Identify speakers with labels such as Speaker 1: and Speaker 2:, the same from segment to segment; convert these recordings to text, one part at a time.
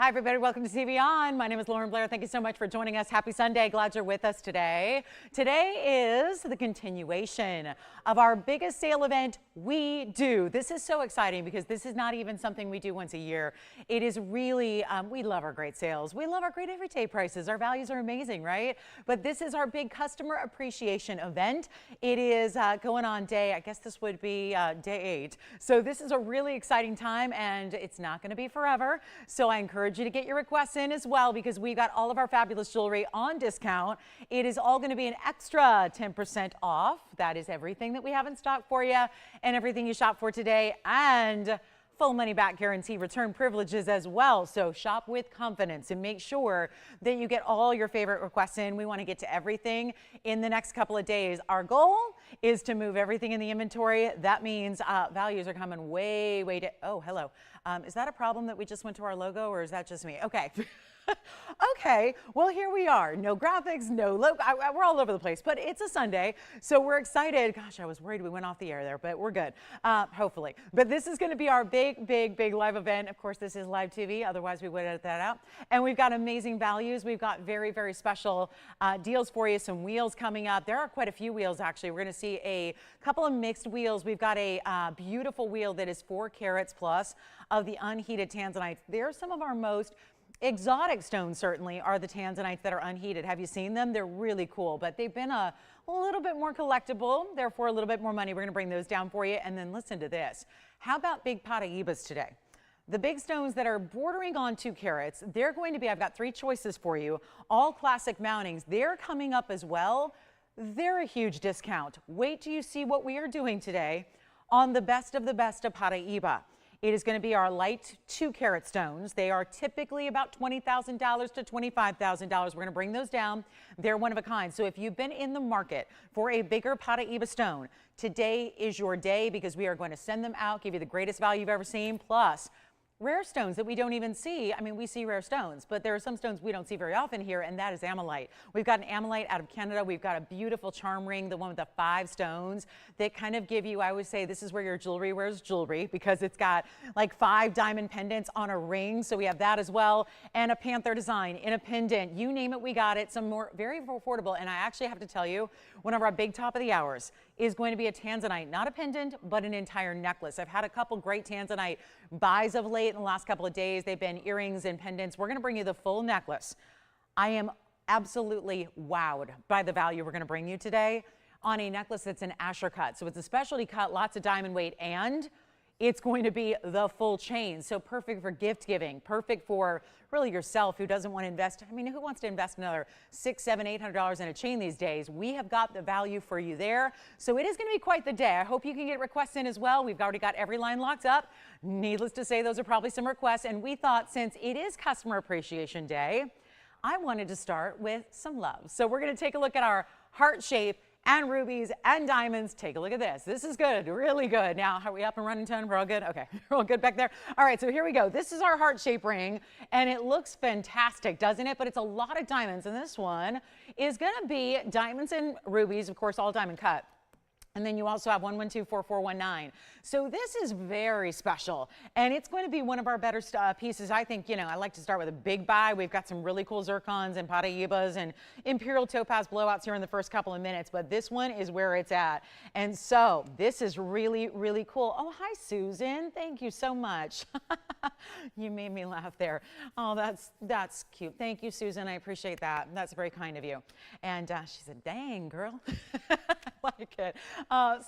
Speaker 1: Hi, everybody. Welcome to TVON. My name is Blair. Thank you so much for joining us. Happy Sunday. Glad you're with us today. Today is the continuation of our biggest sale event we do. This is so exciting because this is not even something we do once a year. It is really, we love our great sales. We love our great everyday prices. Our values are amazing, right? But this is our big customer appreciation event. It is going on day, I guess this would be day 8. So this is a really exciting time and it's not going to be forever. So I encourage you to get your requests in as well because we've got all of our fabulous jewelry on discount. It is all going to be an extra 10% off. That is everything that we have in stock for you and everything you shop for today, and full money back guarantee return privileges as well. So shop with confidence and make sure that you get all your favorite requests in. We want to get to everything in the next couple of days. Our goal is to move everything in the inventory. That means values are coming way down. Oh, hello. Is that a problem that we just went to our logo, or is that just me? Okay. Okay, well, here we are. No graphics, no logo. We're all over the place, but it's a Sunday, so we're excited. Gosh, I was worried we went off the air there, but we're good, hopefully. But this is going to be our big live event. Of course, this is live TV. Otherwise, we would edit that out. And we've got amazing values. We've got very special deals for you. Some wheels coming up. There are quite a few wheels, actually. We're going to see a couple of mixed wheels. We've got a beautiful wheel that is 4 carats plus of the unheated Tanzanite. They're some of our most exotic stones, certainly, are the Tanzanites that are unheated. Have you seen them? They're really cool, but they've been a little bit more collectible, therefore a little bit more money. We're going to bring those down for you. And then listen to this. How about big Paraibas today? The big stones that are bordering on 2 carats, they're going to be, I've got 3 choices for you, all classic mountings. They're coming up as well. They're a huge discount. Wait till you see what we are doing today on the best of Paraiba. It is going to be our light 2 carat stones. They are typically about $20,000 to $25,000. We're going to bring those down. They're one of a kind. So if you've been in the market for a bigger Paraiba stone, today is your day because we are going to send them out, give you the greatest value you've ever seen, plus rare stones that we don't even see. I mean, we see rare stones, but there are some stones we don't see very often here, and that is Ammolite. We've got an Ammolite out of Canada. We've got a beautiful charm ring, the one with the 5 stones that kind of give you, I always say, this is where your jewelry wears jewelry because it's got like 5 diamond pendants on a ring. So we have that as well, and a Panther design in a pendant. You name it, we got it. Some more very affordable, and I actually have to tell you, one of our big top of the hours is going to be a Tanzanite, not a pendant, but an entire necklace. I've had a couple great Tanzanite buys of late in the last couple of days. They've been earrings and pendants. We're going to bring you the full necklace. I am absolutely wowed by the value we're going to bring you today on a necklace that's an Asher cut. So it's a specialty cut, lots of diamond weight, and it's going to be the full chain. So perfect for gift giving, perfect for really yourself who doesn't want to invest. I mean, who wants to invest another $600, $700, $800 in a chain these days? We have got the value for you there. So it is going to be quite the day. I hope you can get requests in as well. We've already got every line locked up. Needless to say, those are probably some requests. And we thought since it is Customer Appreciation Day, I wanted to start with some love. So we're going to take a look at our heart shape and rubies and diamonds. Take a look at this. This is good, really good. Now, are we up and running, Tone? We're all good? Okay, we're all good back there. All right, so here we go. This is our heart shape ring, and it looks fantastic, doesn't it? But it's a lot of diamonds, and this one is gonna be diamonds and rubies, of course, all diamond cut. And then you also have 1124419. So this is very special, and it's going to be one of our better pieces. I think, you know, I like to start with a big buy. We've got some really cool zircons and Paraibas and Imperial topaz blowouts here in the first couple of minutes, but this one is where it's at. And so this is really cool. Oh, hi, Susan. Thank you so much. You made me laugh there. Oh, that's cute. Thank you, Susan. I appreciate that. That's very kind of you. And she said, dang, girl. I like it.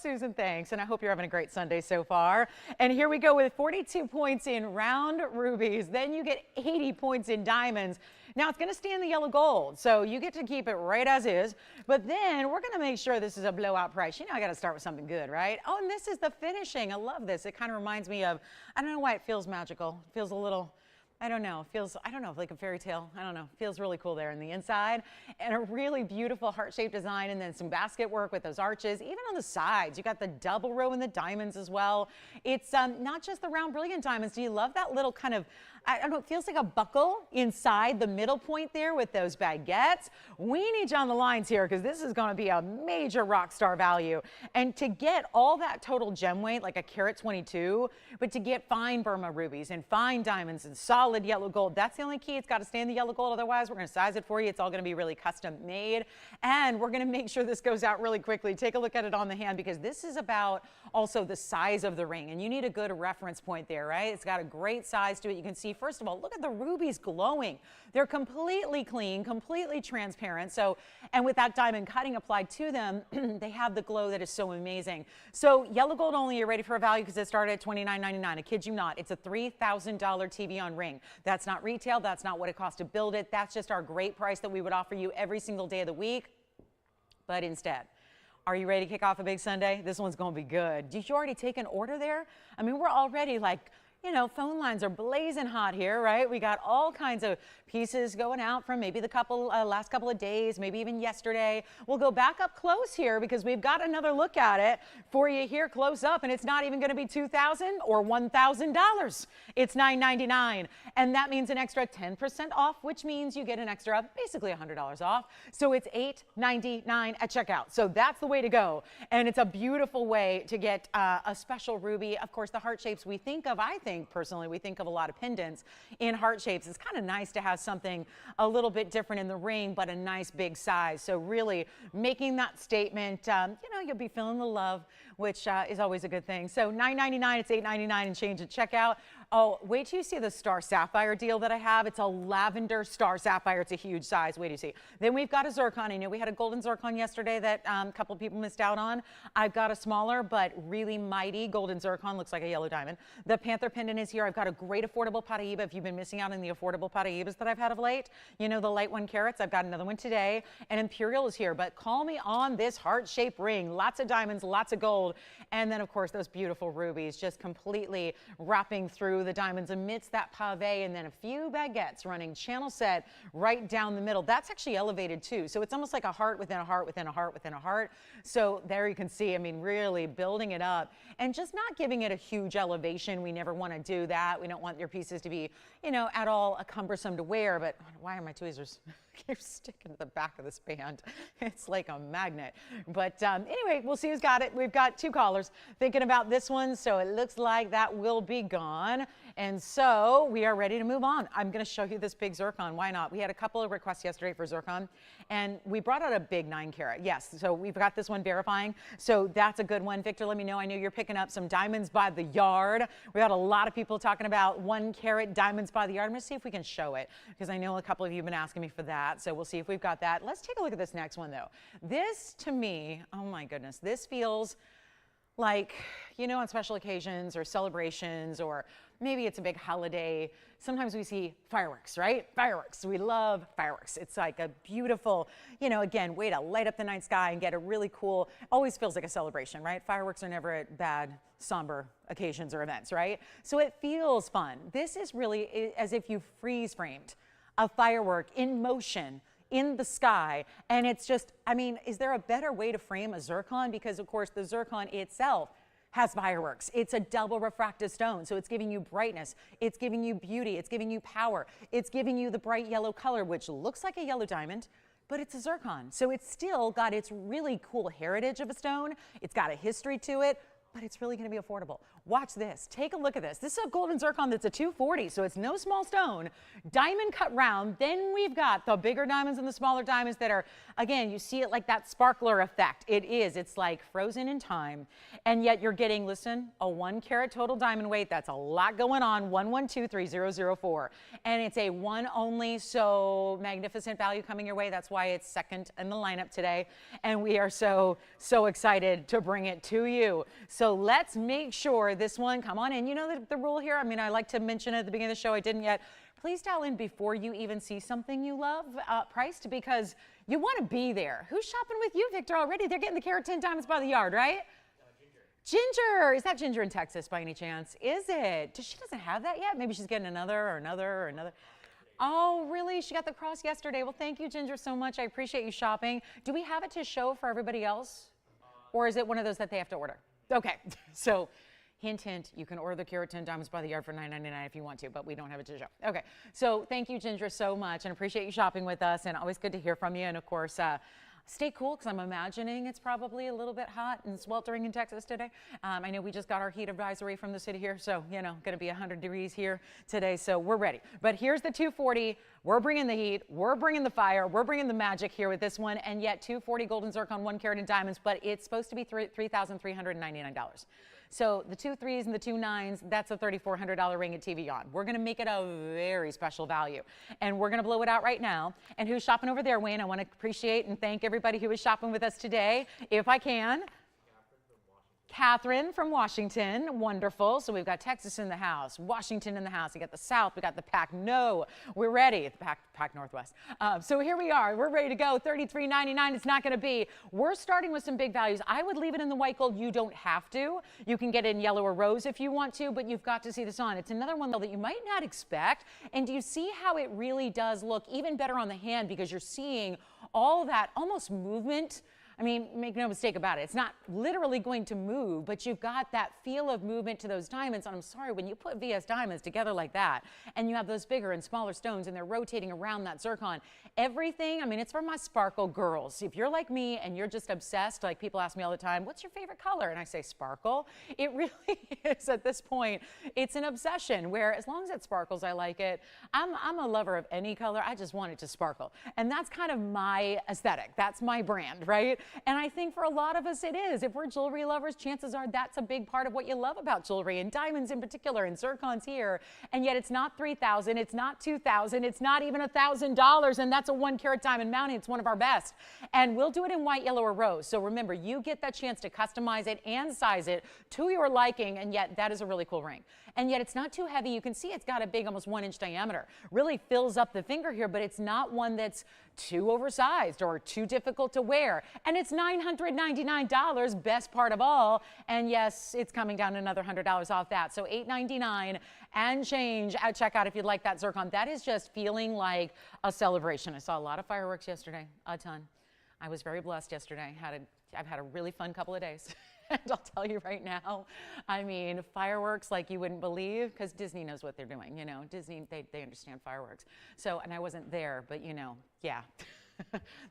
Speaker 1: Susan, thanks, and I hope you're having a great Sunday so far. And here we go with 42 points in round rubies. Then you get 80 points in diamonds. Now, it's going to stay in the yellow gold, so you get to keep it right as is. But then we're going to make sure this is a blowout price. You know I got to start with something good, right? Oh, and this is the finishing. I love this. It kind of reminds me of, I don't know why it feels magical. It feels a little, I don't know, feels, I don't know, like a fairy tale. I don't know, feels really cool there in the inside. And a really beautiful heart-shaped design, and then some basket work with those arches. Even on the sides, you got the double row in the diamonds as well. It's not just the round brilliant diamonds. Do you love that little kind of I don't know, it feels like a buckle inside the middle point there with those baguettes. We need you on the lines here because this is going to be a major rock star value. And to get all that total gem weight, like a carat 22, but to get fine Burma rubies and fine diamonds and solid yellow gold, that's the only key. It's got to stay in the yellow gold. Otherwise, we're going to size it for you. It's all going to be really custom made. And we're going to make sure this goes out really quickly. Take a look at it on the hand because this is about also the size of the ring. And you need a good reference point there, right? It's got a great size to it. You can see, first of all, look at the rubies glowing. They're completely clean, completely transparent. So, and with that diamond cutting applied to them, they have the glow that is so amazing. So yellow gold only, you're ready for a value because it started at $29.99. I kid you not. It's a $3,000 TVON ring. That's not retail. That's not what it costs to build it. That's just our great price that we would offer you every single day of the week. But instead, are you ready to kick off a big Sunday? This one's going to be good. Did you already take an order there? I mean, we're already like, you know, phone lines are blazing hot here, right? We got all kinds of pieces going out from maybe the last couple of days, maybe even yesterday. We'll go back up close here because we've got another look at it for you here close up, and it's not even going to be $2,000 or $1,000. It's $9.99, and that means an extra 10% off, which means you get an extra basically $100 off. So it's $8.99 at checkout. So that's the way to go, and it's a beautiful way to get a special ruby. Of course, the heart shapes we think of, I think personally, we think of a lot of pendants in heart shapes. It's kind of nice to have something a little bit different in the ring, but a nice big size. So really making that statement, you know, you'll be feeling the love, which is always a good thing. So $9.99, it's $8.99 and change at checkout. Oh, wait till you see the star sapphire deal that I have. It's a lavender star sapphire. It's a huge size. Wait till you see. Then we've got a zircon. I know we had a golden zircon yesterday that a couple people missed out on. I've got a smaller but really mighty golden zircon. Looks like a yellow diamond. The Panther pendant is here. I've got a great affordable Paraiba. If you've been missing out on the affordable Paraibas that I've had of late, you know, the light 1 carats. I've got another one today. And Imperial is here. But call me on this heart-shaped ring. Lots of diamonds, lots of gold. And then, of course, those beautiful rubies just completely wrapping through the diamonds amidst that pave, and then a few baguettes running channel set right down the middle. That's actually elevated too. So it's almost like a heart within a heart within a heart within a heart. So there you can see, I mean, really building it up and just not giving it a huge elevation. We never want to do that. We don't want your pieces to be, you know, at all cumbersome to wear. But why are my tweezers sticking to the back of this band? It's like a magnet. But anyway, we'll see who's got it. We've got 2 callers thinking about this one. So it looks like that will be gone. And so we are ready to move on. I'm going to show you this big zircon. Why not? We had a couple of requests yesterday for zircon, and we brought out a big 9 carat. Yes, so we've got this one verifying. So that's a good one. Victor, let me know. I know you're picking up some diamonds by the yard. We had a lot of people talking about 1 carat diamonds by the yard. I'm going to see if we can show it because I know a couple of you have been asking me for that. So we'll see if we've got that. Let's take a look at this next one, though. This, to me, oh my goodness, this feels like, you know, on special occasions or celebrations, or maybe it's a big holiday. Sometimes we see fireworks, right? Fireworks. We love fireworks. It's like a beautiful, you know, again, way to light up the night sky and get a really cool, always feels like a celebration, right? Fireworks are never at bad, somber occasions or events, right? So it feels fun. This is really as if you freeze framed a firework in motion in the sky. And it's just, I mean, is there a better way to frame a zircon? Because of course the zircon itself has fireworks. It's a double refractive stone. So it's giving you brightness. It's giving you beauty. It's giving you power. It's giving you the bright yellow color, which looks like a yellow diamond, but it's a zircon. So it's still got its really cool heritage of a stone. It's got a history to it, but it's really going to be affordable. Watch this. Take a look at this. This is a golden zircon that's a 240, so it's no small stone. Diamond cut round. Then we've got the bigger diamonds and the smaller diamonds that are, again, you see it like that sparkler effect. It is. It's like frozen in time. And yet you're getting, listen, a 1 carat total diamond weight. That's a lot going on. 1123004. And it's a 1 only, so magnificent value coming your way. That's why it's second in the lineup today. And we are so excited to bring it to you. So let's make sure this one, come on in. You know the rule here. I mean, I like to mention it at the beginning of the show. I didn't yet. Please dial in before you even see something you love priced, because you want to be there. Who's shopping with you, Victor, already? They're getting the carat 10 diamonds by the yard, right? Ginger. Is that Ginger in Texas by any chance? Is it? She doesn't have that yet? Maybe she's getting another. Oh, really? She got the cross yesterday. Well, thank you, Ginger, so much. I appreciate you shopping. Do we have it to show for everybody else? Or is it one of those that they have to order? Okay, so Hint, hint, you can order the carat 10 diamonds by the yard for $9.99 if you want to, but we don't have it to show. Okay, so thank you, Ginger, so much, and appreciate you shopping with us, and always good to hear from you. And of course, stay cool, because I'm imagining it's probably a little bit hot and sweltering in Texas today. I know we just got our heat advisory from the city here, so, you know, going to be 100 degrees here today, so we're ready. But here's the 240. We're bringing the heat. We're bringing the fire. We're bringing the magic here with this one, and yet 240 gold and zircon, 1 carat in diamonds, but it's supposed to be $3,399. So the 2 3s and the 2 9s, that's a $3,400 ring at TVON. We're going to make it a very special value, and we're going to blow it out right now. And who's shopping over there, Wayne? I want to appreciate and thank everybody who is shopping with us today, if I can. Catherine from Washington, wonderful. So we've got Texas in the house, Washington in the house. We got the South, we got the Pac. No, we're ready. The Pac Northwest. So here we are. We're ready to go. $33.99. It's not going to be. We're starting with some big values. I would leave it in the white gold. You don't have to. You can get it in yellow or rose if you want to, but you've got to see this on. It's another one though that you might not expect. And do you see how it really does look even better on the hand, because you're seeing all that almost movement? I mean, make no mistake about it. It's not literally going to move, but you've got that feel of movement to those diamonds. And I'm sorry, when you put VS diamonds together like that, and you have those bigger and smaller stones, and they're rotating around that zircon, everything, I mean, it's for my sparkle girls. If you're like me and you're just obsessed, like people ask me all the time, what's your favorite color? And I say sparkle. It really is at this point. It's an obsession where as long as it sparkles, I like it. I'm a lover of any color. I just want it to sparkle. And that's kind of my aesthetic. That's my brand, right? And I think for a lot of us it is. If we're jewelry lovers, chances are that's a big part of what you love about jewelry, and diamonds in particular, and zircons here. And yet it's not $3,000, it's not $2,000, it's not even $1,000, and that's a 1 carat diamond mounting. It's one of our best. And we'll do it in white, yellow, or rose. So remember, you get that chance to customize it and size it to your liking, and yet that is a really cool ring. And yet it's not too heavy. You can see it's got a big, almost 1-inch diameter. Really fills up the finger here, but it's not one that's too oversized or too difficult to wear. And it's $999, best part of all. And yes, it's coming down another $100 off that. So $899 and change at checkout if you'd like that zircon. That is just feeling like a celebration. I saw a lot of fireworks yesterday, a ton. I was very blessed yesterday. I've had a really fun couple of days. And I'll tell you right now, I mean, fireworks like you wouldn't believe, because Disney knows what they're doing. You know, Disney, they understand fireworks. So, and I wasn't there, but you know, yeah.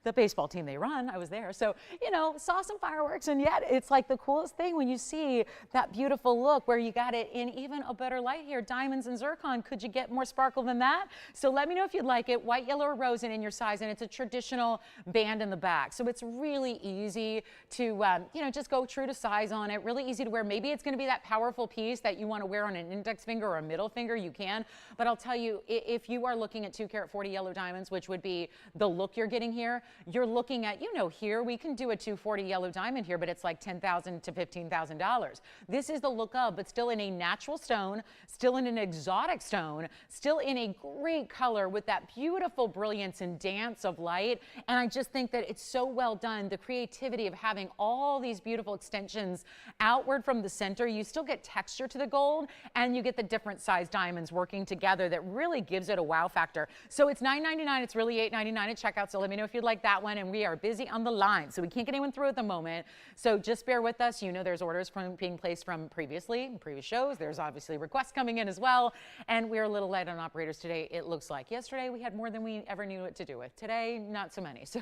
Speaker 1: The baseball team they run, I was there. So, you know, saw some fireworks, and yet it's like the coolest thing when you see that beautiful look where you got it in even a better light here. Diamonds and zircon, could you get more sparkle than that? So let me know if you'd like it, white, yellow, or rose, and in your size, and it's a traditional band in the back. So it's really easy to, you know, just go true to size on it, really easy to wear. Maybe it's gonna be that powerful piece that you wanna wear on an index finger or a middle finger, you can. But I'll tell you, if you are looking at 2 carat 40 yellow diamonds, which would be the look you're getting here, you're looking at, you know, here we can do a 240 yellow diamond here, but it's like $10,000 to $15,000. This is the look of, but still in a natural stone, still in an exotic stone, still in a great color with that beautiful brilliance and dance of light. And I just think that it's so well done. The creativity of having all these beautiful extensions outward from the center, you still get texture to the gold, and you get the different size diamonds working together that really gives it a wow factor. So it's $9.99. It's really $8.99 at checkout. So let me know if you'd like that one. And we are busy on the line, so we can't get anyone through at the moment. So just bear with us. You know, there's orders from being placed from previous shows. There's obviously requests coming in as well. And we're a little light on operators today, it looks like. Yesterday, we had more than we ever knew what to do with. Today, not so many. So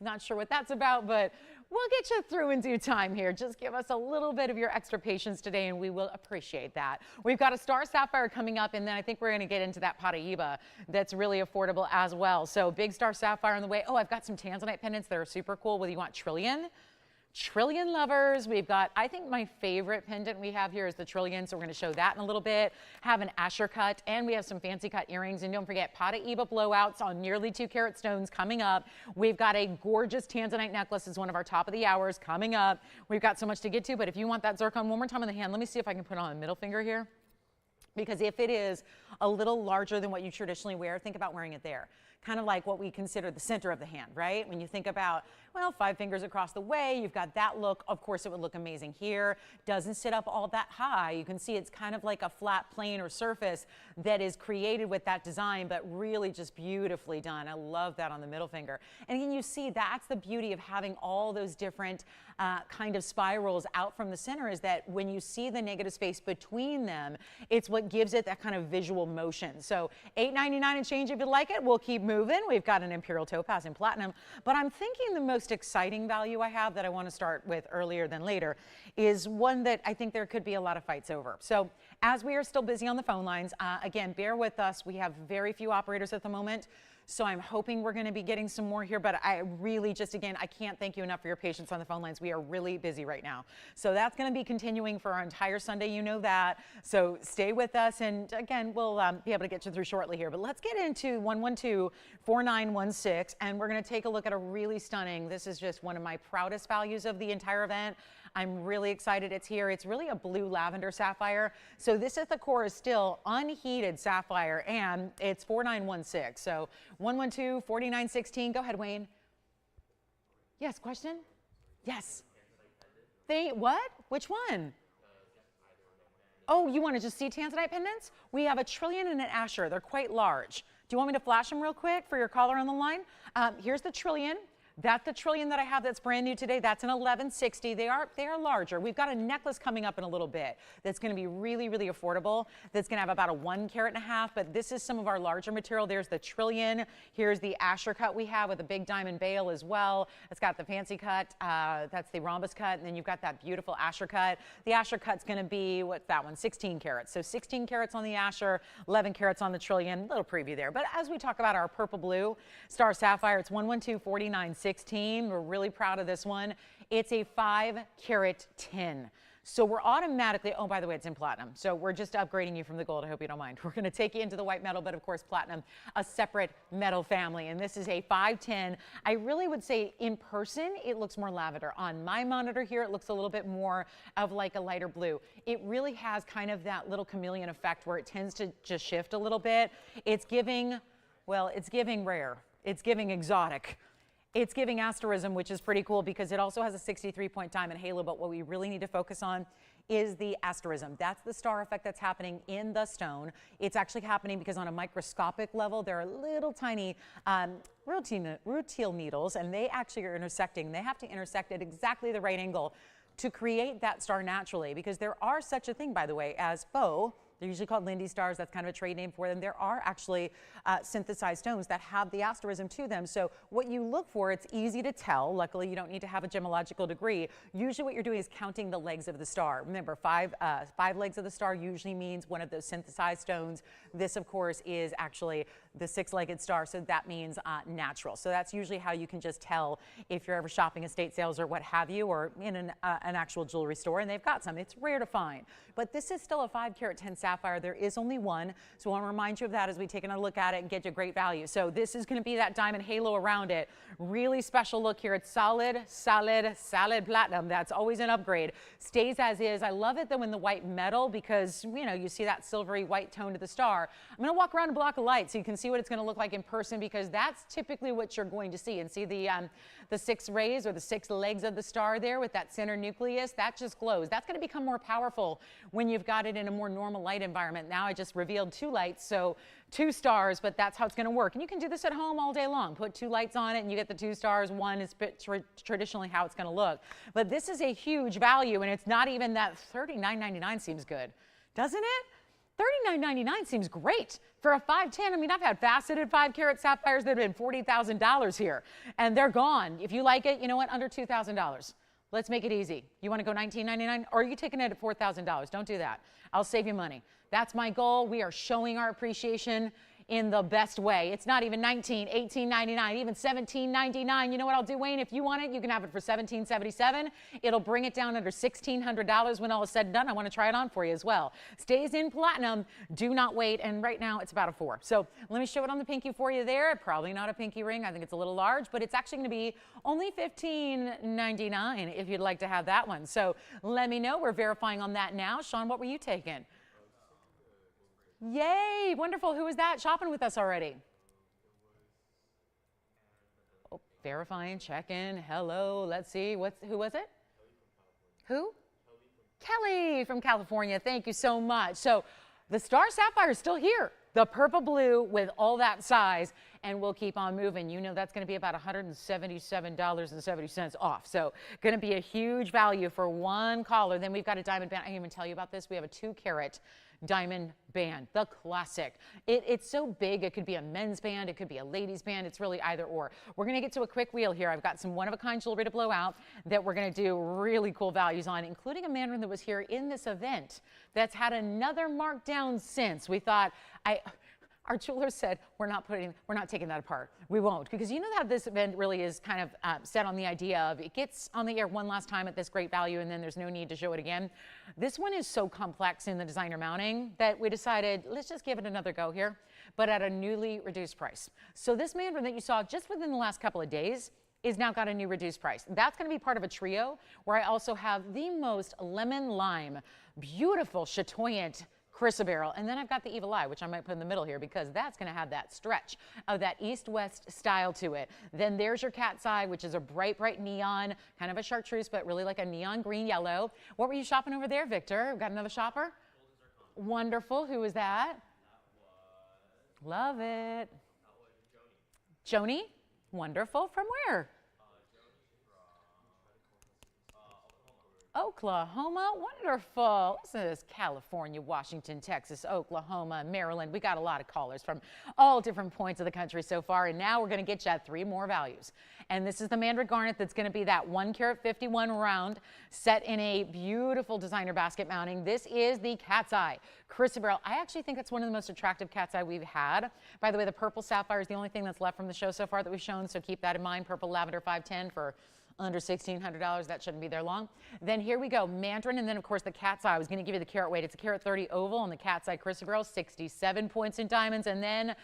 Speaker 1: not sure what that's about, but we'll get you through in due time here. Just give us a little bit of your extra patience today, and we will appreciate that. We've got a star sapphire coming up, and then I think we're going to get into that Paraiba that's really affordable as well. So big star sapphire on the way. Oh, I've got some Tanzanite pendants that are super cool. Whether you want trillion lovers, we've got, I think my favorite pendant we have here is the trillion, so we're going to show that in a little bit. Have an Asher cut, and we have some fancy cut earrings, and don't forget Paraiba blowouts on nearly 2 carat stones coming up. We've got a gorgeous Tanzanite necklace is one of our top of the hours coming up. We've got so much to get to, but if you want that zircon one more time on the hand, let me see if I can put on a middle finger here. Because if it is a little larger than what you traditionally wear, think about wearing it there. kind of like what we consider the center of the hand, right? When you think about, well, 5 fingers across the way, you've got that look. Of course, it would look amazing here. Doesn't sit up all that high. You can see it's kind of like a flat plane or surface that is created with that design, but really just beautifully done. I love that on the middle finger. And again, you see that's the beauty of having all those different kind of spirals out from the center, is that when you see the negative space between them, it's what gives it that kind of visual motion. So $8.99 and change if you like it. We'll keep moving. We've got an Imperial topaz in platinum, but I'm thinking the most exciting value I have that I want to start with earlier than later is one that I think there could be a lot of fights over. So as we are still busy on the phone lines, again, bear with us. We have very few operators at the moment. So I'm hoping we're going to be getting some more here, but I really just, again, I can't thank you enough for your patience on the phone lines. We are really busy right now. So that's going to be continuing for our entire Sunday, you know that. So stay with us, and again, we'll be able to get you through shortly here. But let's get into 112-4916, and we're going to take a look at a really stunning, this is just one of my proudest values of the entire event. I'm really excited it's here. It's really a blue lavender sapphire. So this at the core is still unheated sapphire, and it's 4916. So 112-4916. Go ahead, Wayne. Yes, question? Yes. What? Which one? Oh, you want to just see Tanzanite pendants? We have a trillion and an asher. They're quite large. Do you want me to flash them real quick for your caller on the line? Here's the trillion. That's the trillion that I have that's brand new today. That's an 1160. They are larger. We've got a necklace coming up in a little bit that's going to be really, really affordable. That's going to have about a 1.5 carats, but this is some of our larger material. There's the trillion. Here's the asher cut we have with a big diamond bail as well. It's got the fancy cut. That's the rhombus cut. And then you've got that beautiful asher cut. The asher cut's going to be, what's that one? 16 carats. So 16 carats on the asher, 11 carats on the trillion. Little preview there. But as we talk about our purple blue star sapphire, it's 112-4916. We're really proud of this one. It's a 5-carat tin. So we're automatically, oh, by the way, it's in platinum. So we're just upgrading you from the gold. I hope you don't mind. We're going to take you into the white metal, but of course, platinum, a separate metal family. And this is a 510. I really would say in person, it looks more lavender. On my monitor here, it looks a little bit more of like a lighter blue. It really has kind of that little chameleon effect where it tends to just shift a little bit. It's giving, well, it's giving rare. It's giving exotic. It's giving asterism, which is pretty cool because it also has a 63-point diamond halo, but what we really need to focus on is the asterism. That's the star effect that's happening in the stone. It's actually happening because on a microscopic level, there are little tiny rutile needles, and they actually are intersecting. They have to intersect at exactly the right angle to create that star naturally, because there are such a thing, by the way, as faux. They're usually called Lindy stars. That's kind of a trade name for them. There are actually synthesized stones that have the asterism to them. So what you look for, it's easy to tell. Luckily, you don't need to have a gemological degree. Usually what you're doing is counting the legs of the star. Remember, five legs of the star usually means one of those synthesized stones. This, of course, is actually the 6-legged star, so that means natural. So that's usually how you can just tell if you're ever shopping estate sales or what have you, or in an actual jewelry store, and they've got some. It's rare to find. But this is still a 5-carat 10 sapphire. There is only one, so I want to remind you of that as we take another look at it and get you great value. So this is going to be that diamond halo around it. Really special look here. It's solid platinum. That's always an upgrade. Stays as is. I love it though in the white metal because, you know, you see that silvery white tone to the star. I'm going to walk around a block of light so you can see what it's going to look like in person, because that's typically what you're going to see. And see the 6 rays or the 6 legs of the star there with that center nucleus, that just glows. That's going to become more powerful when you've got it in a more normal light environment. Now I just revealed 2 lights, so 2 stars, but that's how it's going to work. And you can do this at home all day long. Put 2 lights on it and you get the 2 stars. One is traditionally how it's going to look. But this is a huge value, and it's not even that. $39.99 seems good, doesn't it? $39.99 seems great for a 510. I mean, I've had faceted 5-carat sapphires that have been $40,000 here, and they're gone. If you like it, you know what? Under $2,000. Let's make it easy. You want to go $19.99, or are you taking it at $4,000? Don't do that. I'll save you money. That's my goal. We are showing our appreciation in the best way. It's not even $19, $18.99, even $17.99. You know what I'll do, Wayne? If you want it, you can have it for $17.77. It'll bring it down under $1,600 when all is said and done. I want to try it on for you as well. Stays in platinum. Do not wait. And right now it's about a 4. So let me show it on the pinky for you there. Probably not a pinky ring. I think it's a little large, but it's actually going to be only $15.99 if you'd like to have that one. So let me know. We're verifying on that now. Sean, what were you taking? Yay, wonderful. Who was that shopping with us already? Verifying, check-in, hello, let's see, who was it? Who? Kelly from California, thank you so much. So the star sapphire is still here. The purple blue with all that size, and we'll keep on moving. You know that's going to be about $177.70 off. So going to be a huge value for one collar. Then we've got a diamond band. I didn't even tell you about this. We have a 2-carat diamond band, the classic. It's so big, it could be a men's band, it could be a ladies band, it's really either or. We're gonna get to a quick wheel here. I've got some one-of-a-kind jewelry to blow out that we're gonna do really cool values on, including a mandarin that was here in this event that's had another markdown since. We thought, our jeweler said, we're not taking that apart. We won't, because you know how this event really is kind of set on the idea of it gets on the air one last time at this great value and then there's no need to show it again. This one is so complex in the designer mounting that we decided, let's just give it another go here, but at a newly reduced price. So this mandarin that you saw just within the last couple of days is now got a new reduced price. That's going to be part of a trio where I also have the most lemon lime, beautiful, chatoyant chrysoberyl, and then I've got the evil eye, which I might put in the middle here because that's going to have that stretch of that east-west style to it. Then there's your cat's eye, which is a bright, bright neon, kind of a chartreuse, but really like a neon green yellow. What were you shopping over there, Victor? We've got another shopper? Wonderful. Who was that? Love it. Joni? Wonderful. From where? Oklahoma, wonderful. This is California, Washington, Texas, Oklahoma, Maryland. We got a lot of callers from all different points of the country so far, and now we're going to get you at 3 more values. And this is the mandarin garnet that's going to be that 1 carat 51 round set in a beautiful designer basket mounting. This is the cat's eye chrysoberyl. I actually think it's one of the most attractive cat's eye we've had. By the way, the purple sapphire is the only thing that's left from the show so far that we've shown, so keep that in mind. Purple lavender 510 for under $1,600. That shouldn't be there long. Then here we go, mandarin, and then of course the cat's eye. I was going to give you the carat weight. It's a carat 30 oval on the cat's eye chrysoberyl, 67 points in diamonds, and then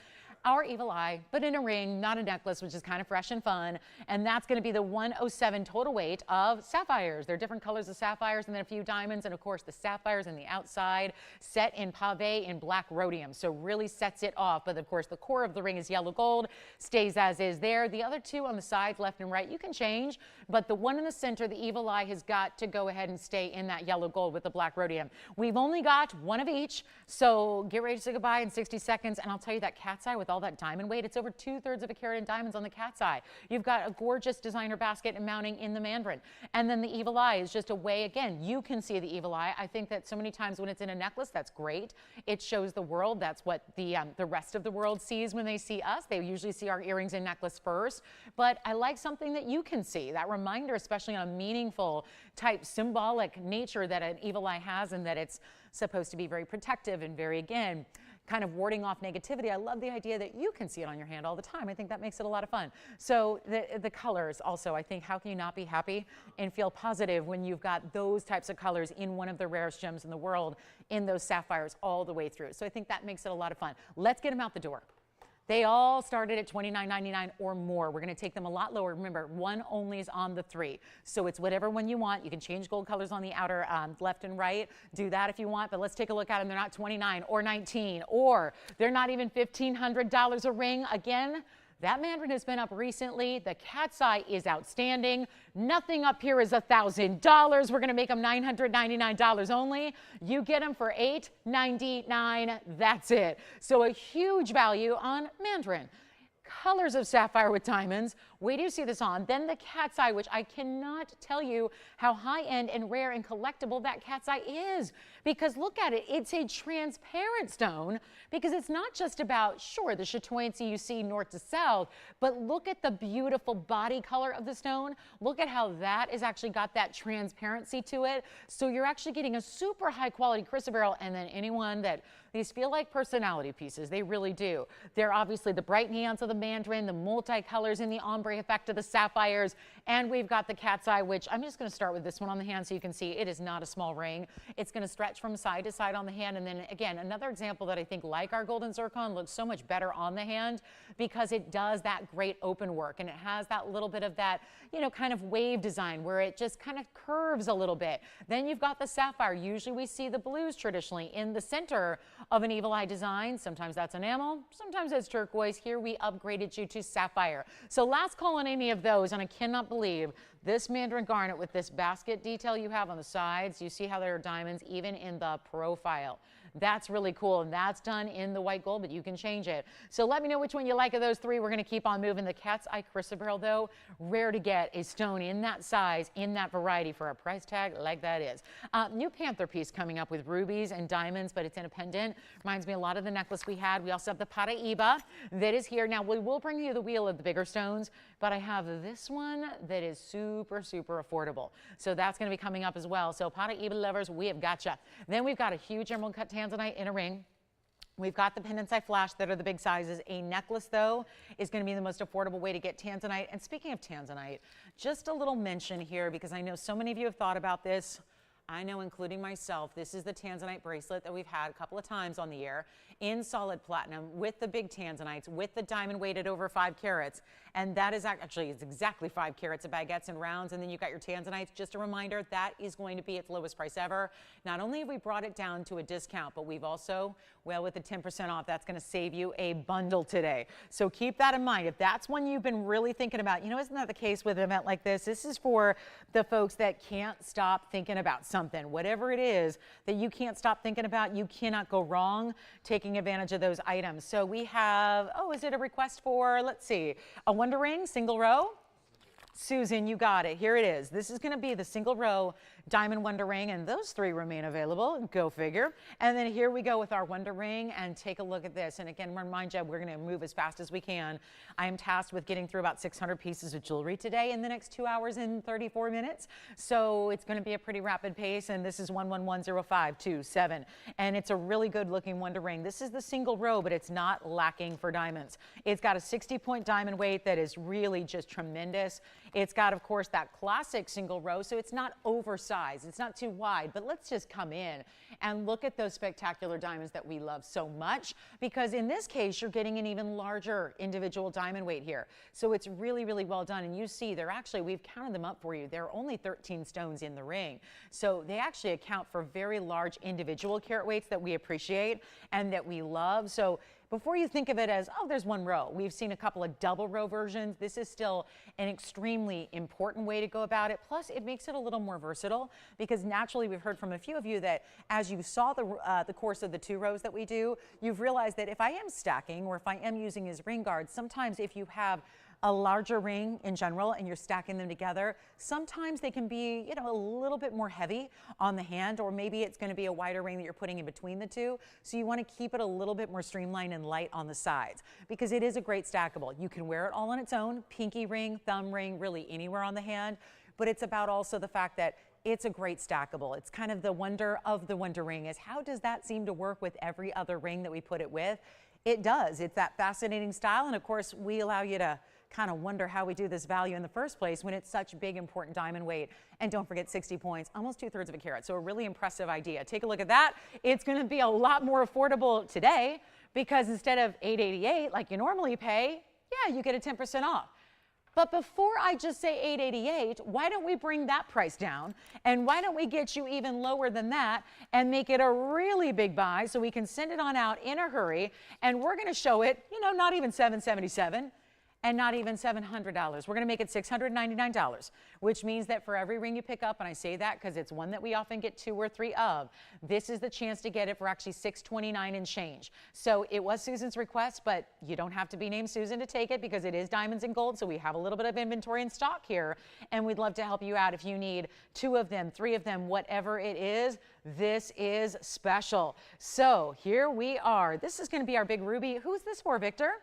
Speaker 1: our evil eye, but in a ring, not a necklace, which is kind of fresh and fun. And that's going to be the 107 total weight of sapphires. There are different colors of sapphires and then a few diamonds. And of course the sapphires in the outside set in pave in black rhodium. So really sets it off. But of course the core of the ring is yellow gold, stays as is there. The other two on the sides, left and right, you can change. But the one in the center, the evil eye, has got to go ahead and stay in that yellow gold with the black rhodium. We've only got one of each. So get ready to say goodbye in 60 seconds. And I'll tell you that cat's eye with all that diamond weight, it's over 2/3 of a carat in diamonds on the cat's eye. You've got a gorgeous designer basket and mounting in the mandarin. And then the evil eye is just a way, again, you can see the evil eye. I think that so many times when it's in a necklace, that's great. It shows the world. That's what the rest of the world sees when they see us. They usually see our earrings and necklace first. But I like something that you can see, that reminder, especially on a meaningful type symbolic nature that an evil eye has, and that it's supposed to be very protective and very, again, kind of warding off negativity. I love the idea that you can see it on your hand all the time. I think that makes it a lot of fun. So the colors also, I think, how can you not be happy and feel positive when you've got those types of colors in one of the rarest gems in the world, in those sapphires all the way through. So I think that makes it a lot of fun. Let's get them out the door. They all started at $29.99 or more. We're going to take them a lot lower. Remember, one only is on the 3. So it's whatever one you want. You can change gold colors on the outer left and right. Do that if you want. But let's take a look at them. They're not $29 or $19, or they're not even $1,500 a ring. Again, that mandarin has been up recently. The cat's eye is outstanding. Nothing up here is $1,000. We're going to make them $999 only. You get them for $899. That's it. So a huge value on mandarin. Colors of sapphire with diamonds. Wait till you see this on. Then the cat's eye, which I cannot tell you how high-end and rare and collectible that cat's eye is. Because look at it. It's a transparent stone, because it's not just about, sure, the chatoyancy you see north to south, but look at the beautiful body color of the stone. Look at how that has actually got that transparency to it. So you're actually getting a super high-quality chrysoberyl, and then anyone that these feel like personality pieces. They really do. They're obviously the bright neons of the mandarin, the multicolors in the ombre effect of the sapphires, and we've got the cat's eye, which I'm just going to start with this one on the hand so you can see it is not a small ring. It's going to stretch from side to side on the hand. And then again, another example that I think, like our golden zircon, looks so much better on the hand because it does that great open work, and it has that little bit of that, you know, kind of wave design where it just kind of curves a little bit. Then you've got the sapphire. Usually we see the blues traditionally in the center of an evil eye design. Sometimes that's enamel, sometimes it's turquoise. Here we upgrade upgraded you to sapphire. So last call on any of those, and I cannot believe this mandarin garnet with this basket detail you have on the sides. You see how there are diamonds even in the profile. That's really cool, and that's done in the white gold, but you can change it. So let me know which one you like of those three. We're going to keep on moving. The cat's eye chrysoberyl, though, rare to get a stone in that size, in that variety for a price tag like that is. New Panther piece coming up with rubies and diamonds, but it's in a pendant. Reminds me a lot of the necklace we had. We also have the Paraiba that is here. Now, we will bring you the wheel of the bigger stones, but I have this one that is super, super affordable. So that's going to be coming up as well. So Paraiba lovers, we have got you. Then we've got a huge emerald cut Tanzanite in a ring. We've got the pendants I flashed that are the big sizes. A necklace, though, is going to be the most affordable way to get Tanzanite. And speaking of Tanzanite, just a little mention here, because I know so many of you have thought about this. I know, including myself, this is the Tanzanite bracelet that we've had a couple of times on the air in solid platinum with the big Tanzanites, with the diamond weighted over 5 carats. And that is actually, it's exactly 5 carats of baguettes and rounds. And then you've got your Tanzanites. Just a reminder, that is going to be its lowest price ever. Not only have we brought it down to a discount, but we've also, well, with the 10% off, that's going to save you a bundle today. So keep that in mind. If that's one you've been really thinking about, you know, isn't that the case with an event like this? This is for the folks that can't stop thinking about something. Whatever it is that you can't stop thinking about, you cannot go wrong taking advantage of those items. So we have, oh, is it a request for, let's see, a Wonder Ring, single row? Susan, you got it. Here it is. This is going to be the single row diamond Wonder Ring, and those 3 remain available. Go figure. And then here we go with our Wonder Ring, and take a look at this. And again, remind you, we're going to move as fast as we can. I am tasked with getting through about 600 pieces of jewelry today in the next 2 hours and 34 minutes. So it's going to be a pretty rapid pace, and this is 11100527. And it's a really good looking Wonder Ring. This is the single row, but it's not lacking for diamonds. It's got a 60-point diamond weight that is really just tremendous. It's got, of course, that classic single row, so it's not oversized. It's not too wide, but let's just come in and look at those spectacular diamonds that we love so much, because in this case, you're getting an even larger individual diamond weight here. So it's really, really well done. And you see, they're actually, we've counted them up for you. There are only 13 stones in the ring. So they actually account for very large individual carat weights that we appreciate and that we love. So before you think of it as, oh, there's one row. We've seen a couple of double row versions. This is still an extremely important way to go about it. Plus, it makes it a little more versatile, because naturally we've heard from a few of you that as you saw the course of the 2 rows that we do, you've realized that if I am stacking or if I am using as ring guards, sometimes if you have a larger ring in general and you're stacking them together, sometimes they can be, you know, a little bit more heavy on the hand, or maybe it's going to be a wider ring that you're putting in between the 2. So you want to keep it a little bit more streamlined and light on the sides, because it is a great stackable. You can wear it all on its own, pinky ring, thumb ring, really anywhere on the hand, but it's about also the fact that it's a great stackable. It's kind of the wonder of the Wonder Ring is, how does that seem to work with every other ring that we put it with? It does. It's that fascinating style, and of course we allow you to kind of wonder how we do this value in the first place when it's such big, important diamond weight. And don't forget, 60 points, almost 2/3 of a carat. So a really impressive idea. Take a look at that. It's going to be a lot more affordable today, because instead of $888 like you normally pay, yeah, you get a 10% off. But before I just say $888, why don't we bring that price down? And why don't we get you even lower than that and make it a really big buy so we can send it on out in a hurry? And we're going to show it, you know, not even $777. And not even $700. We're going to make it $699, which means that for every ring you pick up, and I say that because it's one that we often get 2 or 3 of, this is the chance to get it for actually $629 and change. So it was Susan's request, but you don't have to be named Susan to take it, because it is diamonds and gold. So we have a little bit of inventory in stock here, and we'd love to help you out if you need 2 of them, 3 of them, whatever it is. This is special. So here we are. This is going to be our big ruby. Who's this for, Victor?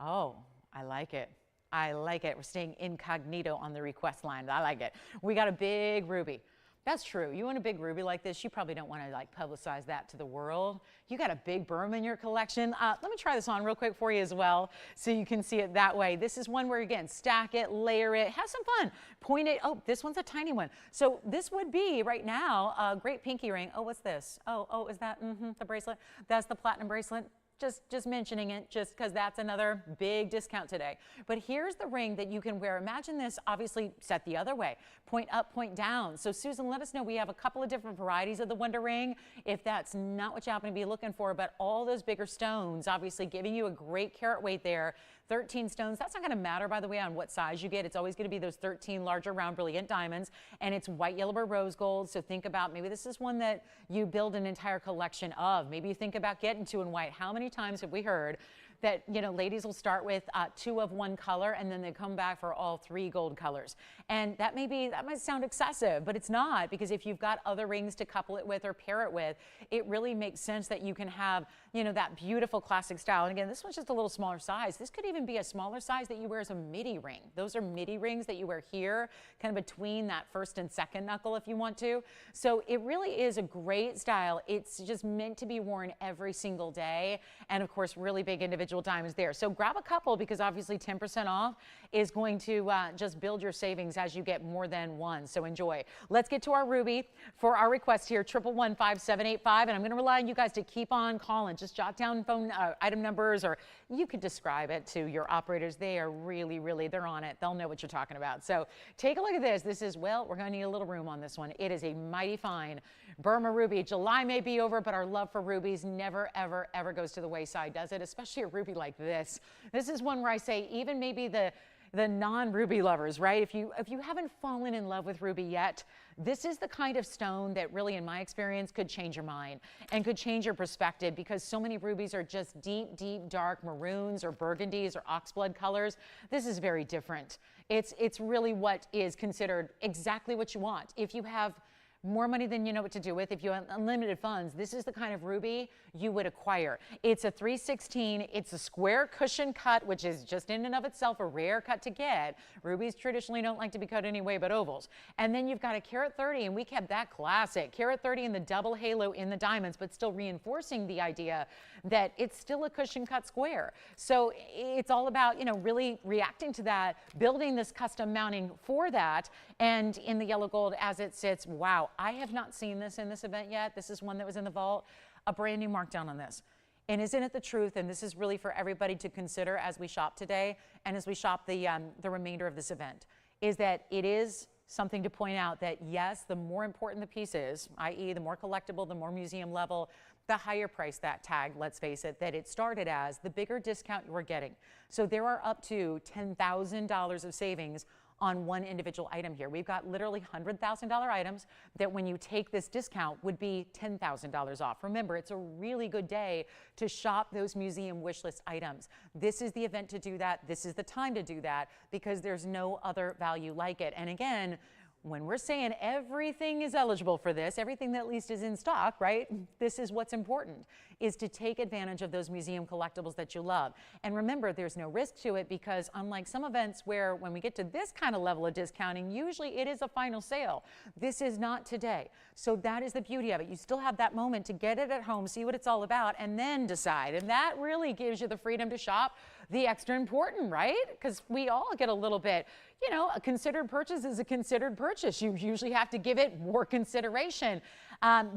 Speaker 1: Oh, I like it. I like it. We're staying incognito on the request line. I like it. We got a big ruby. That's true. You want a big ruby like this, you probably don't want to like publicize that to the world. You got a big Burma in your collection. Let me try this on real quick for you as well, so you can see it that way. This is one where, again, stack it, layer it, have some fun. Point it. Oh, this one's a tiny one. So this would be right now a great pinky ring. Oh, what's this? Oh, is that the bracelet? That's the platinum bracelet. just mentioning it just because that's another big discount today. But here's the ring that you can wear. Imagine this obviously set the other way, point up, point down. So Susan, let us know. We have a couple of different varieties of the Wonder Ring if that's not what you happen to be looking for, but all those bigger stones obviously giving you a great carat weight there. 13 stones. That's not going to matter, by the way, on what size you get. It's always going to be those 13 larger round brilliant diamonds, and it's white, yellow, or rose gold. So think about maybe this is one that you build an entire collection of. Maybe you think about getting 2 in white. How many times have we heard that, you know, ladies will start with 2 of one color and then they come back for all 3 gold colors? And that might sound excessive, but it's not, because if you've got other rings to couple it with or pair it with, it really makes sense that you can have, you know, that beautiful classic style. And again, this one's just a little smaller size. This could even be a smaller size that you wear as a midi ring. Those are midi rings that you wear here, kind of between that first and second knuckle if you want to. So it really is a great style. It's just meant to be worn every single day. And of course, really big individual diamonds there. So grab a couple, because obviously 10% off is going to just build your savings as you get more than one. So enjoy. Let's get to our ruby for our request here, 1115785. And I'm going to rely on you guys to keep on calling. Just jot down phone item numbers, or you could describe it to your operators. They are really, they're on it. They'll know what you're talking about. So take a look at this. This is, well, we're going to need a little room on this one. It is a mighty fine Burma ruby. July may be over, but our love for rubies never, ever goes to the wayside, does it? Especially a ruby like this. This is one where I say even maybe the non-ruby lovers, right? If you haven't fallen in love with ruby yet, this is the kind of stone that really, in my experience, could change your mind and could change your perspective, because so many rubies are just deep, dark maroons or burgundies or oxblood colors. This is very different. It's really what is considered exactly what you want. If you have more money than you know what to do with, if you have unlimited funds, this is the kind of ruby you would acquire. It's a 316. It's a square cushion cut, which is just in and of itself a rare cut to get. Rubies traditionally don't like to be cut anyway, but ovals. And then you've got a carat 30, and we kept that classic. Carat 30 in the double halo in the diamonds, but still reinforcing the idea that it's still a cushion cut square. So it's all about, you know, really reacting to that, building this custom mounting for that. And in the yellow gold as it sits, wow. I have not seen this in this event yet. This is one that was in the vault. A brand new markdown on this. And isn't it the truth? And this is really for everybody to consider as we shop today and as we shop the remainder of this event, is that it is something to point out that, yes, the more important the piece is, i.e. the more collectible, the more museum level, the higher price that tag, let's face it, that it started as, the bigger discount you are getting. So there are up to $10,000 of savings on one individual item here. We've got literally $100,000 items that when you take this discount would be $10,000 off. Remember, it's a really good day to shop those museum wish list items. This is the event to do that. This is the time to do that, because there's no other value like it. And again, when we're saying everything is eligible for this, everything that at least is in stock, right? This is what's important, is to take advantage of those museum collectibles that you love. And remember, there's no risk to it, because unlike some events where when we get to this kind of level of discounting, usually it is a final sale. This is not today. So that is the beauty of it. You still have that moment to get it at home, see what it's all about, and then decide. And that really gives you the freedom to shop the extra important, right? Because we all get a little bit, you know, a considered purchase is a considered purchase. You usually have to give it more consideration.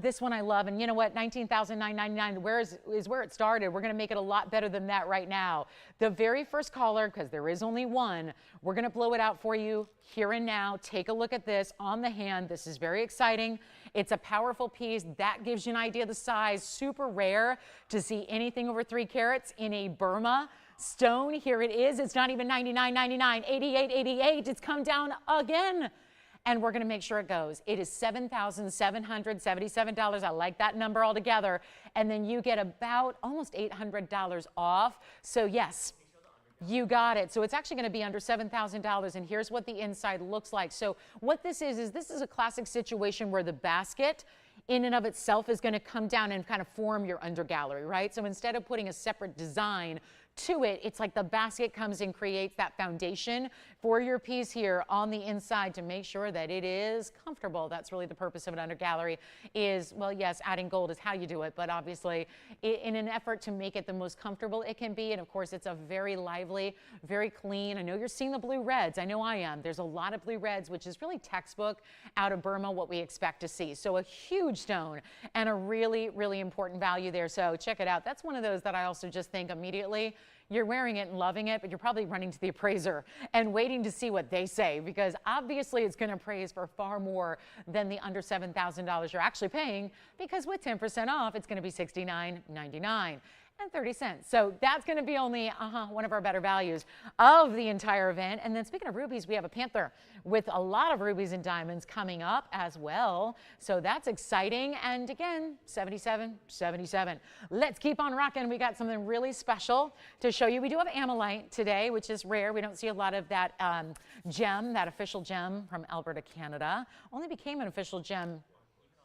Speaker 1: This one I love, and you know what, $19,999 is where it started. We're gonna make it a lot better than that right now. The very first caller, because there is only one, we're gonna blow it out for you here and now. Take a look at this on the hand. This is very exciting. It's a powerful piece. That gives you an idea of the size. Super rare to see anything over 3 carats in a Burma stone. Here it is. It's not even $99.99, $88.88. It's come down again. And we're going to make sure it goes. It is $7,777. I like that number altogether. And then you get about almost $800 off. So yes, you got it. So it's actually going to be under $7,000. And here's what the inside looks like. So what this is this is a classic situation where the basket in and of itself is going to come down and kind of form your undergallery, right? So instead of putting a separate design to it. It's like the basket comes and creates that foundation for your piece here on the inside to make sure that it is comfortable. That's really the purpose of an under gallery is, well, yes, adding gold is how you do it, but obviously in an effort to make it the most comfortable it can be. And of course, it's a very lively, very clean. I know you're seeing the blue reds. I know I am. There's a lot of blue reds, which is really textbook out of Burma, what we expect to see. So a huge stone and a really, really important value there. So check it out. That's one of those that I also just think immediately you're wearing it and loving it, but you're probably running to the appraiser and waiting to see what they say, because obviously it's going to appraise for far more than the under $7,000 you're actually paying, because with 10% off, it's going to be $69.99 and 30 cents. So that's going to be only one of our better values of the entire event. And then speaking of rubies, we have a Panther with a lot of rubies and diamonds coming up as well. So that's exciting. And again, 77, 77. Let's keep on rocking. We got something really special to show you. We do have Ammolite today, which is rare. We don't see a lot of that gem, that official gem from Alberta, Canada. Only became an official gem.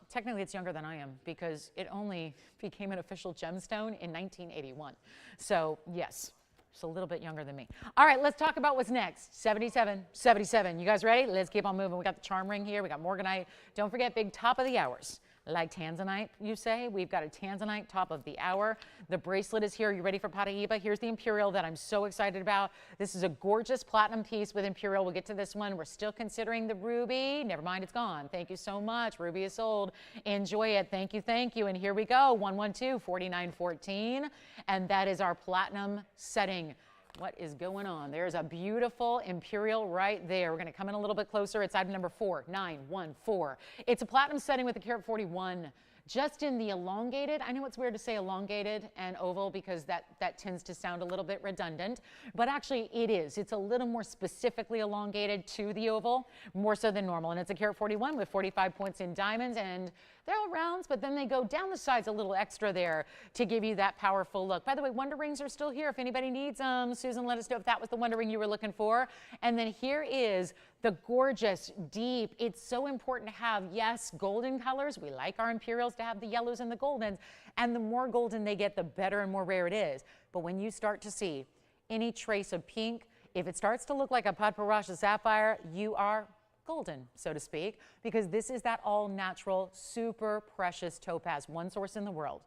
Speaker 1: Technically, it's younger than I am because it only became an official gemstone in 1981. So yes, it's a little bit younger than me. All right, let's talk about what's next. 77, 77. You guys ready? Let's keep on moving. We got the charm ring here. We got Morganite. Don't forget, big top of the hours. Like Tanzanite, you say? We've got a Tanzanite top of the hour. The bracelet is here. You ready for Paraiba? Here's the Imperial that I'm so excited about. This is a gorgeous platinum piece with Imperial. We'll get to this one. We're still considering the ruby. Never mind, it's gone. Thank you so much. Ruby is sold. Enjoy it. Thank you, thank you. And here we go, 112-4914. And that is our platinum setting. What is going on? There's a beautiful Imperial right there. We're going to come in a little bit closer. It's item number 4914. It's a platinum setting with a carat 41. Just in the elongated. I know it's weird to say elongated and oval because that tends to sound a little bit redundant, but actually it is. It's a little more specifically elongated to the oval, more so than normal. And it's a carat 41 with 45 points in diamonds, and they're all rounds, but then they go down the sides a little extra there to give you that powerful look. By the way, Wonder Rings are still here. If anybody needs them, Susan, let us know if that was the Wonder Ring you were looking for. And then here is the gorgeous, deep. It's so important to have, yes, golden colors. We like our Imperials to have the yellows and the goldens. And the more golden they get, the better and more rare it is. But when you start to see any trace of pink, if it starts to look like a Paraiba sapphire, you are golden, so to speak, because this is that all-natural, super precious topaz, one source in the world.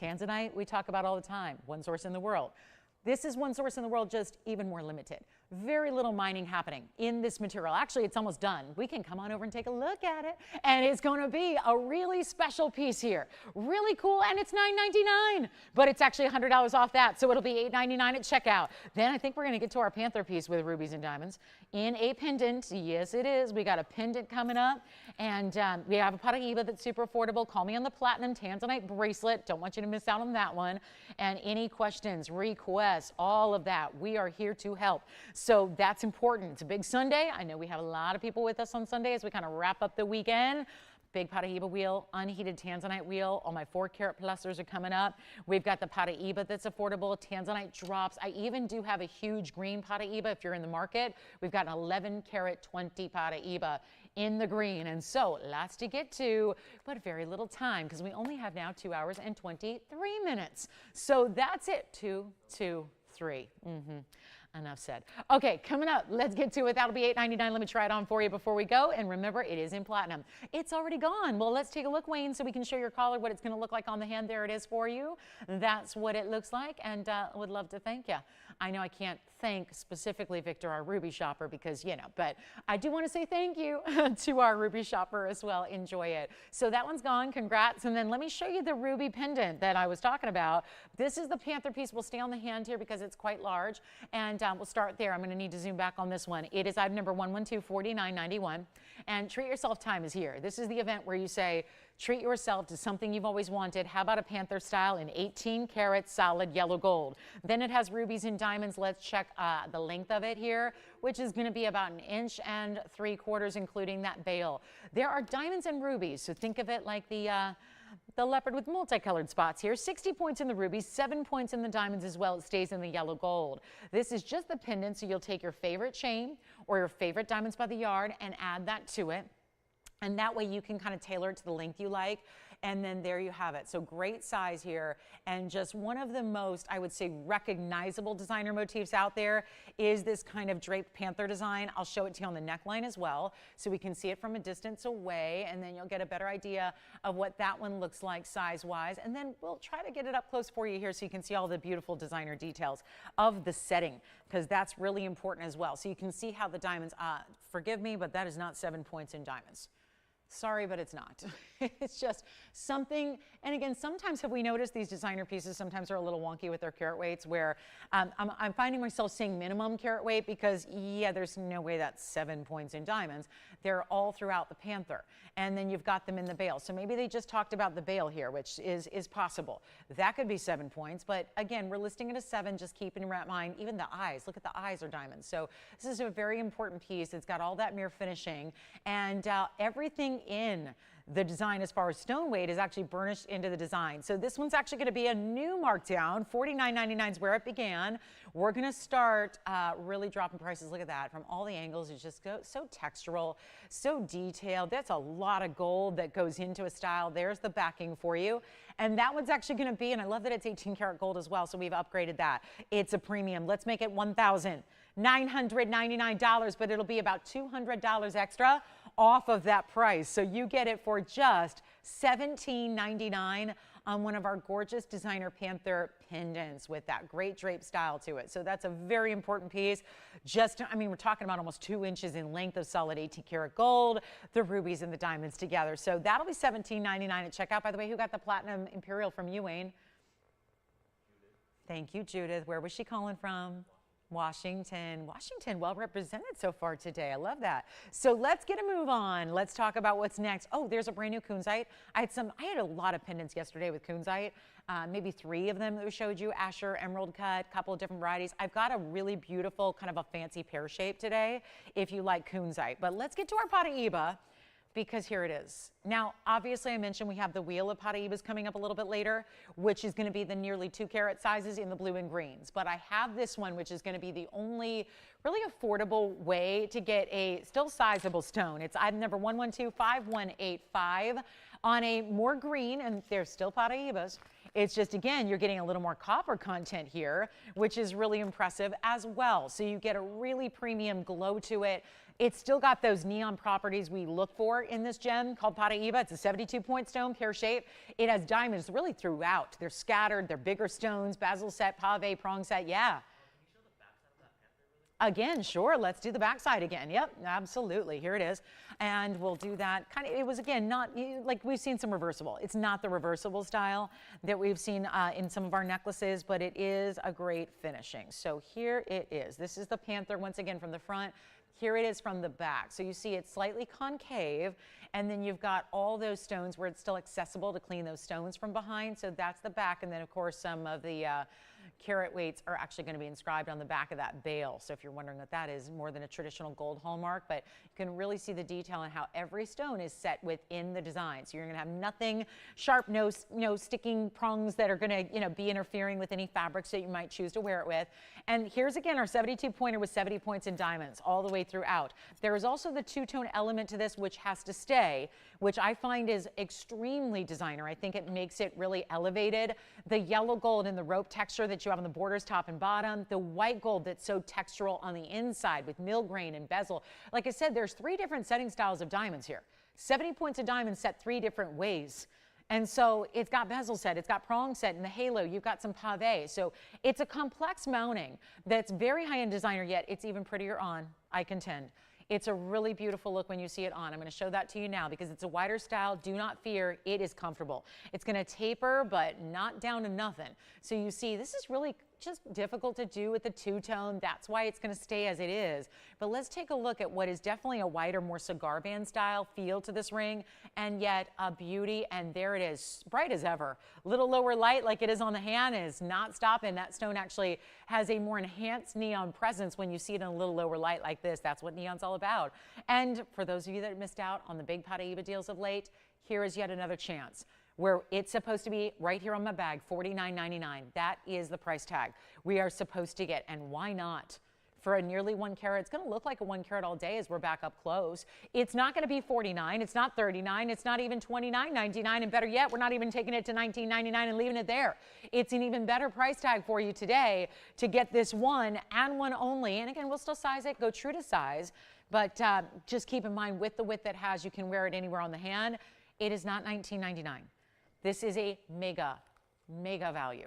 Speaker 1: Tanzanite, we talk about all the time, one source in the world. This is one source in the world, just even more limited. Very little mining happening in this material. Actually, it's almost done. We can come on over and take a look at it, and it's going to be a really special piece here. Really cool, and it's $9.99, but it's actually $100 off that, so it'll be $8.99 at checkout. Then I think we're going to get to our Panther piece with rubies and diamonds in a pendant. Yes, it is. We got a pendant coming up, and we have a Paraiba that's super affordable. Call me on the platinum Tanzanite bracelet. Don't want you to miss out on that one. And any questions, requests, all of that, we are here to help. So that's important. It's a big Sunday. I know we have a lot of people with us on Sunday as we kind of wrap up the weekend. Big Paraiba wheel, unheated Tanzanite wheel. All my 4-carat pluses are coming up. We've got the Paraiba that's affordable, Tanzanite drops. I even do have a huge green Paraiba if you're in the market. We've got an 11-carat 20 Paraiba in the green. And so lots to get to, but very little time because we only have now 2 hours and 23 minutes. So that's it. 2, 2, 3. Enough said. Okay, coming up, let's get to it. That'll be $8.99. Let me try it on for you before we go. And remember, it is in platinum. It's already gone. Well, let's take a look, Wayne, so we can show your caller what it's going to look like on the hand. There it is for you. That's what it looks like, and would love to thank you. I know I can't thank specifically Victor, our ruby shopper, because, you know, but I do want to say thank you to our ruby shopper as well. Enjoy it. So that one's gone. Congrats. And then let me show you the ruby pendant that I was talking about. This is the Panther piece. We'll stay on the hand here because it's quite large, and we'll start there. I'm going to need to zoom back on this one. It is item number 112-4991, and treat yourself time is here. This is the event where you say, treat yourself to something you've always wanted. How about a Panther style in 18-carat solid yellow gold? Then it has rubies and diamonds. Let's check the length of it here, which is going to be about 1 3/4 inches, including that veil. There are diamonds and rubies, so think of it like the leopard with multicolored spots here. 60 points in the rubies, 7 points in the diamonds as well. It stays in the yellow gold. This is just the pendant, so you'll take your favorite chain or your favorite diamonds by the yard and add that to it. And that way you can kind of tailor it to the length you like. And then there you have it. So great size here. And just one of the most, I would say, recognizable designer motifs out there is this kind of draped panther design. I'll show it to you on the neckline as well, so we can see it from a distance away, and then you'll get a better idea of what that one looks like size-wise. And then we'll try to get it up close for you here so you can see all the beautiful designer details of the setting, because that's really important as well. So you can see how the diamonds, forgive me, but that is not 7 points in diamonds. Sorry, but it's not. It's just something, and again, sometimes have we noticed these designer pieces sometimes are a little wonky with their carat weights, where I'm finding myself saying minimum carat weight because, yeah, there's no way that's 7 points in diamonds. They're all throughout the Panther. And then you've got them in the bail. So maybe they just talked about the bail here, which is possible. That could be 7 points, but again, we're listing it as 7, just keep in mind, even the eyes, look at the eyes are diamonds. So this is a very important piece. It's got all that mirror finishing, and everything in the design as far as stone weight is actually burnished into the design. So this one's actually going to be a new markdown. $49.99 is where it began. We're going to start really dropping prices. Look at that. From all the angles, it's just so textural, so detailed. That's a lot of gold that goes into a style. There's the backing for you. And that one's actually going to be, and I love that it's 18 karat gold as well, so we've upgraded that. It's a premium. Let's make it $1,999, but it'll be about $200 extra off of that price. So you get it for just $17.99 on one of our gorgeous designer Panther pendants with that great drape style to it. So that's a very important piece. I mean, we're talking about almost 2 inches in length of solid 18 karat gold, the rubies and the diamonds together. So that'll be $17.99 at checkout. By the way, who got the platinum Imperial from you, Wayne? Thank you, Judith. Where was she calling from? Washington. Washington, well represented so far today. I love that. So let's get a move on. Let's talk about what's next. Oh, there's a brand new kunzite. I had a lot of pendants yesterday with kunzite. Maybe 3 of them that we showed you, Asher, emerald cut, couple of different varieties. I've got a really beautiful kind of a fancy pear shape today if you like kunzite. But let's get to our Paraiba, because here it is. Now, obviously, I mentioned we have the wheel of Paraibas coming up a little bit later, which is going to be the nearly 2 carat sizes in the blue and greens. But I have this one, which is going to be the only really affordable way to get a still sizable stone. It's item number 1125185 on a more green, and they're still Paraibas. It's just, again, you're getting a little more copper content here, which is really impressive as well. So you get a really premium glow to it. It's still got those neon properties we look for in this gem called Paraiba. It's a 72-point stone, pear shape. It has diamonds really throughout. They're scattered. They're bigger stones, basil set, pave, prong set. Yeah. Again, sure. Let's do the backside again. Yep, absolutely. Here it is. And we'll do that. Kind of, it was, again, not like we've seen some reversible. It's not the reversible style that we've seen in some of our necklaces, but it is a great finishing. So here it is. This is the Panther once again from the front. Here it is from the back. So you see it's slightly concave, and then you've got all those stones where it's still accessible to clean those stones from behind. So that's the back. And then, of course, some of the carat weights are actually going to be inscribed on the back of that bail. So if you're wondering what that is, more than a traditional gold hallmark, but you can really see the detail in how every stone is set within the design. So you're going to have nothing sharp, no sticking prongs that are going to be interfering with any fabrics that you might choose to wear it with. And here's again our 72 pointer with 70 points in diamonds all the way throughout. There is also the two-tone element to this, which has to stay, which I find is extremely designer. I think it makes it really elevated. The yellow gold and the rope texture that you have on the borders, top and bottom, the white gold that's so textural on the inside with mill grain and bezel. Like I said, there's 3 different setting styles of diamonds here. 70 points of diamonds set 3 different ways. And so it's got bezel set, it's got prong set, and the halo, you've got some pave. So it's a complex mounting that's very high-end designer, yet it's even prettier on, I contend. It's a really beautiful look when you see it on. I'm going to show that to you now because it's a wider style. Do not fear, it is comfortable. It's going to taper, but not down to nothing. So you see, this is really just difficult to do with the two-tone. That's why it's going to stay as it is. But let's take a look at what is definitely a wider, more cigar band style feel to this ring, and yet a beauty. And there it is, bright as ever. Little lower light like it is on the hand is not stopping. That stone actually has a more enhanced neon presence when you see it in a little lower light like this. That's what neon's all about. And for those of you that missed out on the big Paraiba deals of late, here is yet another chance where it's supposed to be right here on my bag, $49.99. That is the price tag we are supposed to get. And why not? for a nearly 1 carat. It's going to look like a 1 carat all day as we're back up close. It's not going to be $49. It's not $39. It's not even $29.99. And better yet, we're not even taking it to $19.99 and leaving it there. It's an even better price tag for you today to get this one and one only. And again, we'll still size it, go true to size. But just keep in mind, with the width it has, you can wear it anywhere on the hand. It is not $19.99. This is a mega value.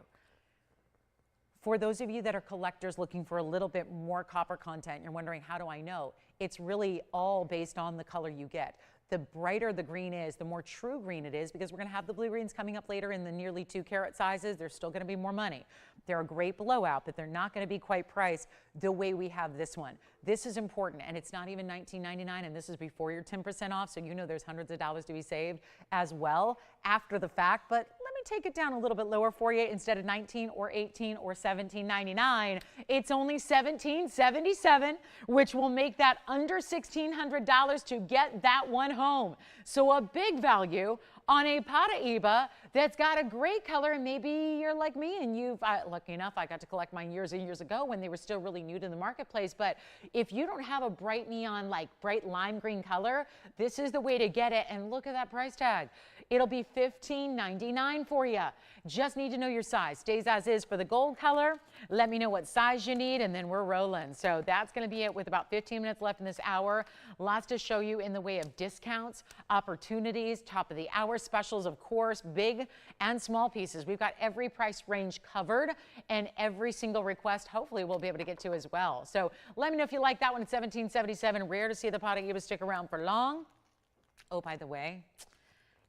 Speaker 1: For those of you that are collectors looking for a little bit more copper content, you're wondering, how do I know? It's really all based on the color you get. The brighter the green is, the more true green it is, because we're going to have the blue greens coming up later in the nearly 2 carat sizes. There's still going to be more money. They're a great blowout, but they're not going to be quite priced the way we have this one. This is important, and it's not even $19.99, and this is before your 10% off, so you know there's hundreds of dollars to be saved as well after the fact. But let me take it down a little bit lower for you. Instead of $19 or $18 or $17.99, it's only $17.77, which will make that under $1,600 to get that one home. So a big value on a Paraiba that's got a great color, and maybe you're like me and you've, lucky enough, I got to collect mine years and years ago when they were still really new to the marketplace. But if you don't have a bright neon, like bright lime green color, this is the way to get it. And look at that price tag. It'll be $15.99 for you. Just need to know your size. Stays as is for the gold color. Let me know what size you need, and then we're rolling. So that's going to be it with about 15 minutes left in this hour. Lots to show you in the way of discounts, opportunities, top of the hour specials, of course, big and small pieces. We've got every price range covered, and every single request hopefully we'll be able to get to as well. So let me know if you like that one at $17.77. Rare to see the Paraiba stick around for long. Oh, by the way,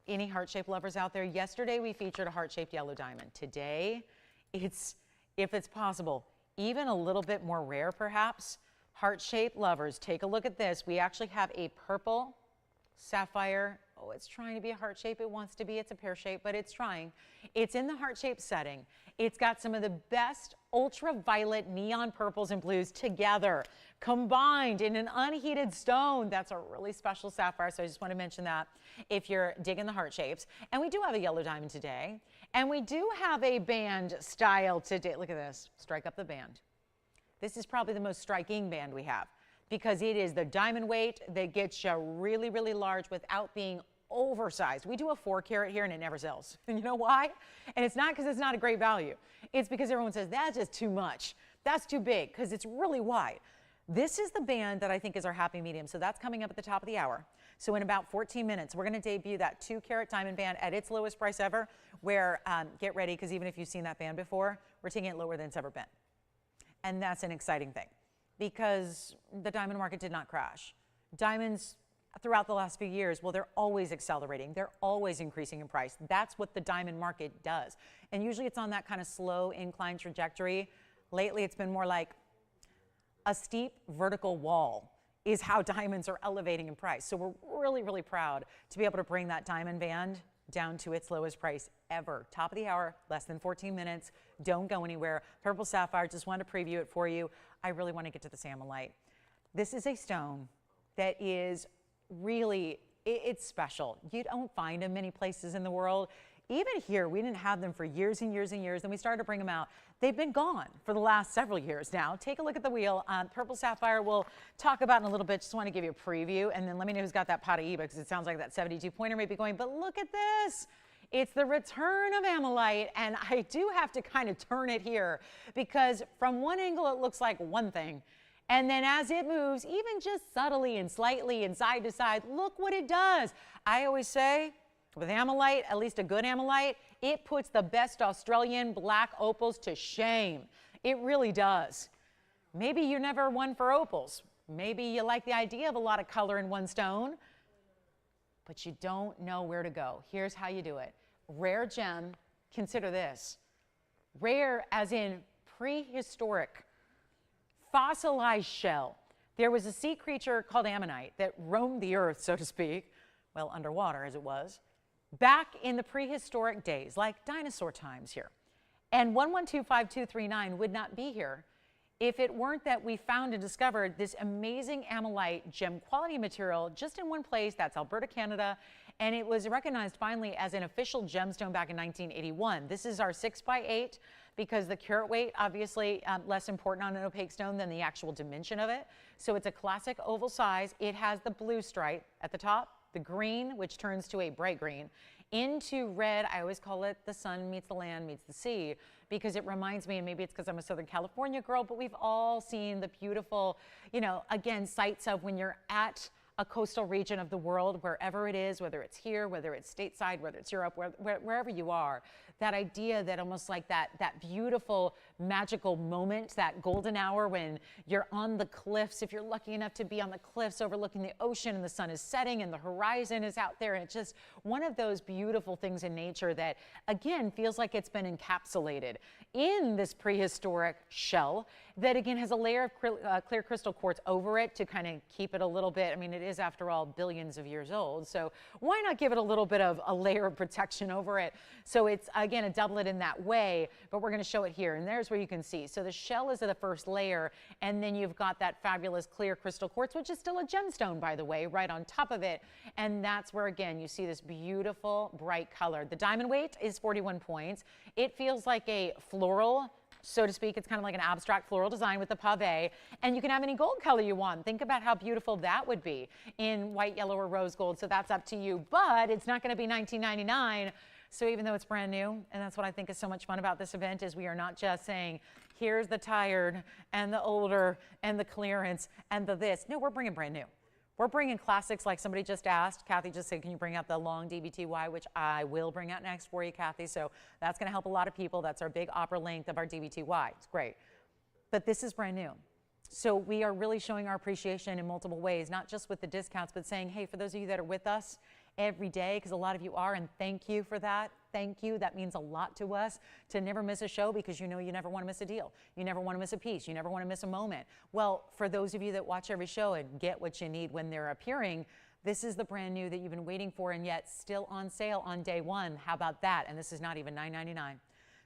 Speaker 1: any heart-shaped lovers out there? Yesterday we featured a heart-shaped yellow diamond. Today, it's, if it's possible, even a little bit more rare perhaps. Heart-shaped lovers, take a look at this. We actually have a purple sapphire. Oh, it's trying to be a heart shape. It wants to be. It's a pear shape, but it's trying. It's in the heart shape setting. It's got some of the best ultraviolet neon purples and blues together, combined in an unheated stone. That's a really special sapphire, so I just want to mention that if you're digging the heart shapes. And we do have a yellow diamond today, and we do have a band style today. Look at this. Strike up the band. This is probably the most striking band we have, because it is the diamond weight that gets you really, really large without being oversized. We do a 4 carat here and it never sells. And you know why? And it's not because it's not a great value. It's because everyone says, that's just too much. That's too big, because it's really wide. This is the band that I think is our happy medium. So that's coming up at the top of the hour. So in about 14 minutes, we're going to debut that 2 carat diamond band at its lowest price ever, where, get ready, because even if you've seen that band before, we're taking it lower than it's ever been. And that's an exciting thing, because the diamond market did not crash. Diamonds throughout the last few years, well, they're always accelerating. They're always increasing in price. That's what the diamond market does. And usually it's on that kind of slow incline trajectory. Lately, it's been more like a steep vertical wall is how diamonds are elevating in price. So we're really, really proud to be able to bring that diamond band down to its lowest price ever. Top of the hour, less than 14 minutes. Don't go anywhere. Purple sapphire, just wanted to preview it for you. I really want to get to this Ammolite. This is a stone that is really, it's special. You don't find them many places in the world. Even here, we didn't have them for years and years and years. Then we started to bring them out. They've been gone for the last several years now. Take a look at the wheel. Purple sapphire we'll talk about in a little bit. Just want to give you a preview. And then let me know who's got that Paraiba, because it sounds like that 72 pointer may be going. But look at this. It's the return of Ammolite. And I do have to kind of turn it here, because from one angle, it looks like one thing. And then as it moves, even just subtly and slightly and side to side, look what it does. I always say, with Ammolite, at least a good Ammolite, it puts the best Australian black opals to shame. It really does. Maybe you're never one for opals. Maybe you like the idea of a lot of color in one stone, but you don't know where to go. Here's how you do it. Rare gem, consider this. Rare as in prehistoric, fossilized shell. There was a sea creature called Ammonite that roamed the earth, so to speak, well, underwater as it was, back in the prehistoric days, like dinosaur times here. And 1125-239 would not be here if it weren't that we found and discovered this amazing Ammolite gem quality material just in one place. That's Alberta, Canada. and it was recognized finally as an official gemstone back in 1981. This is our 6x8 because the carat weight, obviously less important on an opaque stone than the actual dimension of it. So it's a classic oval size. It has the blue stripe at the top, the green, which turns to a bright green, into red. I always call it the sun meets the land meets the sea, because it reminds me, and maybe it's because I'm a Southern California girl, but we've all seen the beautiful, you know, again, sights of when you're at a coastal region of the world, wherever it is, whether it's here, whether it's stateside, whether it's Europe, wherever you are, that idea that almost like that beautiful magical moment, that golden hour when you're on the cliffs, if you're lucky enough to be on the cliffs overlooking the ocean and the sun is setting and the horizon is out there, and it's just one of those beautiful things in nature that, again, feels like it's been encapsulated in this prehistoric shell that, again, has a layer of clear crystal quartz over it to kind of keep it a little bit. I mean, it is, after all, billions of years old, so why not give it a little bit of a layer of protection over it? So it's, again, a doublet in that way, but we're going to show it here, and there's where you can see. So the shell is the first layer, and then you've got that fabulous clear crystal quartz, which is still a gemstone, by the way, right on top of it, and that's where, again, you see this beautiful bright color. The diamond weight is 41 points. It feels like a floral, so to speak. It's kind of like an abstract floral design with the pave, and you can have any gold color you want. Think about how beautiful that would be in white, yellow, or rose gold, so that's up to you, but it's not going to be $19.99. So even though it's brand new, and that's what I think is so much fun about this event, is we are not just saying, here's the tired and the older and the clearance and the this. No, we're bringing brand new. We're bringing classics like somebody just asked. Kathy just said, can you bring out the long DBTY, which I will bring out next for you, Kathy. So that's going to help a lot of people. That's our big opera length of our DBTY. It's great. But this is brand new. So we are really showing our appreciation in multiple ways, not just with the discounts, but saying, hey, for those of you that are with us every day, because a lot of you are, and thank you for that. Thank you. That means a lot to us to never miss a show, because you know you never want to miss a deal. You never want to miss a piece. You never want to miss a moment. Well, for those of you that watch every show and get what you need when they're appearing, this is the brand new that you've been waiting for, and yet still on sale on day one. How about that? And this is not even $9.99.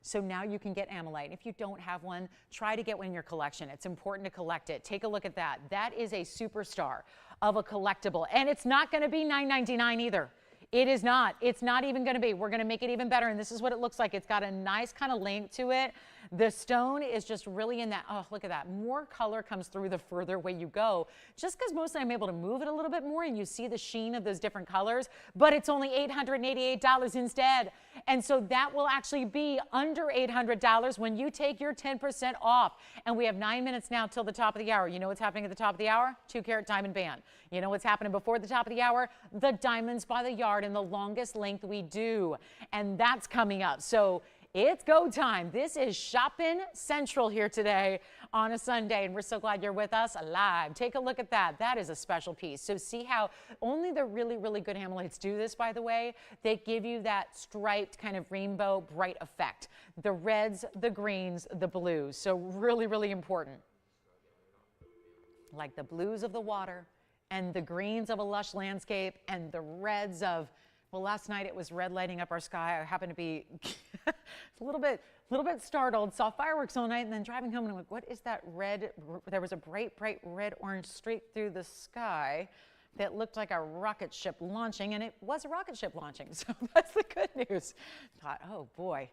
Speaker 1: So now you can get Ammolite. If you don't have one, try to get one in your collection. It's important to collect it. Take a look at that. That is a superstar of a collectible. And it's not going to be $9.99 either. It is not. It's not even going to be. We're going to make it even better. And this is what it looks like. It's got a nice kind of length to it. The stone is just really in that, oh, look at that. More color comes through the further away you go, just because mostly I'm able to move it a little bit more and you see the sheen of those different colors, but it's only $888 instead. And so that will actually be under $800 when you take your 10% off. And we have 9 minutes now till the top of the hour. You know what's happening at the top of the hour? 2-carat diamond band. You know what's happening before the top of the hour? The diamonds by the yard and the longest length we do. And that's coming up. So it's go time. This is Shopping Central here today on a Sunday, and we're so glad you're with us live. Take a look at that. That is a special piece. So see how only the really, really good Ammolites do this, by the way. They give you that striped kind of rainbow bright effect. The reds, the greens, the blues. So really, really important. Like the blues of the water and the greens of a lush landscape and the reds of, well, last night it was red lighting up our sky. I happened to be a little bit startled, saw fireworks all night, and then driving home and I'm like, what is that red? There was a bright, bright red orange streak through the sky that looked like a rocket ship launching, and it was a rocket ship launching. So that's the good news. Thought, oh boy,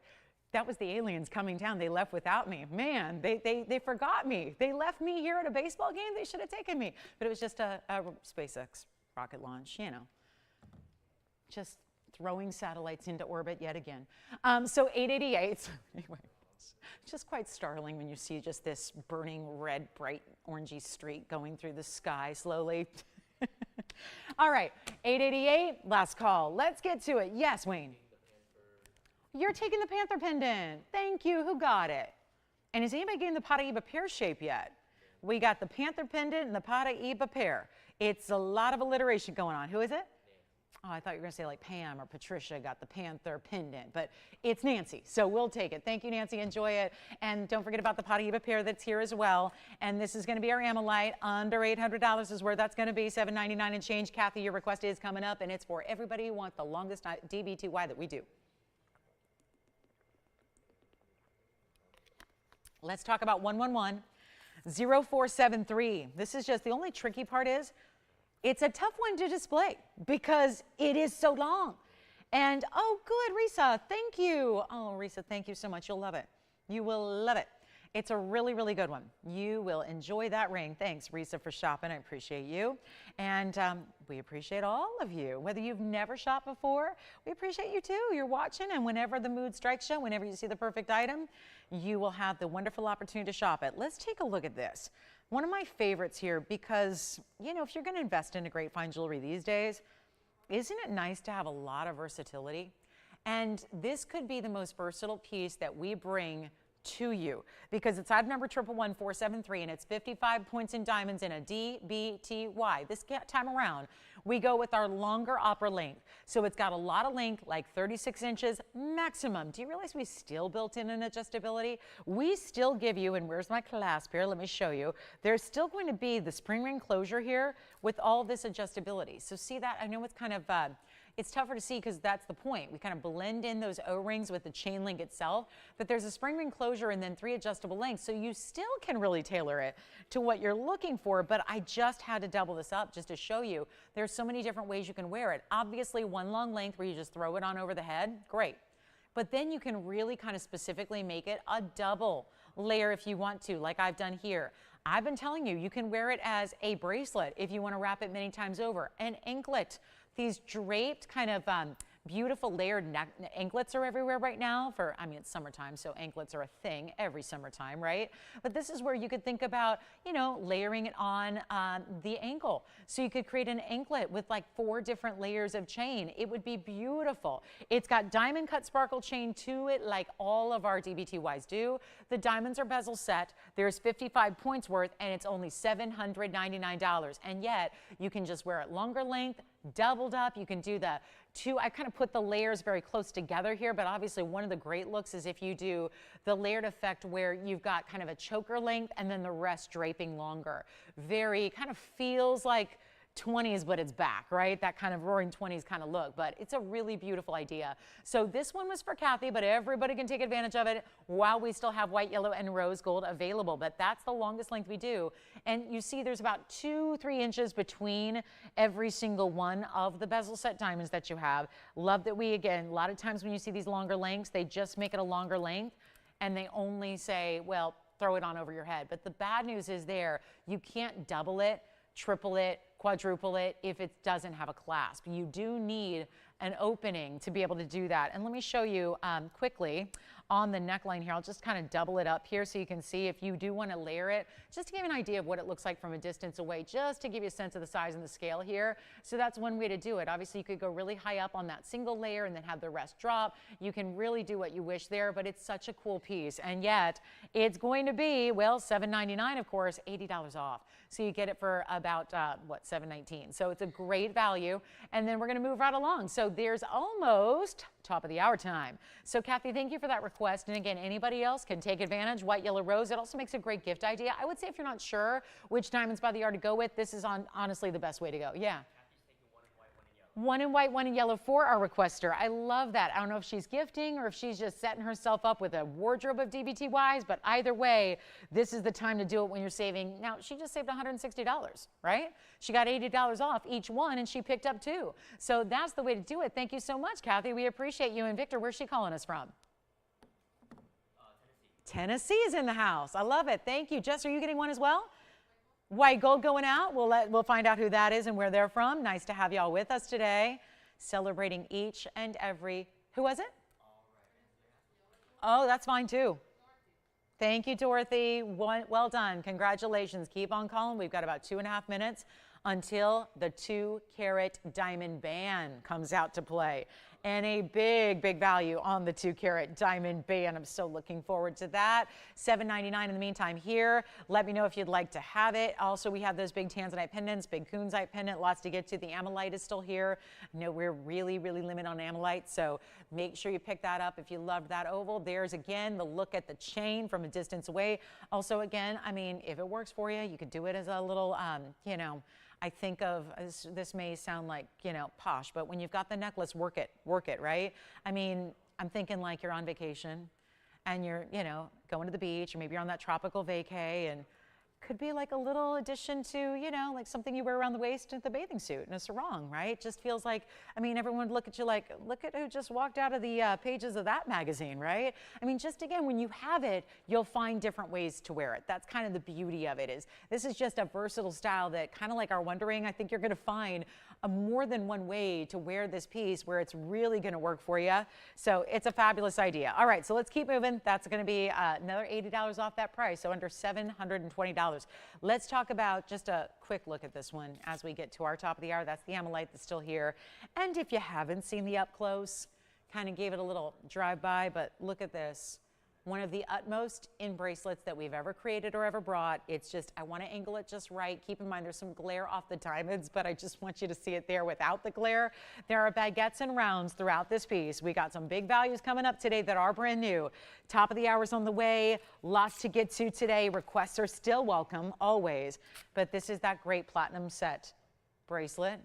Speaker 1: that was the aliens coming down. They left without me. Man, they forgot me. They left me here at a baseball game. They should have taken me. But it was just a SpaceX rocket launch, you know. Just throwing satellites into orbit yet again. So 888, anyway, it's just quite startling when you see just this burning red, bright, orangey streak going through the sky slowly. All right, 888, last call. Let's get to it. Yes, Wayne. You're taking the Panther pendant. Thank you. Who got it? And is anybody getting the Paraiba pear shape yet? We got the Panther pendant and the Paraiba pear. It's a lot of alliteration going on. Who is it? Oh, I thought you were going to say like Pam or Patricia got the Panther pendant, but it's Nancy, so we'll take it. Thank you, Nancy. Enjoy it. And don't forget about the Paraiba pear that's here as well. And this is going to be our Ammolite. Under $800 is where that's going to be, $799 and change. Kathy, your request is coming up, and it's for everybody who wants the longest DBTY that we do. Let's talk about 111-0473. This is just, the only tricky part is, It's a tough one to display because it is so long. And oh, good, Risa, thank you. Oh, Risa, thank you so much. You'll love it. You will love it. It's a really, really good one. You will enjoy that ring. Thanks, Risa, for shopping. I appreciate you. And we appreciate all of you. Whether you've never shopped before, we appreciate you too. You're watching, and whenever the mood strikes you, whenever you see the perfect item, you will have the wonderful opportunity to shop it. Let's take a look at this. One of my favorites here because, you know, if you're going to invest in a great fine jewelry these days, isn't it nice to have a lot of versatility? And this could be the most versatile piece that we bring to you because it's item number 111473 and it's 55 points in diamonds in a DBTY. This time around, we go with our longer opera length. So it's got a lot of length, like 36 inches maximum. Do you realize we still built in an adjustability? We still give you, and where's my clasp here? Let me show you. There's still going to be the spring ring closure here with all this adjustability. So see that? I know it's kind of it's tougher to see because that's the point. We kind of blend in those O-rings with the chain link itself, but there's a spring ring closure and then 3 adjustable lengths, so you still can really tailor it to what you're looking for, but I just had to double this up just to show you. There's so many different ways you can wear it. Obviously, one long length where you just throw it on over the head, great. But then you can really kind of specifically make it a double layer if you want to, like I've done here. I've been telling you, you can wear it as a bracelet if you want to wrap it many times over, an anklet. These draped kind of beautiful layered anklets are everywhere right now for, I mean, it's summertime, so anklets are a thing every summertime, right? But this is where you could think about, you know, layering it on the ankle. So you could create an anklet with like 4 different layers of chain. It would be beautiful. It's got diamond cut sparkle chain to it like all of our DBTYs do. The diamonds are bezel set. There's 55 points worth and it's only $799. And yet you can just wear it longer length, doubled up. You can do the 2, I kind of put the layers very close together here, but obviously one of the great looks is if you do the layered effect where you've got kind of a choker length and then the rest draping longer. Very kind of feels like 20s, but it's back, right? That kind of roaring 20s kind of look, but it's a really beautiful idea. So this one was for Kathy, but everybody can take advantage of it while we still have white, yellow, and rose gold available, but that's the longest length we do. And you see there's about 2-3 inches between every single one of the bezel set diamonds that you have. Love that we, again, a lot of times when you see these longer lengths, they just make it a longer length and they only say, well, throw it on over your head. But the bad news is there, you can't double it, triple it, quadruple it if it doesn't have a clasp. You do need an opening to be able to do that. And let me show you quickly on the neckline here. I'll just kind of double it up here so you can see if you do want to layer it, just to give you an idea of what it looks like from a distance away, just to give you a sense of the size and the scale here. So that's one way to do it. Obviously, you could go really high up on that single layer and then have the rest drop. You can really do what you wish there, but it's such a cool piece. And yet, it's going to be, well, $799, of course, $80 off. So you get it for about, what, $719. So it's a great value. And then we're going to move right along. So there's almost top of the hour time. So Kathy, thank you for that request. And again, anybody else can take advantage. White, yellow, rose. It also makes a great gift idea. I would say if you're not sure which diamonds by the yard to go with, this is honestly the best way to go. Yeah. One in white, one in yellow for our requester. I love that. I don't know if she's gifting or if she's just setting herself up with a wardrobe of DBTYs, but either way, this is the time to do it when you're saving. Now, she just saved $160, right? She got $80 off each one and she picked up 2. So that's the way to do it. Thank you so much, Kathy. We appreciate you. And Victor, where's she calling us from? Tennessee is in the house. I love it. Thank you. Jess, are you getting one as well? White gold going out. We'll find out who that is and where they're from. Nice to have y'all with us today, celebrating each and every. Who was it? Oh, that's fine too. Thank you, Dorothy. Well done. Congratulations. Keep on calling. We've got about 2.5 minutes until the 2-carat diamond band comes out to play. And a big, big value on the 2-carat diamond band. I'm so looking forward to that. $799 in the meantime here. Let me know if you'd like to have it. Also, we have those big Tanzanite pendants, big Kunite pendant, lots to get to. The Ammolite is still here. I know we're really, really limited on Ammolite, so make sure you pick that up if you love that oval. There's, again, the look at the chain from a distance away. Also, again, I mean, if it works for you, you could do it as a little, you know, I think of, this may sound like, you know, posh, but when you've got the necklace, work it, right? I mean, I'm thinking like you're on vacation and you're, you know, going to the beach or maybe you're on that tropical vacay and could be like a little addition to, you know, like something you wear around the waist with the bathing suit and a sarong, right? Just feels like, I mean, everyone would look at you like, look at who just walked out of the pages of that magazine, right? I mean, just again, when you have it, you'll find different ways to wear it. That's kind of the beauty of it. Is this is just a versatile style that kind of like our wondering, I think you're going to find more than one way to wear this piece where it's really going to work for you. So it's a fabulous idea. All right, so let's keep moving. That's going to be another $80 off that price, so under $720. Let's talk about just a quick look at this one as we get to our top of the hour. That's the Ammolite that's still here. And if you haven't seen the up close, kind of gave it a little drive-by, but look at this. One of the utmost in bracelets that we've ever created or ever brought. It's just, I want to angle it just right. Keep in mind there's some glare off the diamonds, but I just want you to see it there without the glare. There are baguettes and rounds throughout this piece. We got some big values coming up today that are brand new. Top of the hour's on the way. Lots to get to today. Requests are still welcome, always. But this is that great platinum set bracelet,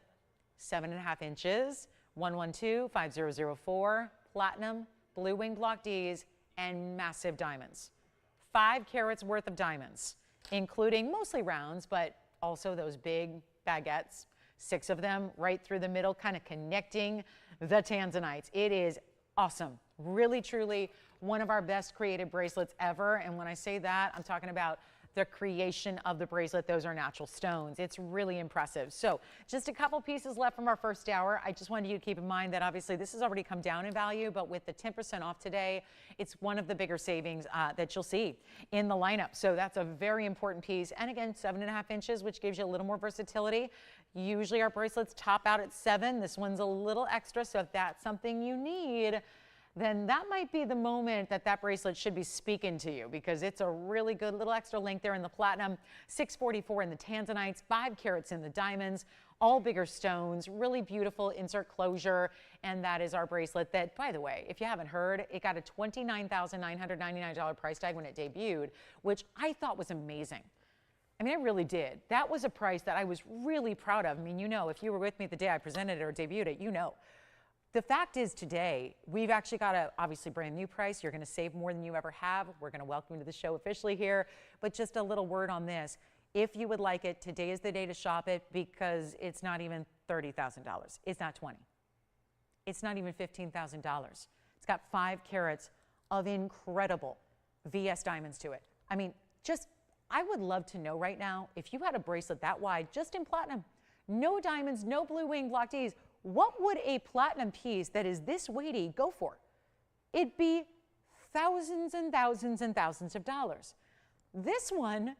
Speaker 1: 7.5 inches, 112-5004, platinum, blue wing block Ds, and massive diamonds. 5 carats worth of diamonds, including mostly rounds, but also those big baguettes, 6 of them right through the middle, kind of connecting the Tanzanites. It is awesome. Really, truly one of our best created bracelets ever. And when I say that, I'm talking about the creation of the bracelet. Those are natural stones. It's really impressive. So just a couple pieces left from our first hour. I just wanted you to keep in mind that obviously this has already come down in value, but with the 10% off today, it's one of the bigger savings that you'll see in the lineup. So that's a very important piece. And again, 7.5 inches, which gives you a little more versatility. Usually our bracelets top out at 7. This one's a little extra. So if that's something you need, then that might be the moment that that bracelet should be speaking to you, because it's a really good little extra length there in the platinum, 644 in the Tanzanites, 5 carats in the diamonds, all bigger stones, really beautiful insert closure. And that is our bracelet that, by the way, if you haven't heard, it got a $29,999 price tag when it debuted, which I thought was amazing. I mean, I really did. That was a price that I was really proud of. I mean, you know, if you were with me the day I presented it or debuted it, you know. The fact is today, we've actually got a obviously brand new price. You're going to save more than you ever have. We're going to welcome you to the show officially here. But just a little word on this. If you would like it, today is the day to shop it, because it's not even $30,000. It's not 20. It's not even $15,000. It's got 5 carats of incredible VS diamonds to it. I mean, just, I would love to know right now, if you had a bracelet that wide, just in platinum, no diamonds, no blue wing block Ds, what would a platinum piece that is this weighty go for? It'd be thousands and thousands and thousands of dollars. This one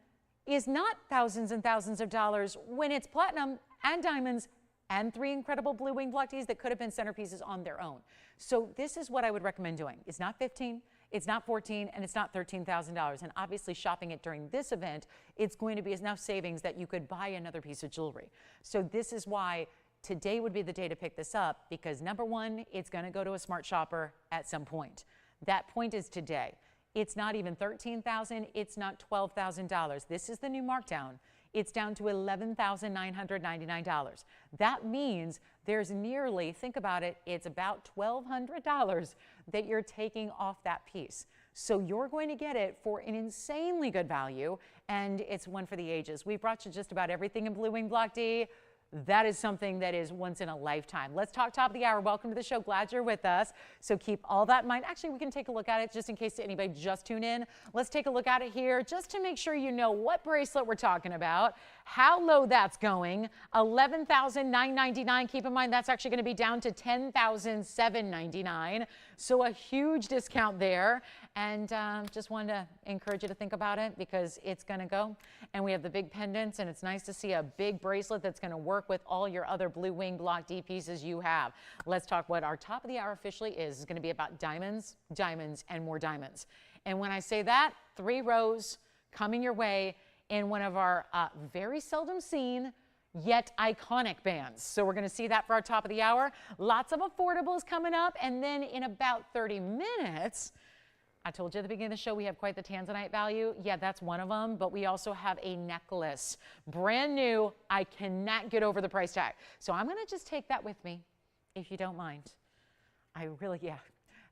Speaker 1: is not thousands and thousands of dollars when it's platinum and diamonds and 3 incredible blue wing block Ds that could have been centerpieces on their own. So this is what I would recommend doing. It's not 15, it's not 14, and it's not $13,000. And obviously shopping it during this event, it's going to be enough savings that you could buy another piece of jewelry. So this is why today would be the day to pick this up, because number one, it's going to go to a smart shopper at some point. That point is today. It's not even $13,000. It's not $12,000. This is the new markdown. It's down to $11,999. That means there's nearly, think about it, it's about $1,200 that you're taking off that piece. So you're going to get it for an insanely good value, and it's one for the ages. We've brought you just about everything in blue wing block D. That is something that is once in a lifetime. Let's talk top of the hour. Welcome to the show. Glad you're with us. So keep all that in mind. Actually, we can take a look at it just in case anybody just tuned in. Let's take a look at it here just to make sure you know what bracelet we're talking about, how low that's going. $11,999. Keep in mind that's actually going to be down to $10,799. So a huge discount there. And just wanted to encourage you to think about it, because it's going to go. And we have the big pendants, and it's nice to see a big bracelet that's going to work with all your other blue wing block D pieces you have. Let's talk what our top of the hour officially is. It's going to be about diamonds, diamonds, and more diamonds. And when I say that, 3 rows coming your way in one of our very seldom seen yet iconic bands. So we're going to see that for our top of the hour. Lots of affordables coming up. And then in about 30 minutes, I told you at the beginning of the show we have quite the Tanzanite value. Yeah, that's one of them. But we also have a necklace. Brand new. I cannot get over the price tag. So I'm going to just take that with me, if you don't mind. I really, yeah.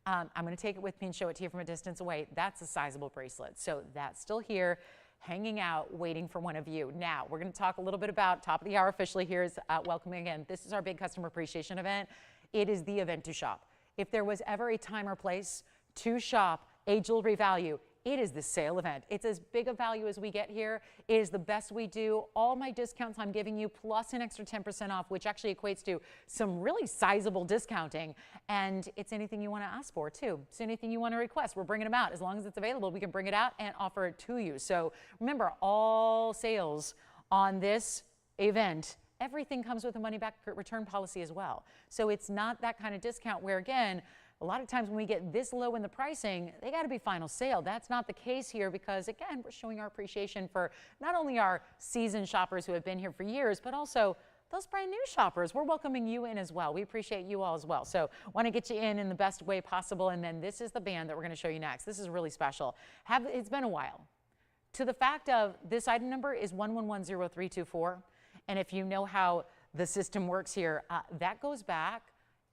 Speaker 1: I'm going to take it with me and show it to you from a distance away. That's a sizable bracelet. So that's still here. hanging out, waiting for one of you. Now, we're going to talk a little bit about top of the hour officially. Here's welcoming again. This is our big customer appreciation event. It is the event to shop. If there was ever a time or place to shop a jewelry value, it is the sale event. It's as big a value as we get here. It is the best we do. All my discounts I'm giving you, plus an extra 10% off, which actually equates to some really sizable discounting. And it's anything you want to ask for, too. It's anything you want to request. We're bringing them out. As long as it's available, we can bring it out and offer it to you. So remember, all sales on this event, everything comes with a money-back return policy as well. So it's not that kind of discount where, again, a lot of times when we get this low in the pricing, they got to be final sale. That's not the case here because, again, we're showing our appreciation for not only our seasoned shoppers who have been here for years, but also those brand new shoppers. We're welcoming you in as well. We appreciate you all as well. So want to get you in the best way possible. And then this is the band that we're going to show you next. This is really special. It's been a while. To the fact of this item number is 1110324. And if you know how the system works here, that goes back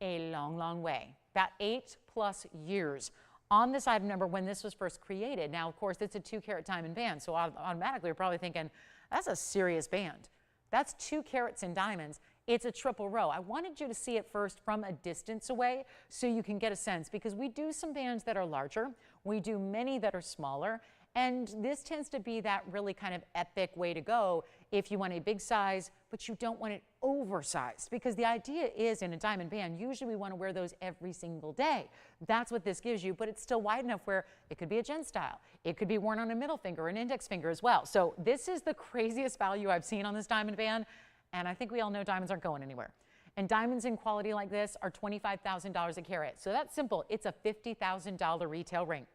Speaker 1: a long, long way. About 8+ years on this item number when this was first created. Now, of course, it's a 2-carat diamond band, so automatically you're probably thinking, that's a serious band. That's 2 carats in diamonds. It's a triple row. I wanted you to see it first from a distance away so you can get a sense, because we do some bands that are larger. We do many that are smaller. And this tends to be that really kind of epic way to go if you want a big size, but you don't want it oversized. Because the idea is in a diamond band, usually we want to wear those every single day. That's what this gives you, but it's still wide enough where it could be a gem style. It could be worn on a middle finger, an index finger as well. So this is the craziest value I've seen on this diamond band. And I think we all know diamonds aren't going anywhere. And diamonds in quality like this are $25,000 a carat. So that's simple. It's a $50,000 retail ring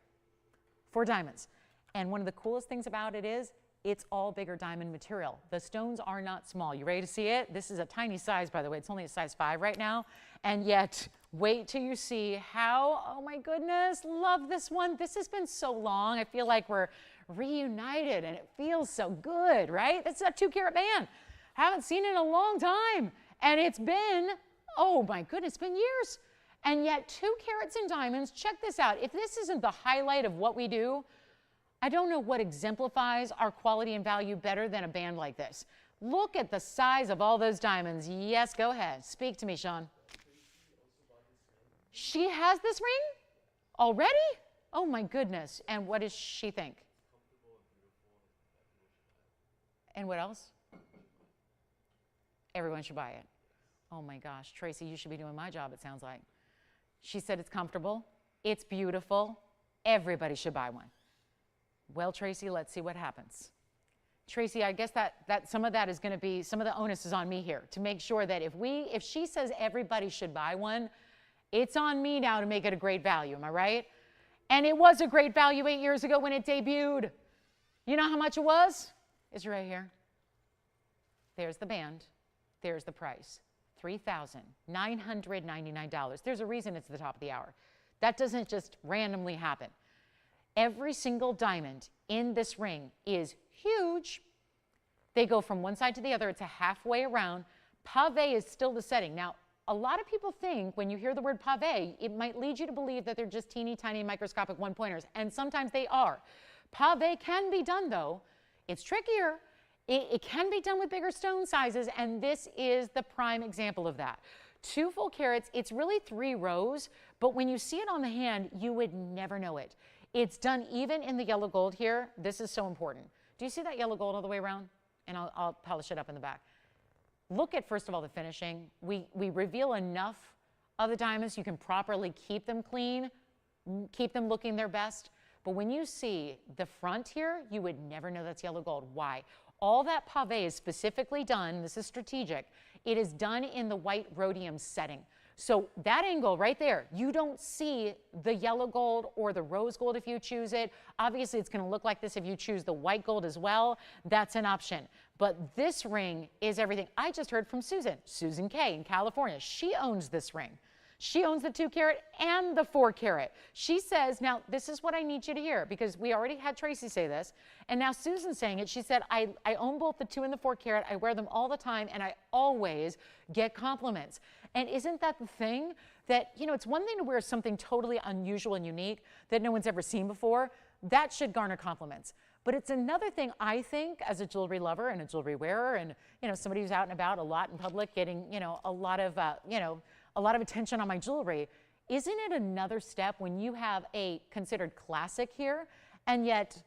Speaker 1: for diamonds. And one of the coolest things about it is it's all bigger diamond material. The stones are not small. You ready to see it? This is a tiny size, by the way. It's only a size 5 right now. And yet, wait till you see how, oh my goodness, love this one. This has been so long. I feel like we're reunited and it feels so good, right? This is a 2-carat band. Haven't seen it in a long time. And it's been, oh my goodness, it's been years. And yet 2 carats in diamonds, check this out. If this isn't the highlight of what we do, I don't know what exemplifies our quality and value better than a band like this. Look at the size of all those diamonds. Yes, go ahead. Speak to me, Sean. She has this ring already? Oh my goodness. And what does she think? And what else? Everyone should buy it. Oh my gosh, Tracy, you should be doing my job, it sounds like. She said it's comfortable, it's beautiful, everybody should buy one. Well, Tracy, let's see what happens. Tracy, I guess that some of that is going to be, some of the onus is on me here to make sure that if she says everybody should buy one, it's on me now to make it a great value, am I right? And it was a great value 8 years ago when it debuted. You know how much it was? It's right here. There's the band. There's the price. $3,999. There's a reason it's the top of the hour. That doesn't just randomly happen. Every single diamond in this ring is huge. They go from one side to the other. It's a halfway around. Pave is still the setting. Now, a lot of people think when you hear the word pave, it might lead you to believe that they're just teeny tiny microscopic one-pointers, and sometimes they are. Pave can be done, though. It's trickier. It can be done with bigger stone sizes, and this is the prime example of that. 2 full carats, it's really 3 rows, but when you see it on the hand, you would never know it. It's done even in the yellow gold here. This is so important. Do you see that yellow gold all the way around? And I'll polish it up in the back. Look at, first of all, the finishing. We reveal enough of the diamonds. You can properly keep them clean, keep them looking their best. But when you see the front here, you would never know that's yellow gold. Why? All that pave is specifically done, this is strategic, it is done in the white rhodium setting. So that angle right there, you don't see the yellow gold or the rose gold if you choose it. Obviously, it's going to look like this if you choose the white gold as well. That's an option. But this ring is everything. I just heard from Susan K. in California. She owns this ring. She owns the 2 carat and the 4 carat. She says, now this is what I need you to hear, because we already had Tracy say this, and now Susan's saying it. She said, I own both the 2 and the 4 carat. I wear them all the time, and I always get compliments. And isn't that the thing? That, you know, it's one thing to wear something totally unusual and unique that no one's ever seen before. That should garner compliments. But it's another thing, I think, as a jewelry lover and a jewelry wearer and, somebody who's out and about a lot in public getting, a lot of attention on my jewelry. Isn't it another step when you have a considered classic here and yet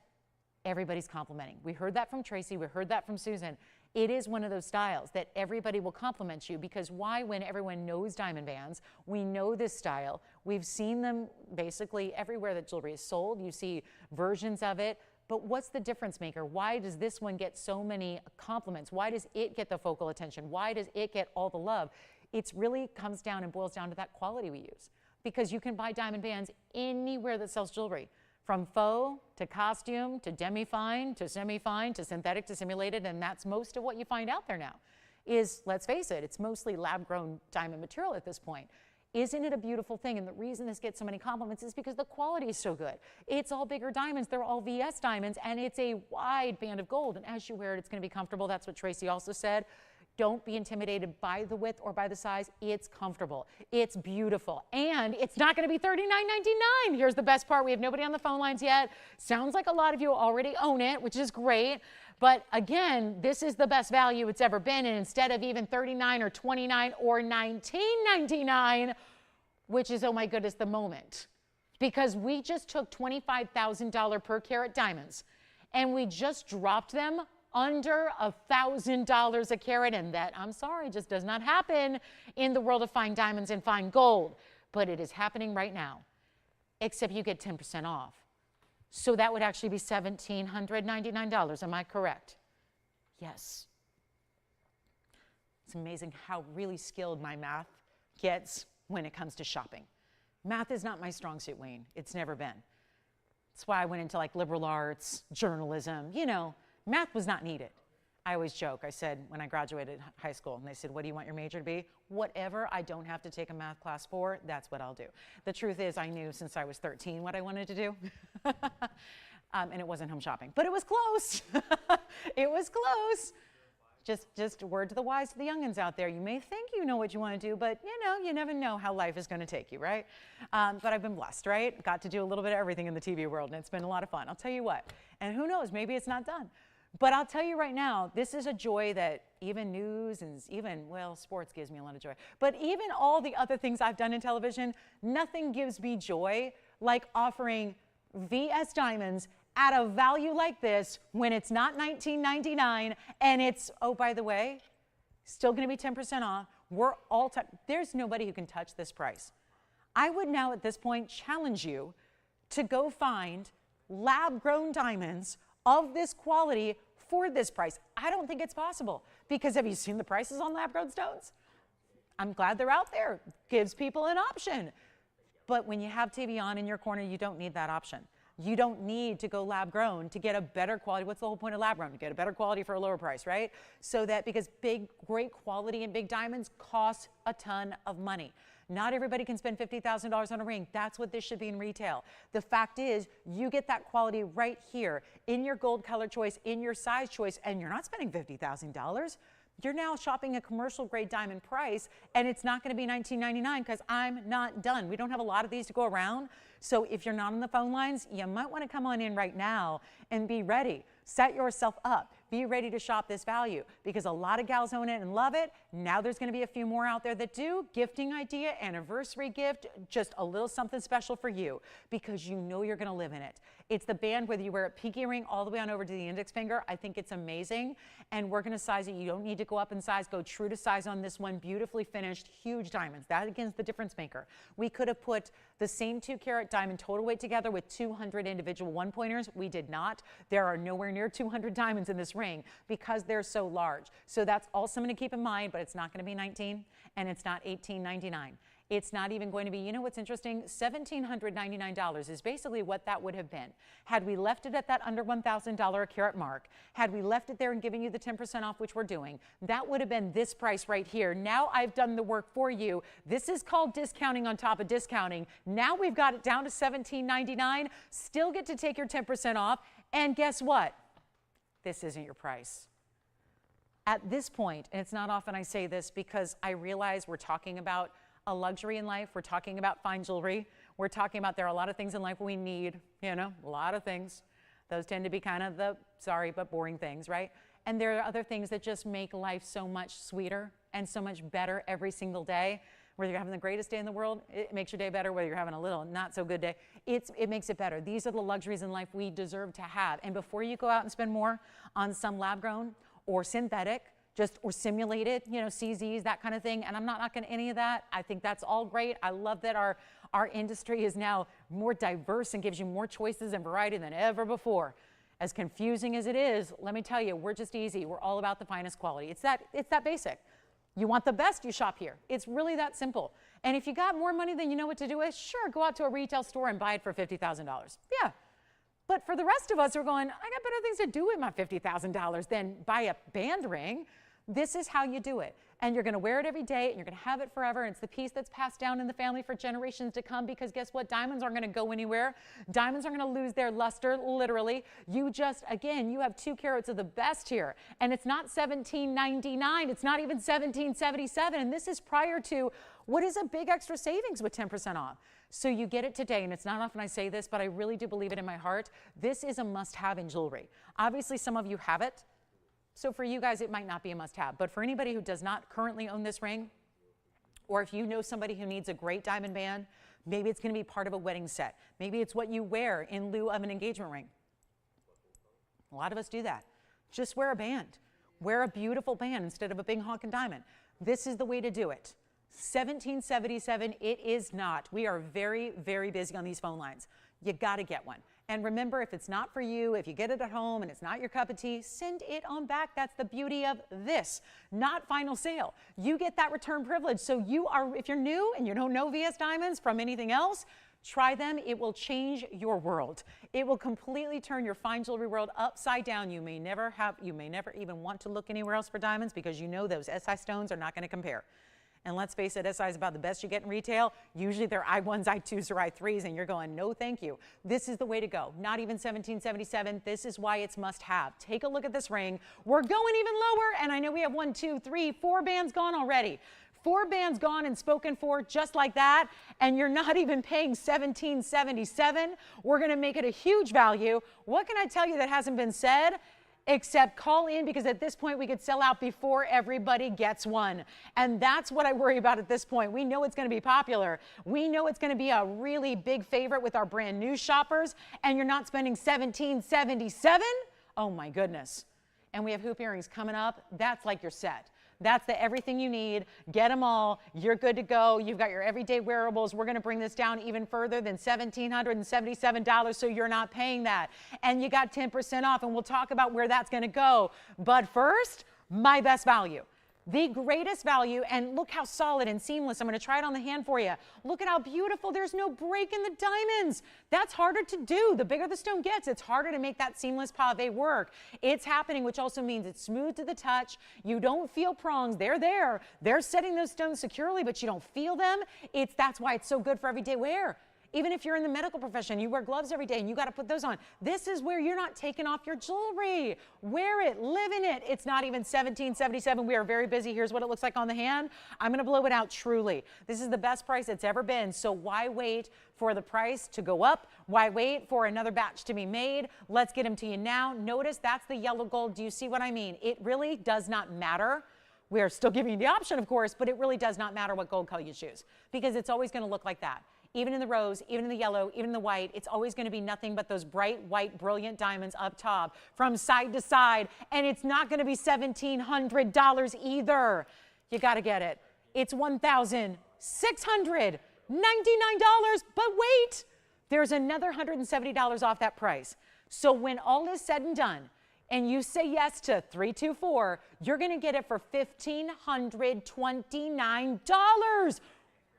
Speaker 1: everybody's complimenting? We heard that from Tracy. We heard that from Susan. It is one of those styles that everybody will compliment you, because why, when everyone knows diamond bands, we know this style, we've seen them basically everywhere that jewelry is sold. You see versions of it. But what's the difference maker? Why does this one get so many compliments? Why does it get the focal attention? Why does it get all the love? It really comes down and boils down to that quality we use. Because you can buy diamond bands anywhere that sells jewelry, from faux to costume to demi-fine to semi-fine to synthetic to simulated, and that's most of what you find out there now. Is, let's face it, it's mostly lab-grown diamond material at this point. Isn't it a beautiful thing? And the reason this gets so many compliments is because the quality is so good. It's all bigger diamonds. They're all VS diamonds, and it's a wide band of gold. And as you wear it, it's going to be comfortable. That's what Tracy also said. Don't be intimidated by the width or by the size. It's comfortable. It's beautiful. And it's not going to be $39.99. Here's the best part. We have nobody on the phone lines yet. Sounds like a lot of you already own it, which is great. But again, this is the best value it's ever been. And instead of even $39 or $29 or $19.99, which is, oh my goodness, the moment. Because we just took $25,000 per carat diamonds and we just dropped them under $1,000 a carat, and that, I'm sorry, just does not happen in the world of fine diamonds and fine gold. But it is happening right now, except you get 10% off. So that would actually be $1,799. Am I correct? Yes. It's amazing how really skilled my math gets when it comes to shopping. Math is not my strong suit, Wayne. It's never been. That's why I went into like liberal arts, journalism, math was not needed. I always joke. I said when I graduated high school, and they said, what do you want your major to be? Whatever I don't have to take a math class for, that's what I'll do. The truth is, I knew since I was 13 what I wanted to do. And it wasn't home shopping. But it was close. It was close. Just a word to the wise, to the youngins out there. You may think you know what you want to do, but you never know how life is going to take you, right? But I've been blessed, right? Got to do a little bit of everything in the TV world, and it's been a lot of fun. I'll tell you what. And who knows, maybe it's not done. But I'll tell you right now, this is a joy that even news and even, well, sports gives me a lot of joy. But even all the other things I've done in television, nothing gives me joy like offering VS diamonds at a value like this when it's not $19.99 and it's, oh, by the way, still going to be 10% off. We're all, there's nobody who can touch this price. I would now at this point challenge you to go find lab-grown diamonds of this quality for this price. I don't think it's possible, because have you seen the prices on lab-grown stones? I'm glad they're out there. Gives people an option. But when you have TVON in your corner, you don't need that option. You don't need to go lab-grown to get a better quality. What's the whole point of lab-grown? To get a better quality for a lower price, right? So that, because great quality and big diamonds cost a ton of money. Not everybody can spend $50,000 on a ring. That's what this should be in retail. The fact is, you get that quality right here in your gold color choice, in your size choice, and you're not spending $50,000. You're now shopping a commercial grade diamond price, and it's not going to be $19.99 because I'm not done. We don't have a lot of these to go around. So if you're not on the phone lines, you might want to come on in right now and be ready. Set yourself up. Be ready to shop this value, because a lot of gals own it and love it. Now there's going to be a few more out there that do. Gifting idea, anniversary gift, just a little something special for you, because you know you're going to live in it. It's the band, whether you wear a pinky ring all the way on over to the index finger. I think it's amazing. And we're going to size it. You don't need to go up in size. Go true to size on this one. Beautifully finished, huge diamonds. That, again, is the difference maker. We could have put the same 2-carat diamond total weight together with 200 individual one-pointers. We did not. There are nowhere near 200 diamonds in this ring because they're so large. So that's all something to keep in mind, but it's not going to be $19 and it's not $18.99. It's not even going to be, you know what's interesting? $1,799 is basically what that would have been. Had we left it at that under $1,000 a carat mark, had we left it there and given you the 10% off, which we're doing, that would have been this price right here. Now I've done the work for you. This is called discounting on top of discounting. Now we've got it down to $17.99. Still get to take your 10% off. And guess what? This isn't your price. At this point, and it's not often I say this because I realize we're talking about a luxury in life. We're talking about fine jewelry. We're talking about there are a lot of things in life we need, you know, a lot of things. Those tend to be kind of the, sorry, but boring things, right? And there are other things that just make life so much sweeter and so much better every single day. Whether you're having the greatest day in the world, it makes your day better. Whether you're having a little not so good day, it makes it better. These are the luxuries in life we deserve to have. And before you go out and spend more on some lab-grown or synthetic, or simulated, you know, CZs, that kind of thing. And I'm not knocking any of that. I think that's all great. I love that our industry is now more diverse and gives you more choices and variety than ever before. As confusing as it is, let me tell you, we're just easy. We're all about the finest quality. It's that basic. You want the best, you shop here. It's really that simple. And if you got more money than you know what to do with, sure, go out to a retail store and buy it for $50,000. Yeah. But for the rest of us who are going, I got better things to do with my $50,000 than buy a band ring, this is how you do it. And you're going to wear it every day, and you're going to have it forever. And it's the piece that's passed down in the family for generations to come, because guess what? Diamonds aren't going to go anywhere. Diamonds aren't going to lose their luster, literally. You just, again, you have 2 carats of the best here. And it's not $17.99. It's not even $17.77. And this is prior to what is a big extra savings with 10% off. So you get it today, and it's not often I say this, but I really do believe it in my heart. This is a must-have in jewelry. Obviously, some of you have it. So for you guys, it might not be a must-have. But for anybody who does not currently own this ring, or if you know somebody who needs a great diamond band, maybe it's going to be part of a wedding set. Maybe it's what you wear in lieu of an engagement ring. A lot of us do that. Just wear a band. Wear a beautiful band instead of a big honking diamond. This is the way to do it. $17.77, it is not. We are very, very busy on these phone lines. You got to get one. And remember, if it's not for you, if you get it at home and it's not your cup of tea, send it on back. That's the beauty of this, not final sale. You get that return privilege. So you are, if you're new and you don't know VS Diamonds from anything else, try them. It will change your world. It will completely turn your fine jewelry world upside down. You may never even want to look anywhere else for diamonds, because you know those SI stones are not going to compare. And let's face it, SI is about the best you get in retail. Usually they're I1s, I2s, or I3s, and you're going, no, thank you. This is the way to go. Not even $17.77. This is why it's must have. Take a look at this ring. We're going even lower, and I know we have 1, 2, 3, 4 bands gone already. 4 bands gone and spoken for just like that, and you're not even paying $17.77. We're going to make it a huge value. What can I tell you that hasn't been said? Except call in, because at this point we could sell out before everybody gets one. And that's what I worry about at this point. We know it's going to be popular. We know it's going to be a really big favorite with our brand new shoppers, and you're not spending $17.77? Oh my goodness. And we have hoop earrings coming up. That's like your set. That's the everything you need. Get them all. You're good to go. You've got your everyday wearables. We're going to bring this down even further than $1,777, so you're not paying that. And you got 10% off, and we'll talk about where that's going to go. But first, my best value. The greatest value, and look how solid and seamless. I'm going to try it on the hand for you. Look at how beautiful. There's no break in the diamonds. That's harder to do. The bigger the stone gets, it's harder to make that seamless pave work. It's happening, which also means it's smooth to the touch. You don't feel prongs. They're there. They're setting those stones securely, but you don't feel them. That's why it's so good for everyday wear. Even if you're in the medical profession, you wear gloves every day and you got to put those on. This is where you're not taking off your jewelry. Wear it, live in it. It's not even $17.77. We are very busy. Here's what it looks like on the hand. I'm going to blow it out truly. This is the best price it's ever been. So why wait for the price to go up? Why wait for another batch to be made? Let's get them to you now. Notice that's the yellow gold. Do you see what I mean? It really does not matter. We are still giving you the option, of course, but it really does not matter what gold color you choose, because it's always going to look like that. Even in the rose, even in the yellow, even in the white, it's always going to be nothing but those bright, white, brilliant diamonds up top from side to side. And it's not going to be $1,700 either. You got to get it. It's $1,699. But wait, there's another $170 off that price. So when all is said and done, and you say yes to 324, you're going to get it for $1,529.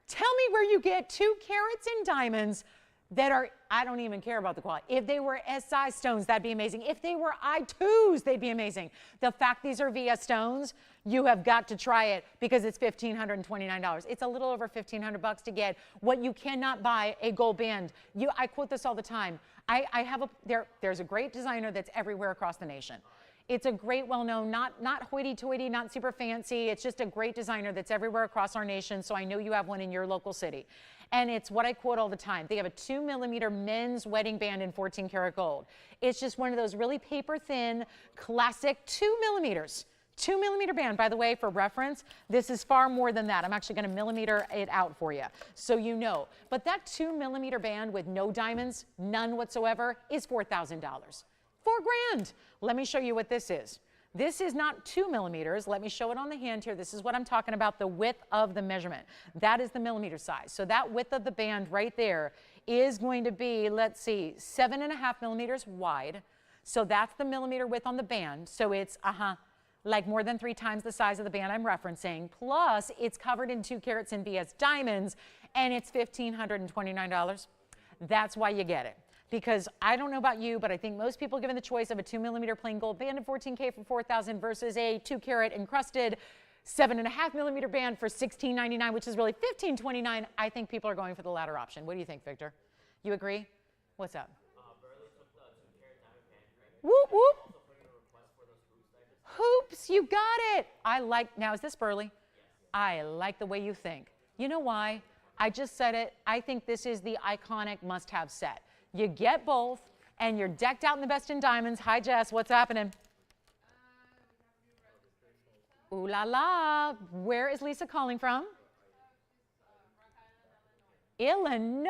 Speaker 1: Tell me where you get 2 carats in diamonds that are, I don't even care about the quality. If they were SI stones, that'd be amazing. If they were I2s, they'd be amazing. The fact these are VS stones, you have got to try it, because it's $1,529. It's a little over $1,500 to get what you cannot buy a gold band. I quote this all the time. There's a great designer that's everywhere across the nation. It's a great, well-known, not hoity-toity, not super fancy. It's just a great designer that's everywhere across our nation, so I know you have one in your local city. And it's what I quote all the time. They have a 2mm men's wedding band in 14 karat gold. It's just one of those really paper-thin, classic 2mm. 2mm band, by the way, for reference, this is far more than that. I'm actually going to millimeter it out for you so you know. But that 2mm band with no diamonds, none whatsoever, is $4,000. $4,000. Let me show you what this is. This is not 2mm. Let me show it on the hand here. This is what I'm talking about, the width of the measurement. That is the millimeter size. So that width of the band right there is going to be, let's see, 7.5 mm wide. So that's the millimeter width on the band. So it's, like more than 3 times the size of the band I'm referencing. Plus, it's covered in 2 carats in VS diamonds, and it's $1,529. That's why you get it. Because I don't know about you, but I think most people, given the choice of a 2mm plain gold band in 14K for $4,000 versus a 2 carat encrusted 7.5mm band for $1,699, which is really $1,529, I think people are going for the latter option. What do you think, Victor? You agree? What's up?
Speaker 2: Burley took the 2 carat diamond band, right?
Speaker 1: Whoop, whoop.
Speaker 2: Also put in a request for those
Speaker 1: Hoops, you got it. I like, now is this Burley? Yes. I like the way you think. You know why? I just said it. I think this is the iconic must-have set. You get both, and you're decked out in the best in diamonds. Hi, Jess. What's happening? Ooh la la. Where is Lisa calling from? Illinois.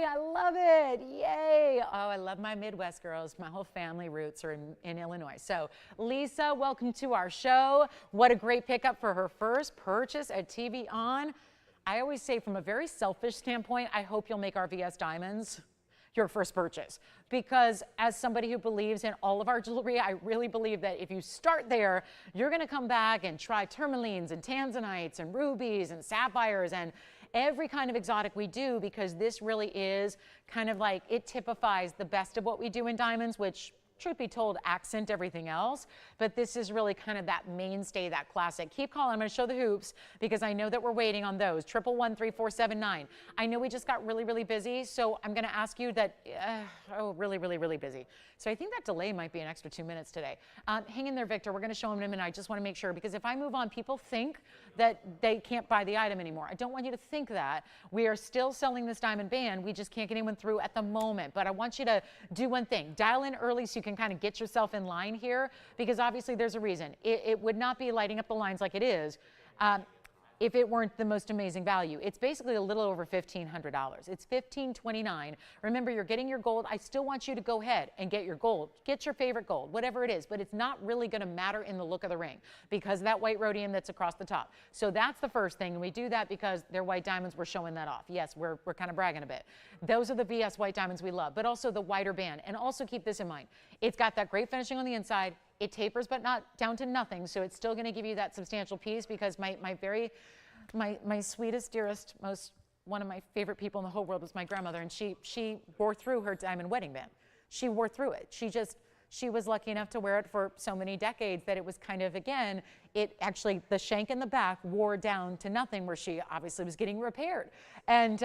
Speaker 1: I love it. Yay. Oh, I love my Midwest girls. My whole family roots are in Illinois. So, Lisa, welcome to our show. What a great pickup for her first purchase at TVON. I always say, from a very selfish standpoint, I hope you'll make our VS diamonds your first purchase, because as somebody who believes in all of our jewelry, I really believe that if you start there, you're going to come back and try tourmalines and tanzanites and rubies and sapphires and every kind of exotic we do, because this really is kind of like, it typifies the best of what we do in diamonds, which, truth be told, accent everything else. But this is really kind of that mainstay, that classic. Keep calling. I'm going to show the hoops because I know that we're waiting on those. 1113479. I know we just got really, really busy, so I'm going to ask you that, really, really, really busy. So I think that delay might be an extra 2 minutes today. Hang in there, Victor. We're going to show them in a minute. I just want to make sure, because if I move on, people think that they can't buy the item anymore. I don't want you to think that. We are still selling this diamond band. We just can't get anyone through at the moment. But I want you to do one thing. Dial in early so you can kind of get yourself in line here, because obviously there's a reason. It would not be lighting up the lines like it is if it weren't the most amazing value. It's basically a little over $1,500. It's $1,529. Remember, you're getting your gold. I still want you to go ahead and get your gold. Get your favorite gold, whatever it is, but it's not really going to matter in the look of the ring because of that white rhodium that's across the top. So that's the first thing, and we do that because they're white diamonds. We're showing that off. Yes, we're kind of bragging a bit. Those are the VS white diamonds we love, but also the wider band. And also keep this in mind. It's got that great finishing on the inside. It tapers, but not down to nothing. So it's still going to give you that substantial piece, because my sweetest, dearest, one of my favorite people in the whole world was my grandmother, and she wore through her diamond wedding band. She wore through it. She was lucky enough to wear it for so many decades that it was kind of, again, it actually, the shank in the back wore down to nothing, where she obviously was getting repaired. And,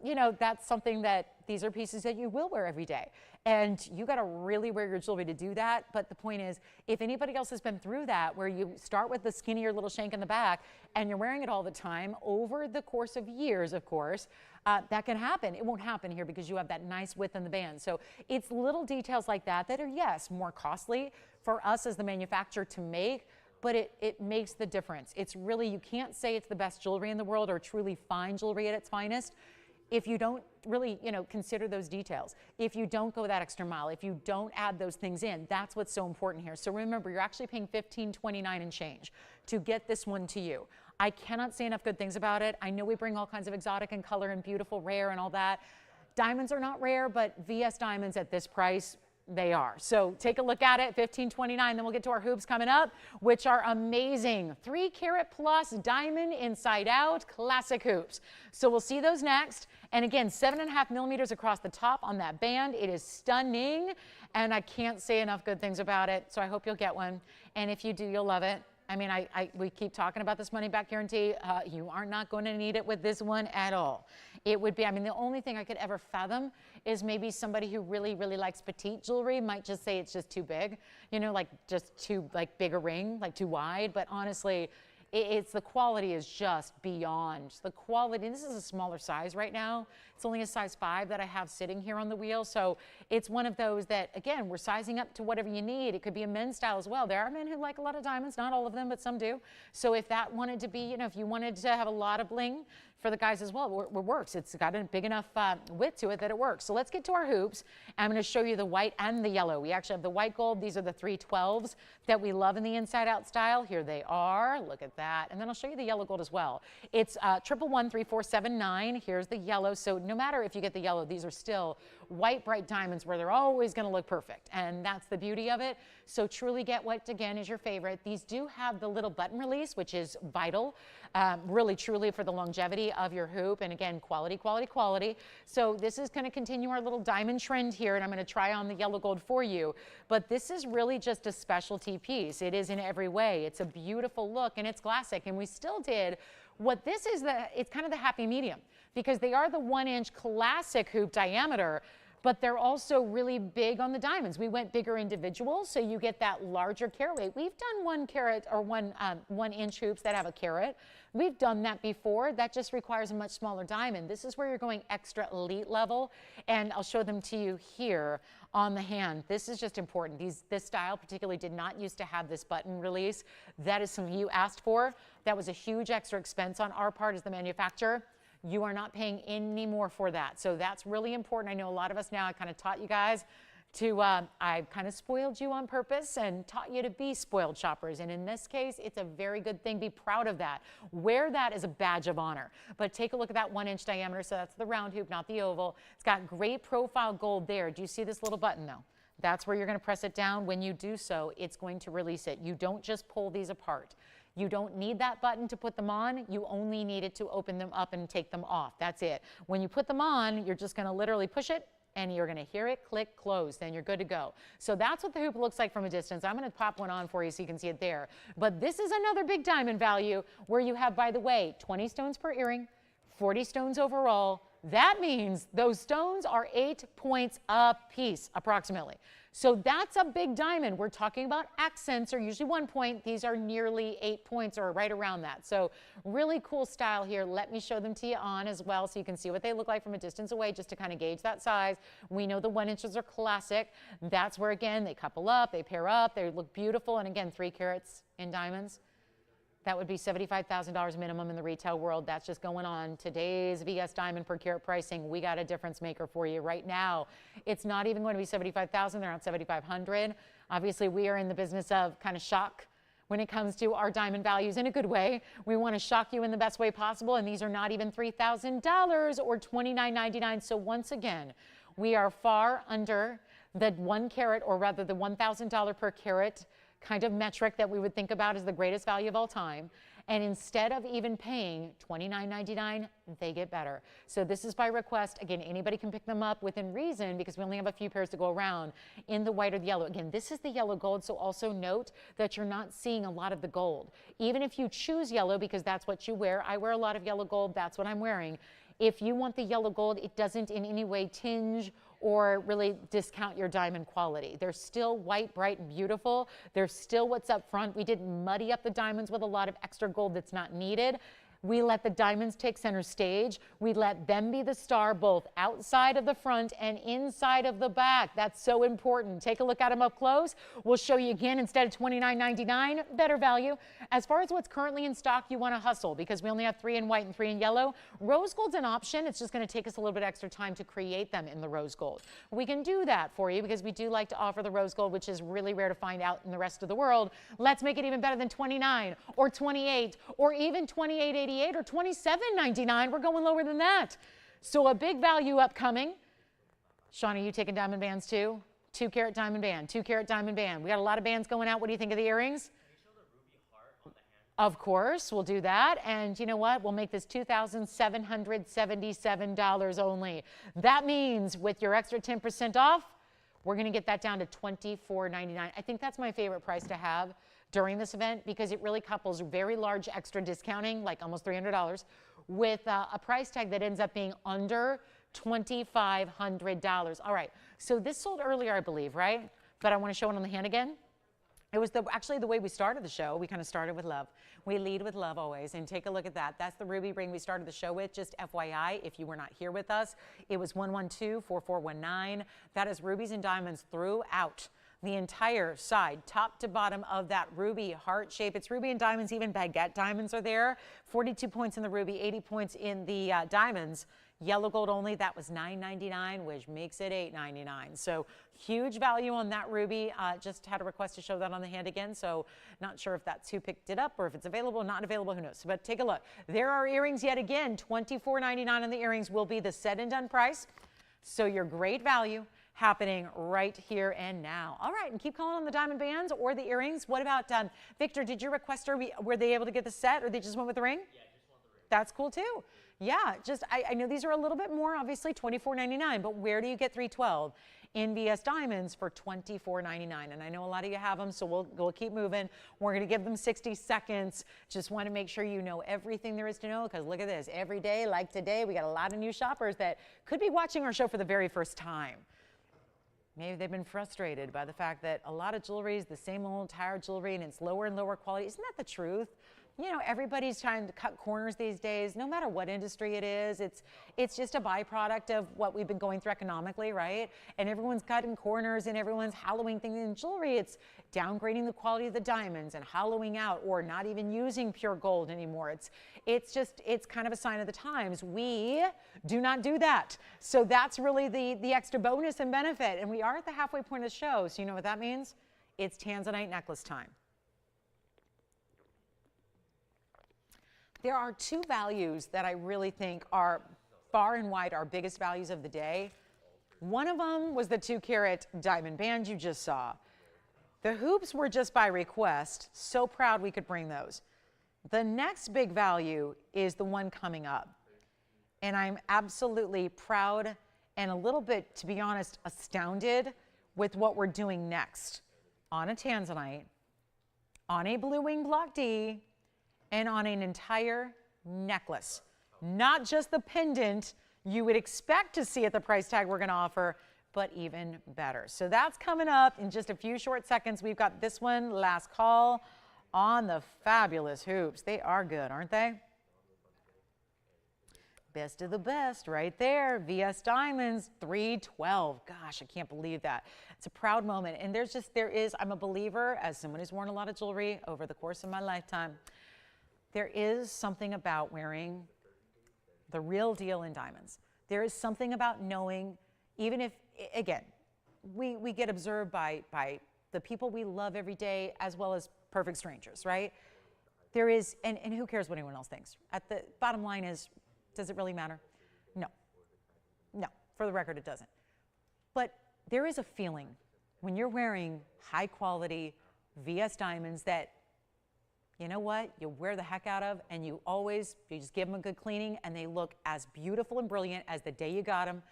Speaker 1: you know, that's something that, these are pieces that you will wear every day. And you got to really wear your jewelry to do that. But the point is, if anybody else has been through that, where you start with the skinnier little shank in the back and you're wearing it all the time over the course of years, of course, that can happen. It won't happen here because you have that nice width in the band. So it's little details like that that are, yes, more costly for us as the manufacturer to make, but it makes the difference. It's really, you can't say it's the best jewelry in the world or truly fine jewelry at its finest if you don't really, you know, consider those details. If you don't go that extra mile, if you don't add those things in, that's what's so important here. So remember, you're actually paying $1,529 and change to get this one to you. I cannot say enough good things about it. I know we bring all kinds of exotic and color and beautiful, rare and all that. Diamonds are not rare, but VS diamonds at this price, they are. So take a look at it, $1,529. Then we'll get to our hoops coming up, which are amazing. 3 carat plus diamond inside out classic hoops. So we'll see those next. And again, 7.5 millimeters across the top on that band. It is stunning, and I can't say enough good things about it. So I hope you'll get one. And if you do, you'll love it. I mean, we keep talking about this money back guarantee. You are not going to need it with this one at all. It would be, I mean, the only thing I could ever fathom is maybe somebody who really, really likes petite jewelry might just say it's just too big, you know, like just too like big a ring, like too wide. But honestly, it's the quality is just beyond the quality. This is a smaller size right now. It's only a size 5 that I have sitting here on the wheel. So it's one of those that, again, we're sizing up to whatever you need. It could be a men's style as well. There are men who like a lot of diamonds, not all of them, but some do. So if that wanted to be, you know, if you wanted to have a lot of bling for the guys as well, it works. It's got a big enough width to it that it works. So let's get to our hoops. I'm going to show you the white and the yellow. We actually have the white gold. These are the 312s that we love in the inside out style. Here they are. Look at that. And then I'll show you the yellow gold as well. It's 1113479. Here's the yellow. So no matter if you get the yellow, these are still white bright diamonds where they're always going to look perfect. And that's the beauty of it. So truly get what, again, is your favorite. These do have the little button release, which is vital, really, truly for the longevity of your hoop. And again, quality, quality, quality. So this is going to continue our little diamond trend here. And I'm going to try on the yellow gold for you. But this is really just a specialty piece. It is in every way. It's a beautiful look and it's classic. And we still did what this is, it's kind of the happy medium, because they are the 1-inch classic hoop diameter, but they're also really big on the diamonds. We went bigger individuals, so you get that larger carat weight. We've done 1 carat or 1-inch hoops that have a carat. We've done that before. That just requires a much smaller diamond. This is where you're going extra elite level, and I'll show them to you here on the hand. This is just important. This style particularly did not used to have this button release. That is something you asked for. That was a huge extra expense on our part as the manufacturer. You are not paying any more for that. So that's really important. I know a lot of us now, I kind of taught you guys to, I kind of spoiled you on purpose and taught you to be spoiled shoppers. And in this case, it's a very good thing. Be proud of that. Wear that as a badge of honor. But take a look at that 1-inch diameter. So that's the round hoop, not the oval. It's got great profile gold there. Do you see this little button though? That's where you're going to press it down. When you do so, it's going to release it. You don't just pull these apart. You don't need that button to put them on. You only need it to open them up and take them off. That's it. When you put them on, you're just going to literally push it and you're going to hear it click close. Then you're good to go. So that's what the hoop looks like from a distance. I'm going to pop one on for you so you can see it there. But this is another big diamond value where you have, by the way, 20 stones per earring, 40 stones overall. That means those stones are 8 points a piece, approximately. So that's a big diamond. We're talking about accents are usually 1 point. These are nearly 8 points or right around that. So really cool style here. Let me show them to you on as well so you can see what they look like from a distance away just to kind of gauge that size. We know the 1 inches are classic. That's where, again, they couple up, they pair up, they look beautiful. And again, 3 carats in diamonds. That would be $75,000 minimum in the retail world. That's just going on today's VS diamond per carat pricing. We got a difference maker for you right now. It's not even going to be $75,000. They're around $7,500. Obviously, we are in the business of kind of shock when it comes to our diamond values in a good way. We want to shock you in the best way possible, and these are not even $3,000 or $29.99. So once again, we are far under the 1 carat, or rather the $1,000 per carat kind of metric that we would think about as the greatest value of all time. And instead of even paying $29.99, they get better. So this is by request. Again, anybody can pick them up within reason because we only have a few pairs to go around in the white or the yellow. Again, this is the yellow gold, so also note that you're not seeing a lot of the gold. Even if you choose yellow because that's what you wear, I wear a lot of yellow gold, that's what I'm wearing. If you want the yellow gold, it doesn't in any way tinge or really discount your diamond quality. They're still white, bright, and beautiful. They're still what's up front. We didn't muddy up the diamonds with a lot of extra gold that's not needed. We let the diamonds take center stage. We let them be the star both outside of the front and inside of the back. That's so important. Take a look at them up close. We'll show you again instead of $29.99, better value. As far as what's currently in stock, you want to hustle because we only have 3 in white and 3 in yellow. Rose gold's an option. It's just going to take us a little bit extra time to create them in the rose gold. We can do that for you because we do like to offer the rose gold, which is really rare to find out in the rest of the world. Let's make it even better than 29 or 28 or even 28.88 or $27.99. We're going lower than that. So a big value upcoming. Sean, are you taking diamond bands too? 2 carat diamond band, 2 carat diamond band. We got a lot of bands going out. What do you think of the earrings?
Speaker 2: Can you show the ruby heart on the hand?
Speaker 1: Of course, we'll do that. And you know what? We'll make this $2,777 only. That means with your extra 10% off, we're going to get that down to $24.99. I think that's my favorite price to have. during this event because it really couples very large extra discounting, like almost $300, with a price tag that ends up being under $2,500. All right, so this sold earlier, I believe, right? But I want to show it on the hand again. It was actually the way we started the show. We kind of started with love. We lead with love always, and take a look at that. That's the ruby ring we started the show with, just FYI, if you were not here with us. It was 112-4419. That is rubies and diamonds throughout the entire side, top to bottom of that ruby heart shape. It's ruby and diamonds, even baguette diamonds are there. 42 points in the ruby, 80 points in the diamonds. Yellow gold only, that was $9.99, which makes it $8.99. So huge value on that ruby. Just had a request to show that on the hand again, so not sure if that's who picked it up or if it's available, not available, who knows. But take a look. There are earrings yet again. $24.99 on the earrings will be the said and done price. So your great value happening right here and now. All right, and keep calling on the diamond bands or the earrings. What about, Victor, did your requester, were they able to get the set or they just went with the ring?
Speaker 2: Yeah, just want the ring.
Speaker 1: That's cool too. Yeah, just I know these are a little bit more, obviously $24.99, but where do you get 312 in VS Diamonds for $24.99? And I know a lot of you have them, so we'll keep moving. We're going to give them 60 seconds. Just want to make sure you know everything there is to know, because look at this. Every day, like today, we got a lot of new shoppers that could be watching our show for the very first time. Maybe they've been frustrated by the fact that a lot of jewelry is the same old tired jewelry and it's lower and lower quality. Isn't that the truth? You know, everybody's trying to cut corners these days, no matter what industry it is. It's just a byproduct of what we've been going through economically, right? And everyone's cutting corners and everyone's hollowing things in jewelry. It's downgrading the quality of the diamonds and hollowing out or not even using pure gold anymore. It's kind of a sign of the times. We do not do that. So that's really the extra bonus and benefit. And we are at the halfway point of the show. So you know what that means? It's Tanzanite necklace time. There are two values that I really think are far and wide our biggest values of the day. One of them was the 2-carat diamond band you just saw. The hoops were just by request. So proud we could bring those. The next big value is the one coming up. And I'm absolutely proud and a little bit, to be honest, astounded with what we're doing next on a Tanzanite, on a blue wing block D, and on an entire necklace. Not just the pendant you would expect to see at the price tag we're going to offer, but even better. So that's coming up in just a few short seconds. We've got this one, last call, on the fabulous hoops. They are good, aren't they? Best of the best right there. VS Diamonds 312. Gosh, I can't believe that. It's a proud moment. And I'm a believer, as someone who's worn a lot of jewelry over the course of my lifetime, there is something about wearing the real deal in diamonds. There is something about knowing, even if, again, we get observed by the people we love every day as well as perfect strangers, right? There is, and who cares what anyone else thinks? At the bottom line is, does it really matter? No. No, for the record, it doesn't. But there is a feeling when you're wearing high quality VS diamonds that, you know what, you wear the heck out of, and you just give them a good cleaning and they look as beautiful and brilliant as the day you got them.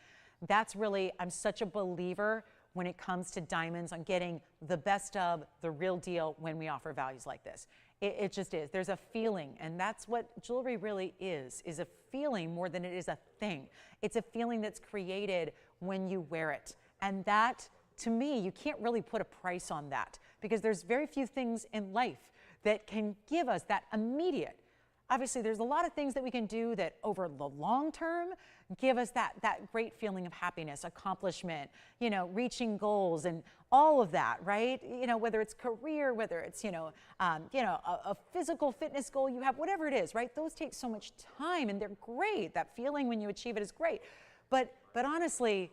Speaker 1: That's really, I'm such a believer when it comes to diamonds on getting the best of the real deal when we offer values like this. It just is. There's a feeling, and that's what jewelry really is a feeling more than it is a thing. It's a feeling that's created when you wear it. And that, to me, you can't really put a price on that because there's very few things in life that can give us that immediate. Obviously, there's a lot of things that we can do that over the long term give us that great feeling of happiness, accomplishment, you know, reaching goals and all of that, right? You know, whether it's career, whether it's, a physical fitness goal you have, whatever it is, right? Those take so much time and they're great. That feeling when you achieve it is great. But honestly,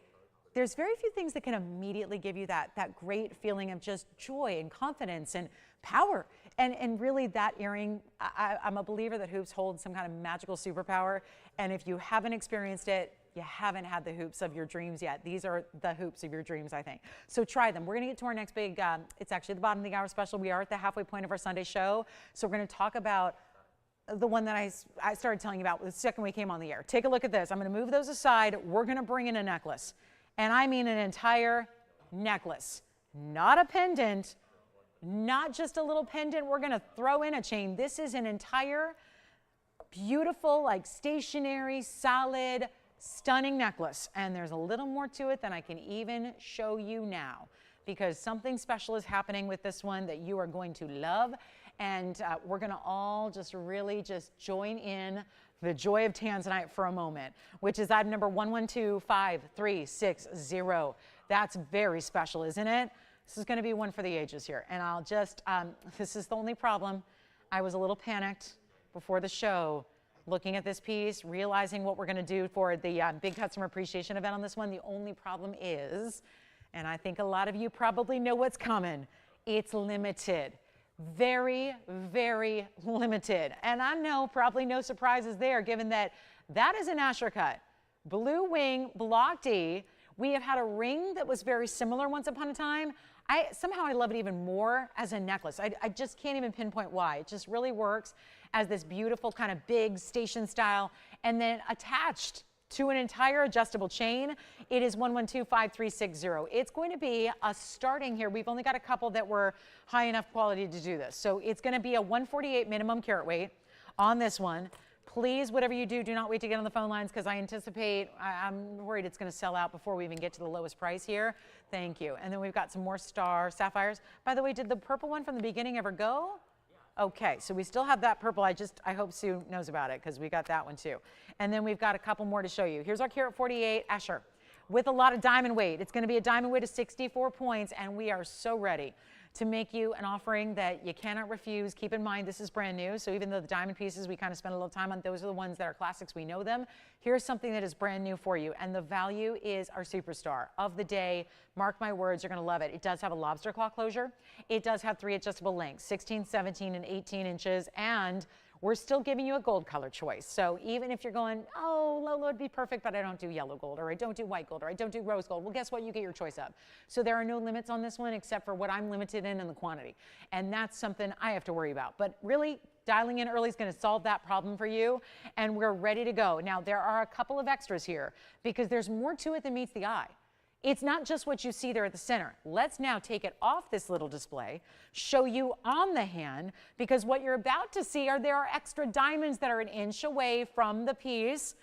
Speaker 1: there's very few things that can immediately give you that great feeling of just joy and confidence and power. And really that earring, I'm a believer that hoops hold some kind of magical superpower. And if you haven't experienced it, you haven't had the hoops of your dreams yet. These are the hoops of your dreams, I think. So try them. We're going to get to our next big, it's actually the bottom of the hour special. We are at the halfway point of our Sunday show. So we're going to talk about the one that I started telling you about the second we came on the air. Take a look at this. I'm going to move those aside. We're going to bring in a necklace. And I mean an entire necklace, not a pendant, Not just a little pendant, we're gonna throw in a chain. This is an entire beautiful, like stationary, solid, stunning necklace. And there's a little more to it than I can even show you now, because something special is happening with this one that you are going to love. And we're gonna all just really just join in the joy of Tanzanite for a moment, which is item number 11253660. That's very special, isn't it? This is gonna be one for the ages here. And I'll just, this is the only problem. I was a little panicked before the show, looking at this piece, realizing what we're gonna do for the big customer appreciation event on this one. The only problem is, and I think a lot of you probably know what's coming, it's limited. Very, very limited. And I know probably no surprises there, given that that is an Asher cut. Blue wing, block D. We have had a ring that was very similar once upon a time. Somehow I love it even more as a necklace. I just can't even pinpoint why. It just really works as this beautiful kind of big station style, and then attached to an entire adjustable chain. It is 11253660. It's going to be a starting here. We've only got a couple that were high enough quality to do this. So it's going to be a 148 minimum carat weight on this one. Please, whatever you do, do not wait to get on the phone lines, because I anticipate, I'm worried it's going to sell out before we even get to the lowest price here. Thank you. And then we've got some more star sapphires. By the way, did the purple one from the beginning ever go? Okay, so we still have that purple. I hope Sue knows about it, because we got that one too. And then we've got a couple more to show you. Here's our carat 48 Asher with a lot of diamond weight. It's going to be a diamond weight of 64 points, and we are so ready to make you an offering that you cannot refuse. Keep in mind, this is brand new, so even though the diamond pieces we kind of spend a little time on, those are the ones that are classics, we know them. Here's something that is brand new for you, and the value is our superstar of the day. Mark my words, you're going to love it. It does have a lobster claw closure. It does have 3 adjustable lengths, 16, 17, and 18 inches, and we're still giving you a gold color choice. So even if you're going, oh, Lola would be perfect, but I don't do yellow gold, or I don't do white gold, or I don't do rose gold, well, guess what? You get your choice up. So there are no limits on this one except for what I'm limited in the quantity. And that's something I have to worry about. But really, dialing in early is going to solve that problem for you, and we're ready to go. Now, there are a couple of extras here, because there's more to it than meets the eye. It's not just what you see there at the center. Let's now take it off this little display, show you on the hand, because what you're about to see there are extra diamonds that are 1 inch away from the piece.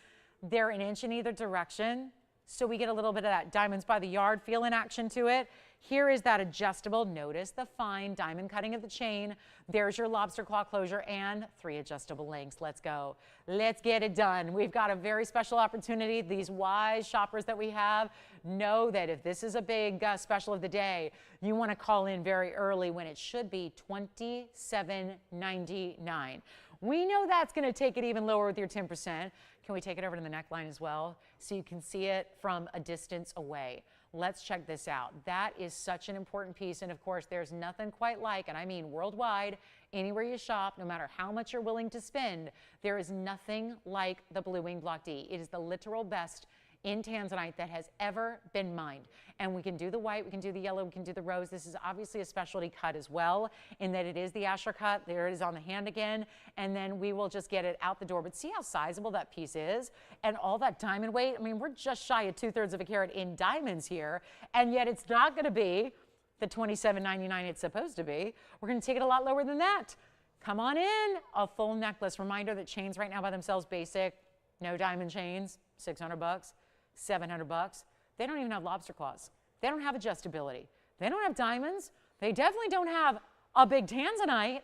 Speaker 1: They're 1 inch in either direction, so we get a little bit of that diamonds by the yard feel in action to it. Here is that adjustable. Notice the fine diamond cutting of the chain. There's your lobster claw closure and 3 adjustable links. Let's go. Let's get it done. We've got a very special opportunity. These wise shoppers that we have know that if this is a big special of the day, you want to call in very early when it should be $27.99. We know that's going to take it even lower with your 10%. Can we take it over to the neckline as well so you can see it from a distance away? Let's check this out. That is such an important piece. And of course, there's nothing quite like, and I mean worldwide, anywhere you shop, no matter how much you're willing to spend, there is nothing like the Blue Wing Block D. It is the literal best in Tanzanite that has ever been mined. And we can do the white, we can do the yellow, we can do the rose. This is obviously a specialty cut as well, in that it is the Asher cut. There it is on the hand again. And then we will just get it out the door. But see how sizable that piece is? And all that diamond weight? I mean, we're just shy of 2/3 of a carat in diamonds here. And yet it's not going to be the $27.99 it's supposed to be. We're going to take it a lot lower than that. Come on in. A full necklace. Reminder that chains right now by themselves, basic, no diamond chains, $600. $700. They don't even have lobster claws. They don't have adjustability. They don't have diamonds. They definitely don't have a big Tanzanite.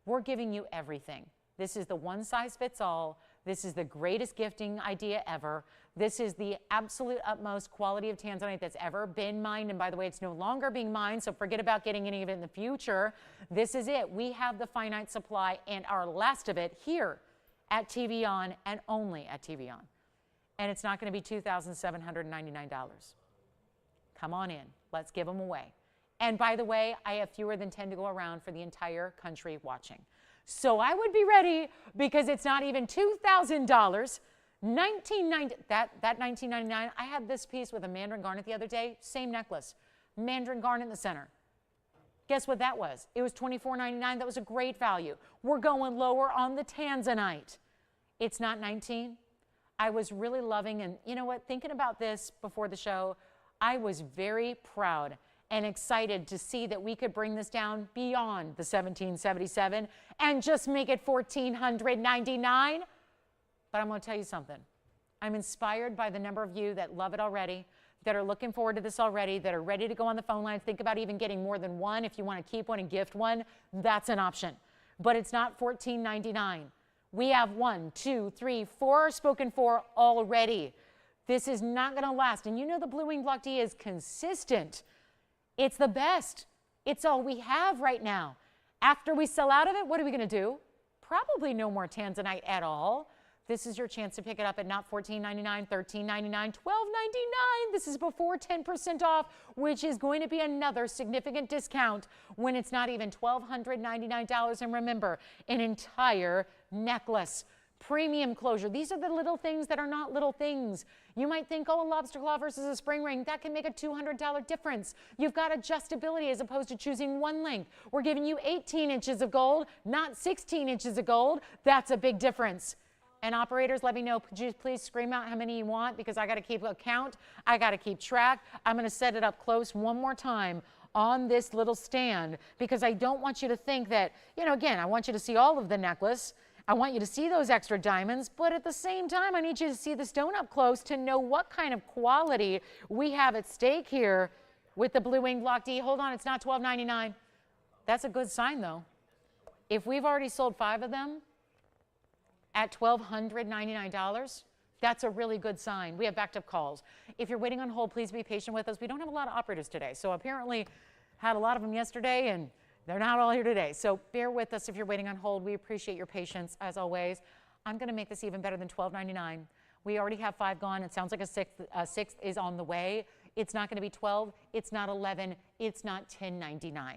Speaker 1: We're giving you everything. This is the one size fits all. This is the greatest gifting idea ever. This is the absolute utmost quality of Tanzanite that's ever been mined. And by the way, it's no longer being mined, so forget about getting any of it in the future. This is it. We have the finite supply and our last of it here at TVON and only at TVON. And it's not going to be $2,799. Come on in. Let's give them away. And by the way, I have fewer than 10 to go around for the entire country watching. So I would be ready, because it's not even $2,000. $19.90. That $19.99. I had this piece with a mandarin garnet the other day. Same necklace. Mandarin garnet in the center. Guess what that was? It was $24.99. That was a great value. We're going lower on the Tanzanite. It's not $19. I was really loving, and you know what, thinking about this before the show, I was very proud and excited to see that we could bring this down beyond the $1,777 and just make it $1,499. But I'm going to tell you something. I'm inspired by the number of you that love it already, that are looking forward to this already, that are ready to go on the phone lines. Think about even getting more than one. If you want to keep one and gift one, that's an option. But it's not $14.99. We have 1, 2, 3, 4 spoken for already. This is not going to last. And you know the Blue Wing Block D is consistent. It's the best. It's all we have right now. After we sell out of it, what are we going to do? Probably no more Tanzanite at all. This is your chance to pick it up at not $14.99, $13.99, $12.99. This is before 10% off, which is going to be another significant discount when it's not even $1,299. And remember, an entire necklace. Premium closure. These are the little things that are not little things. You might think, oh, a lobster claw versus a spring ring, that can make a $200 difference. You've got adjustability as opposed to choosing one length. We're giving you 18 inches of gold, not 16 inches of gold. That's a big difference. And operators, let me know, could you please scream out how many you want, because I got to keep a count. I got to keep track. I'm going to set it up close one more time on this little stand, because I don't want you to think that, you know, again, I want you to see all of the necklace. I want you to see those extra diamonds, but at the same time, I need you to see the stone up close to know what kind of quality we have at stake here with the Blue Wing Block D. Hold on, it's not $12.99. That's a good sign, though. If we've already sold 5 of them at $1,299, that's a really good sign. We have backed up calls. If you're waiting on hold, please be patient with us. We don't have a lot of operators today, so apparently had a lot of them yesterday, and they're not all here today. So bear with us if you're waiting on hold. We appreciate your patience, as always. I'm going to make this even better than $12.99. We already have 5 gone. It sounds like a sixth is on the way. It's not going to be 12. It's not 11. It's not $10.99.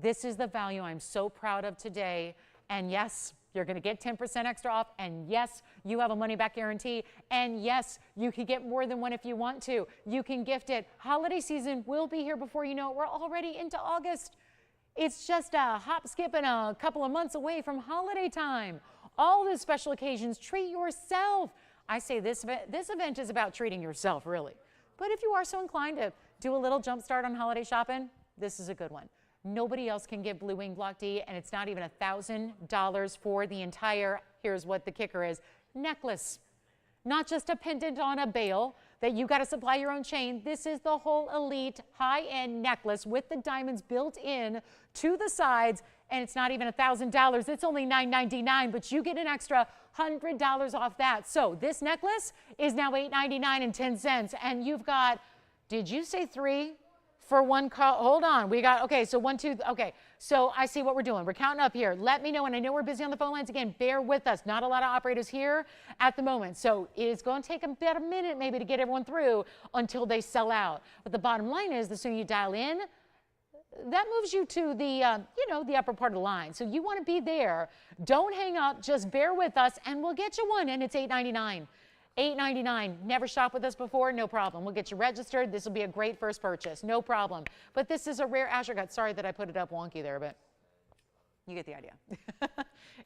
Speaker 1: This is the value I'm so proud of today. And yes, you're going to get 10% extra off. And yes, you have a money-back guarantee. And yes, you can get more than one if you want to. You can gift it. Holiday season will be here before you know it. We're already into August. It's just a hop, skip, and a couple of months away from holiday time. All the special occasions, treat yourself. I say this event is about treating yourself, really. But if you are so inclined to do a little jump start on holiday shopping, this is a good one. Nobody else can give Blue Wing Block D, and it's not even $1,000 for the entire, here's what the kicker is, necklace. Not just a pendant on a bail that you got to supply your own chain. This is the whole elite high-end necklace with the diamonds built in to the sides, and it's not even $1,000. It's only $9.99, but you get an extra $100 off that. So this necklace is now $8.99 and you've got, did you say 3? For one call, hold on, we got, okay, so 1, 2, okay, so I see what we're doing. We're counting up here. Let me know, and I know we're busy on the phone lines. Again, bear with us. Not a lot of operators here at the moment, so it's going to take about a minute maybe to get everyone through until they sell out. But the bottom line is, the sooner you dial in, that moves you to the, the upper part of the line. So you want to be there. Don't hang up. Just bear with us, and we'll get you one, and it's $8.99. $8.99. Never shopped with us before? No problem. We'll get you registered. This will be a great first purchase. No problem. But this is a rare astronot. Sorry that I put it up wonky there, but you get the idea.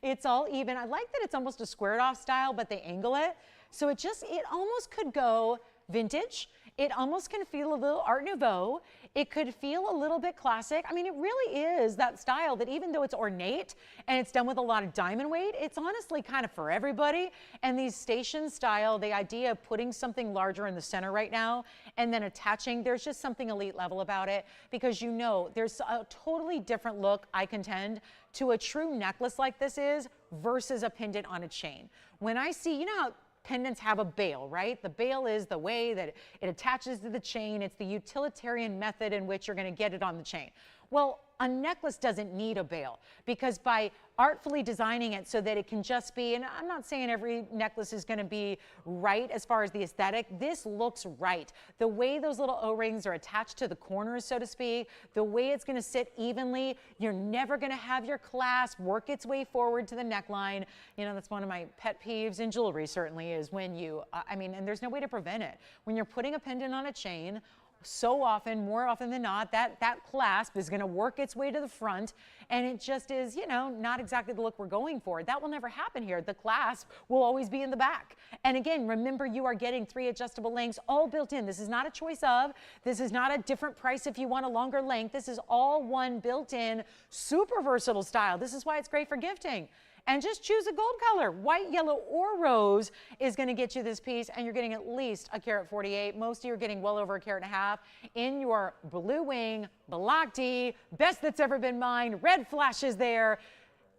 Speaker 1: It's all even. I like that it's almost a squared off style, but they angle it. So it almost could go vintage. It almost can feel a little Art Nouveau. It could feel a little bit classic. I mean, it really is that style that even though it's ornate and it's done with a lot of diamond weight, it's honestly kind of for everybody. And these station style, the idea of putting something larger in the center right now and then attaching, there's just something elite level about it, because you know there's a totally different look, I contend, to a true necklace like this is versus a pendant on a chain. When I see, you know how pendants have a bail, right? The bail is the way that it attaches to the chain. It's the utilitarian method in which you're going to get it on the chain. Well, a necklace doesn't need a bail, because by artfully designing it so that it can just be, and I'm not saying every necklace is going to be right as far as the aesthetic, this looks right. The way those little O-rings are attached to the corners, so to speak, the way it's going to sit evenly, you're never going to have your clasp work its way forward to the neckline. You know, that's one of my pet peeves in jewelry, certainly, is when you, and there's no way to prevent it. When you're putting a pendant on a chain, So often, more often than not, that clasp is going to work its way to the front, and it just is, you know, not exactly the look we're going for. That will never happen here. The clasp will always be in the back. And again, remember, you are getting 3 adjustable lengths all built in. This is not a choice of. This is not a different price if you want a longer length. This is all one built-in, super versatile style. This is why it's great for gifting. And just choose a gold color. White, yellow, or rose is going to get you this piece, and you're getting at least a carat 48. Most of you are getting well over a carat and a half in your blue wing, block D, best that's ever been mined. Red flashes there.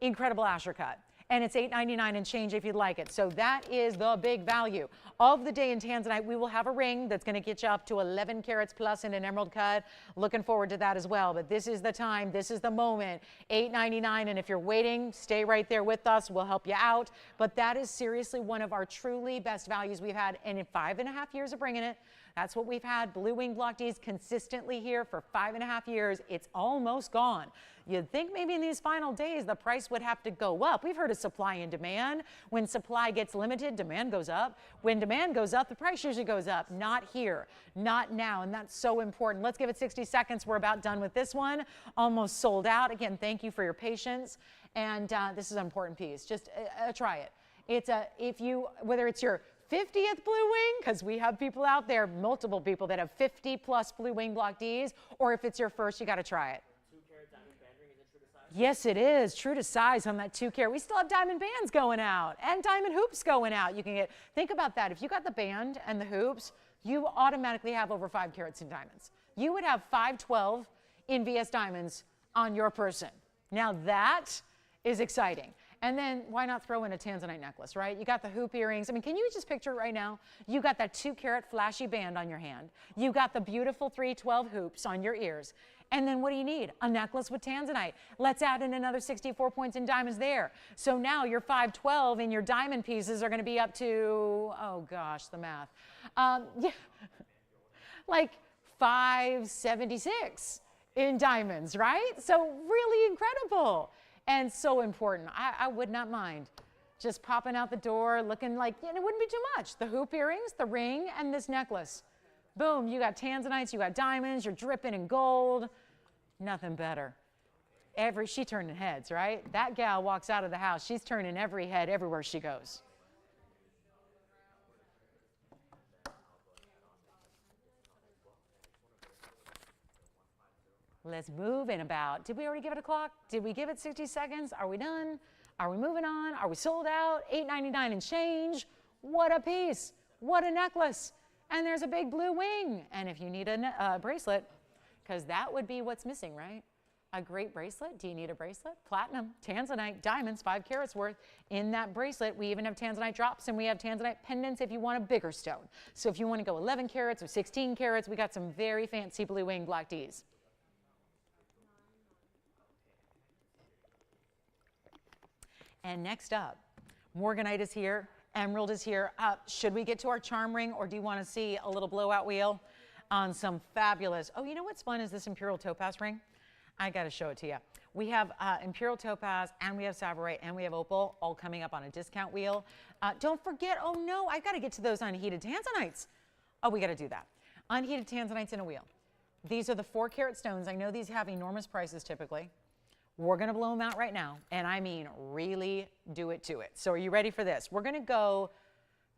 Speaker 1: Incredible Asher cut. And it's $8.99 and change if you'd like it. So that is the big value of the day in Tanzanite. We will have a ring that's going to get you up to 11 carats plus in an emerald cut. Looking forward to that as well. But this is the time. This is the moment. $8.99. And if you're waiting, stay right there with us. We'll help you out. But that is seriously one of our truly best values we've had. And in 5.5 years of bringing it, that's what we've had. Blue wing block Ds consistently here for 5.5 years. It's almost gone. You'd think maybe in these final days the price would have to go up. We've heard of supply and demand. When supply gets limited, demand goes up. When demand goes up, the price usually goes up. Not here, not now, and that's so important. Let's give it 60 seconds. We're about done with this one. Almost sold out. Again, thank you for your patience. And this is an important piece. Just try it. It's whether it's your 50th blue wing, because we have people out there, multiple people that have 50 plus blue wing block Ds, or if it's your first, you got to try it.
Speaker 2: 2 carat diamond band ring, is it true to size?
Speaker 1: Yes, it is true to size on that 2 carat. We still have diamond bands going out and diamond hoops going out. You can get, think about that. If you got the band and the hoops, you automatically have over 5 carats in diamonds. You would have 512 in VS diamonds on your person. Now that is exciting. And then why not throw in a Tanzanite necklace, right? You got the hoop earrings. I mean, can you just picture it right now? You got that 2 carat flashy band on your hand. You got the beautiful 312 hoops on your ears. And then what do you need? A necklace with Tanzanite. Let's add in another 64 points in diamonds there. So now your 512 and your diamond pieces are going to be up to, oh gosh, the math. Yeah, like 576 in diamonds, right? So really incredible. And so important. I would not mind just popping out the door looking like, and it wouldn't be too much. The hoop earrings, the ring, and this necklace. Boom, you got Tanzanites, you got diamonds, you're dripping in gold. Nothing better. She turning heads, right? That gal walks out of the house, she's turning every head everywhere she goes. Let's move in about, did we already give it a clock? Did we give it 60 seconds? Are we done? Are we moving on? Are we sold out? $8.99 and change. What a piece. What a necklace. And there's a big blue wing. And if you need a bracelet, because that would be what's missing, right? A great bracelet. Do you need a bracelet? Platinum, Tanzanite, diamonds, 5 carats worth in that bracelet. We even have Tanzanite drops and we have Tanzanite pendants if you want a bigger stone. So if you want to go 11 carats or 16 carats, we got some very fancy blue wing block Ds. And next up, Morganite is here, Emerald is here. Should we get to our charm ring, or do you want to see a little blowout wheel on some fabulous, oh, you know what's fun is this Imperial topaz ring? I got to show it to you. We have Imperial topaz, and we have Sapphire, and we have opal, all coming up on a discount wheel. Don't forget, oh no, I got to get to those unheated Tanzanites. Oh, we got to do that. Unheated Tanzanites in a wheel. These are the 4 carat stones. I know these have enormous prices typically. We're going to blow them out right now, and I mean really do it to it. So are you ready for this? We're going to go,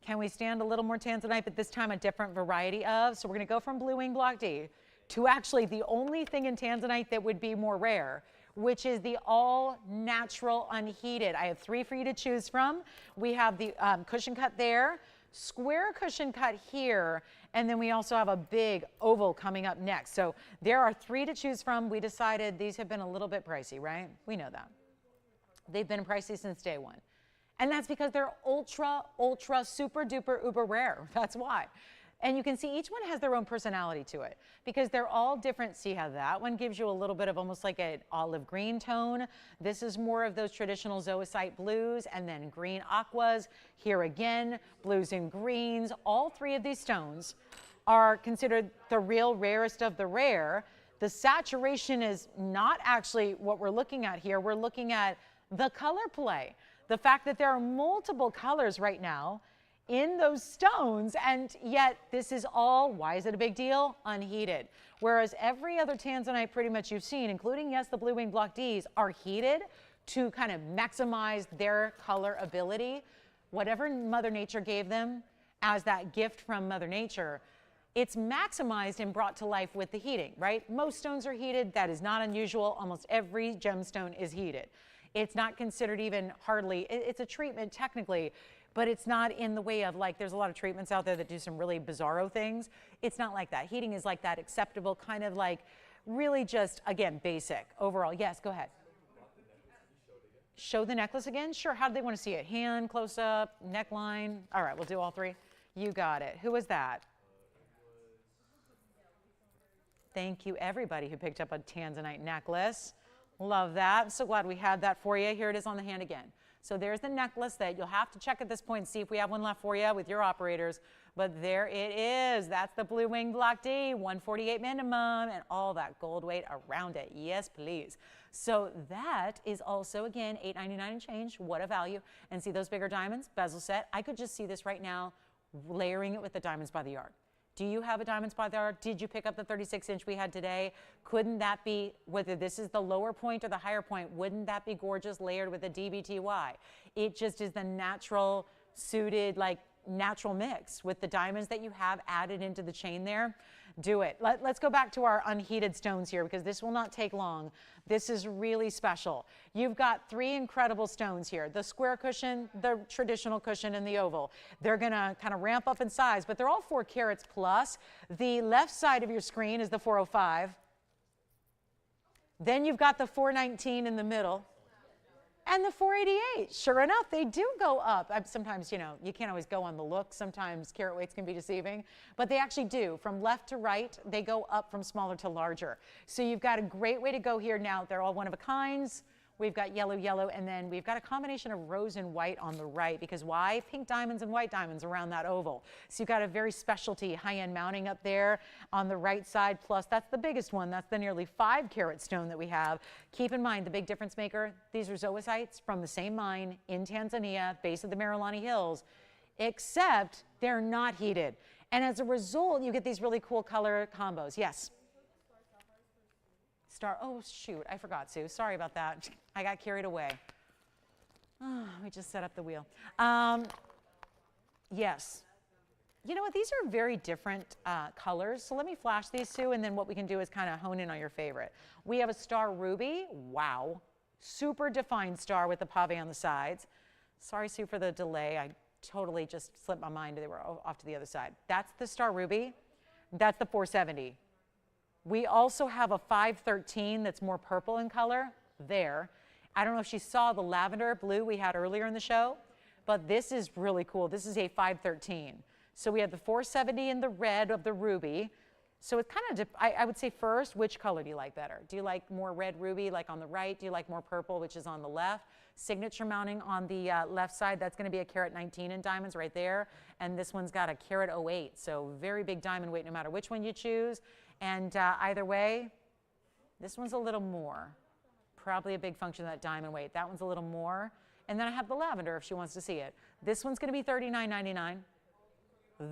Speaker 1: can we stand a little more Tanzanite, but this time a different variety of, so we're going to go from blue wing block D to actually the only thing in Tanzanite that would be more rare, which is the all natural unheated. I have 3 for you to choose from. We have the cushion cut there, square cushion cut here, and then we also have a big oval coming up next. So there are 3 to choose from. We decided these have been a little bit pricey, right? We know that. They've been pricey since day one. And that's because they're ultra, ultra, super duper, uber rare. That's why. And you can see each one has their own personality to it because they're all different. See how that one gives you a little bit of almost like an olive green tone. This is more of those traditional zoisite blues, and then green aquas. Here again, blues and greens. All 3 of these stones are considered the real rarest of the rare. The saturation is not actually what we're looking at here. We're looking at the color play. The fact that there are multiple colors right now in those stones, and yet this is all, why is it a big deal? Unheated. Whereas every other Tanzanite pretty much you've seen, including, yes, the blue wing block Ds, are heated to kind of maximize their color ability. Whatever Mother Nature gave them as that gift from Mother Nature, it's maximized and brought to life with the heating, right? Most stones are heated. That is not unusual. Almost every gemstone is heated. It's not considered even hardly, it's a treatment technically, but it's not in the way of, like, there's a lot of treatments out there that do some really bizarro things. It's not like that. Heating is like that acceptable, kind of like really just, again, basic overall. Yes, go ahead. Show the necklace again? Sure. How do they want to see it? Hand, close up, neckline? All right, we'll do all three. You got it. Who was that? Thank you, everybody who picked up a Tanzanite necklace. Love that. I'm so glad we had that for you. Here it is on the hand again. So there's the necklace that you'll have to check at this point and see if we have one left for you with your operators. But there it is. That's the blue wing block D, 148 minimum, and all that gold weight around it. Yes, please. So that is also, again, $8.99 and change. What a value. And see those bigger diamonds, bezel set. I could just see this right now, layering it with the diamonds by the yard. Do you have a diamonds by the yard? Did you pick up the 36-inch we had today? Couldn't that be, whether this is the lower point or the higher point, wouldn't that be gorgeous layered with a DBTY? It just is the natural suited, like natural mix with the diamonds that you have added into the chain there. Do it. Let's go back to our unheated stones here because this will not take long. This is really special. You've got three incredible stones here. The square cushion, the traditional cushion, and the oval. They're going to kind of ramp up in size, but they're all 4 carats plus. The left side of your screen is the 405. Then you've got the 419 in the middle. And the 488, sure enough, they do go up. Sometimes, you know, you can't always go on the look. Sometimes carat weights can be deceiving, but they actually do. From left to right, they go up from smaller to larger. So you've got a great way to go here now. They're all one of a kinds. We've got yellow, yellow, and then we've got a combination of rose and white on the right because why? Pink diamonds and white diamonds around that oval. So you've got a very specialty high-end mounting up there on the right side. Plus, that's the biggest one. That's the nearly 5-carat stone that we have. Keep in mind, the big difference maker, these are zoisites from the same mine in Tanzania, base of the Marilani Hills, except they're not heated. And as a result, you get these really cool color combos. Yes? Oh, shoot, I forgot, Sue. Sorry about that. I got carried away. Oh, we just set up the wheel. Yes. You know what? These are very different colors. So let me flash these, Sue, and then what we can do is kind of hone in on your favorite. We have a star ruby. Wow. Super defined star with the pave on the sides. Sorry, Sue, for the delay. I totally just slipped my mind. They were off to the other side. That's the star ruby. That's the 470. We also have a 513 that's more purple in color there. I don't know if you saw the lavender blue we had earlier in the show, but this is really cool. This is a 513. So we have the 470 in the red of the ruby. So it's kind of, I would say first, which color do you like better? Do you like more red ruby like on the right? Do you like more purple, which is on the left? Signature mounting on the left side, that's going to be a carat 19 in diamonds right there. And this one's got a carat 08. So very big diamond weight no matter which one you choose. And either way, this one's a little more. Probably a big function of that diamond weight. That one's a little more. And then I have the lavender if she wants to see it. This one's going to be $39.99.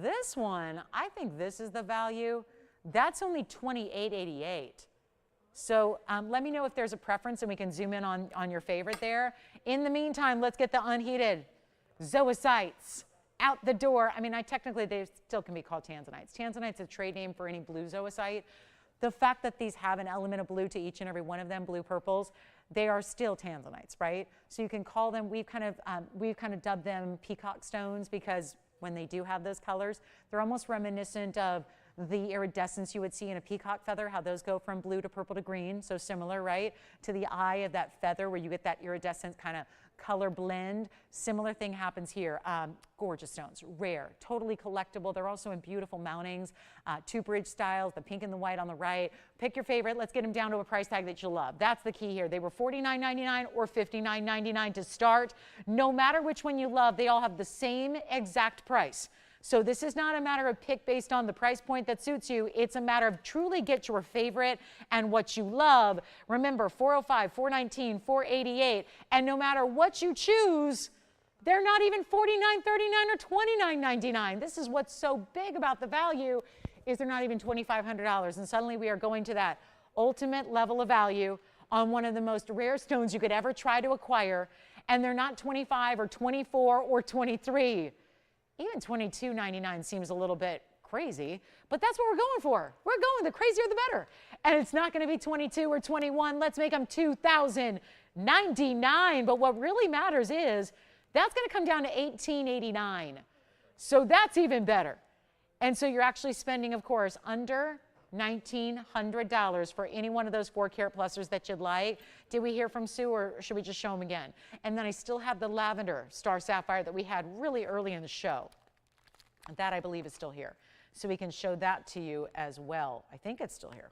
Speaker 1: This one, I think this is the value. That's only $28.88. So let me know if there's a preference and we can zoom in on your favorite there. In the meantime, let's get the unheated zoisites out the door. I mean, technically, they still can be called Tanzanites. Tanzanite's a trade name for any blue zoisite. The fact that these have an element of blue to each and every one of them, blue purples, they are still Tanzanites, right? So you can call them, we've kind of dubbed them peacock stones because when they do have those colors, they're almost reminiscent of the iridescence you would see in a peacock feather, how those go from blue to purple to green, so similar, right? To the eye of that feather where you get that iridescent kind of color blend. Similar thing happens here. Gorgeous stones, rare, totally collectible. They're also in beautiful mountings, 2-bridge styles, the pink and the white on the right. Pick your favorite. Let's get them down to a price tag that you love. That's the key here. They were $49.99 or $59.99 to start. No matter which one you love, they all have the same exact price. So this is not a matter of pick based on the price point that suits you. It's a matter of truly get your favorite and what you love. Remember, 405, 419, 488, and no matter what you choose, They're not even $49.39 or $29.99. This is what's so big about the value is they're not even $2,500. And suddenly we are going to that ultimate level of value on one of the most rare stones you could ever try to acquire. And they're not 25 or 24 or 23. Even $22.99 seems a little bit crazy, but that's what we're going for. We're going, the crazier the better. And it's not going to be 22 or 21. Let's make them $2,099. But what really matters is that's going to come down to $1,889. So that's even better. And so you're actually spending, of course, under $1,900 for any one of those 4-carat plusers that you'd like. Did we hear from Sue, or should we just show them again? And then I still have the lavender star sapphire that we had really early in the show. That, I believe, is still here. So we can show that to you as well. I think it's still here.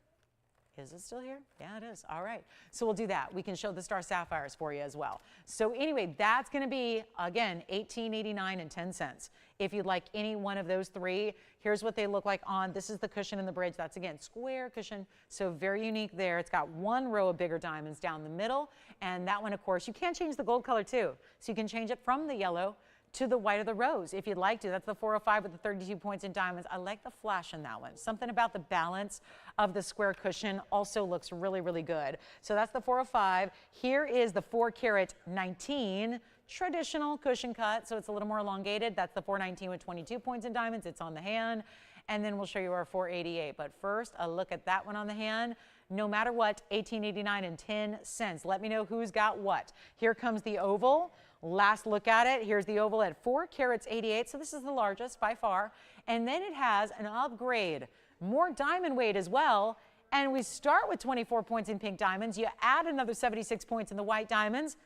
Speaker 1: Is it still here? Yeah, it is. All right. So we'll do that. We can show the star sapphires for you as well. So anyway, that's going to be, again, $18.89.10. If you'd like any one of those three, here's what they look like on. This is the cushion and the bridge. That's, again, square cushion. So very unique there. It's got one row of bigger diamonds down the middle. And that one, of course, you can change the gold color too. So you can change it from the yellow to the white of the rose if you'd like to. That's the 405 with the 32 points in diamonds. I like the flash in that one. Something about the balance of the square cushion also looks really, really good. So that's the 405. Here is the 4-carat 19 traditional cushion cut. So it's a little more elongated. That's the 419 with 22 points in diamonds. It's on the hand. And then we'll show you our 488. But first, a look at that one on the hand. No matter what, $18.89.10. Let me know who's got what. Here comes the oval. Last look at it. Here's the oval at 4 carats 88. So this is the largest by far. And then it has an upgrade, more diamond weight as well. And we start with 24 points in pink diamonds. You add another 76 points in the white diamonds.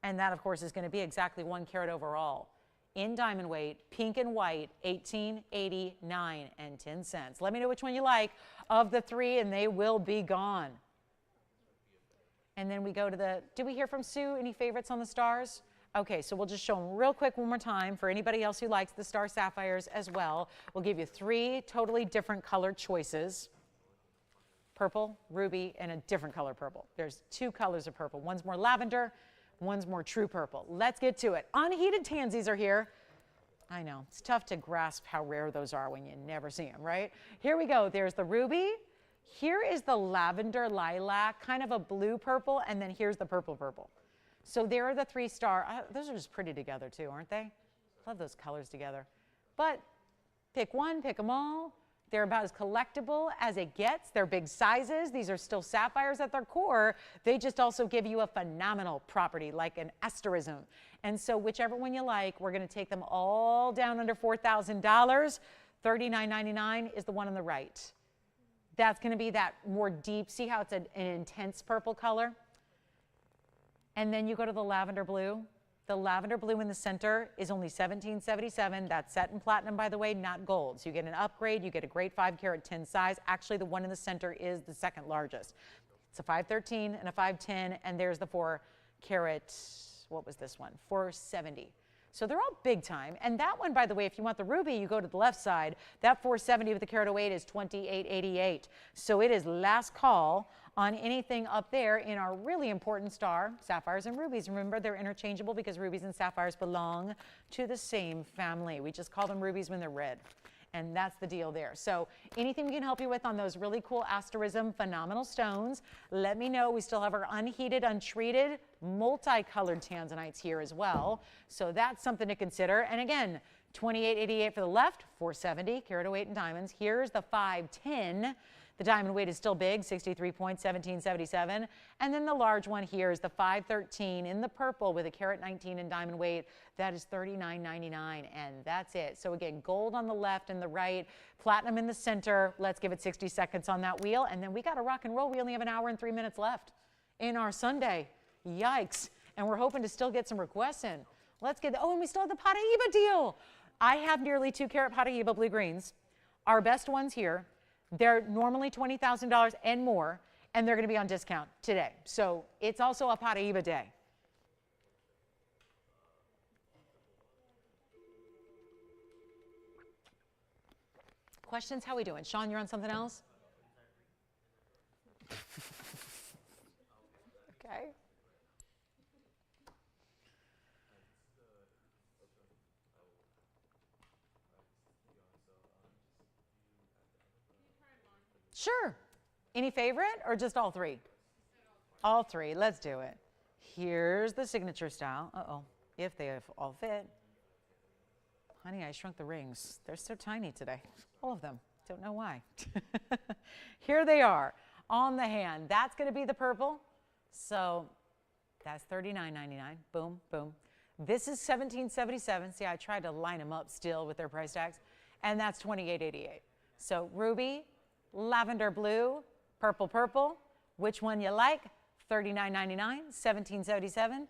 Speaker 1: And that, of course, is going to be exactly 1 carat overall. In diamond weight, pink and white, $18.89.10. Let me know which one you like of the three, and they will be gone. And then we go to the, did we hear from Sue? Any favorites on the stars? Okay, so we'll just show them real quick one more time for anybody else who likes the star sapphires as well. We'll give you 3 totally different color choices. Purple, ruby, and a different color purple. There's 2 colors of purple. One's more lavender, one's more true purple. Let's get to it. Unheated tansies are here. I know, it's tough to grasp how rare those are when you never see them, right? Here we go. There's the ruby. Here is the lavender lilac, kind of a blue purple, and then here's the purple purple. So there are the 3 star. Those are just pretty together too, aren't they? Love those colors together. But pick one, pick them all. They're about as collectible as it gets. They're big sizes. These are still sapphires at their core. They just also give you a phenomenal property like an asterism. And so whichever one you like, we're going to take them all down under $4,000. $39.99 is the one on the right. That's going to be that more deep. See how it's an intense purple color? And then you go to the lavender blue. The lavender blue in the center is only $17.77. That's set in platinum, by the way, not gold. So you get an upgrade. You get a great 5-carat 10 size. Actually, the one in the center is the second largest. It's a 513 and a 510, and there's the 4-carat, what was this one? 470. So they're all big time. And that one, by the way, if you want the ruby, you go to the left side. That 470 with the carat 08 is $28.88. So it is last call on anything up there in our really important star, sapphires and rubies. Remember, they're interchangeable because rubies and sapphires belong to the same family. We just call them rubies when they're red. And that's the deal there. So anything we can help you with on those really cool asterism, phenomenal stones, let me know. We still have our unheated, untreated, multicolored tanzanites here as well. So that's something to consider. And again, $28.88 for the left, $470, carat 08 in diamonds. Here's the 510. The diamond weight is still big, 63 points, $17.77. And then the large one here is the 513 in the purple with a carat 19 in diamond weight. That is $39.99, and that's it. So again, gold on the left and the right, platinum in the center. Let's give it 60 seconds on that wheel, and then we got to rock and roll. We only have an hour and 3 minutes left in our Sunday. Yikes. And we're hoping to still get some requests in. Let's get, oh, and we still have the Paraiba deal. I have nearly 2-carat Paraiba blue greens. Our best ones here. They're normally $20,000 and more, and they're going to be on discount today. So it's also a Paraiba day. Questions? How are we doing? Sean, you're on something else? Okay. Sure. Any favorite or just all three? All three. Let's do it. Here's the signature style. Uh-oh. If they all fit. Honey, I shrunk the rings. They're so tiny today. All of them. Don't know why. Here they are on the hand. That's going to be the purple. So that's $39.99. Boom, boom. This is $17.77. See, I tried to line them up still with their price tags. And that's $28.88. So ruby, lavender blue, purple, purple. Which one you like? $39.99, $17.77.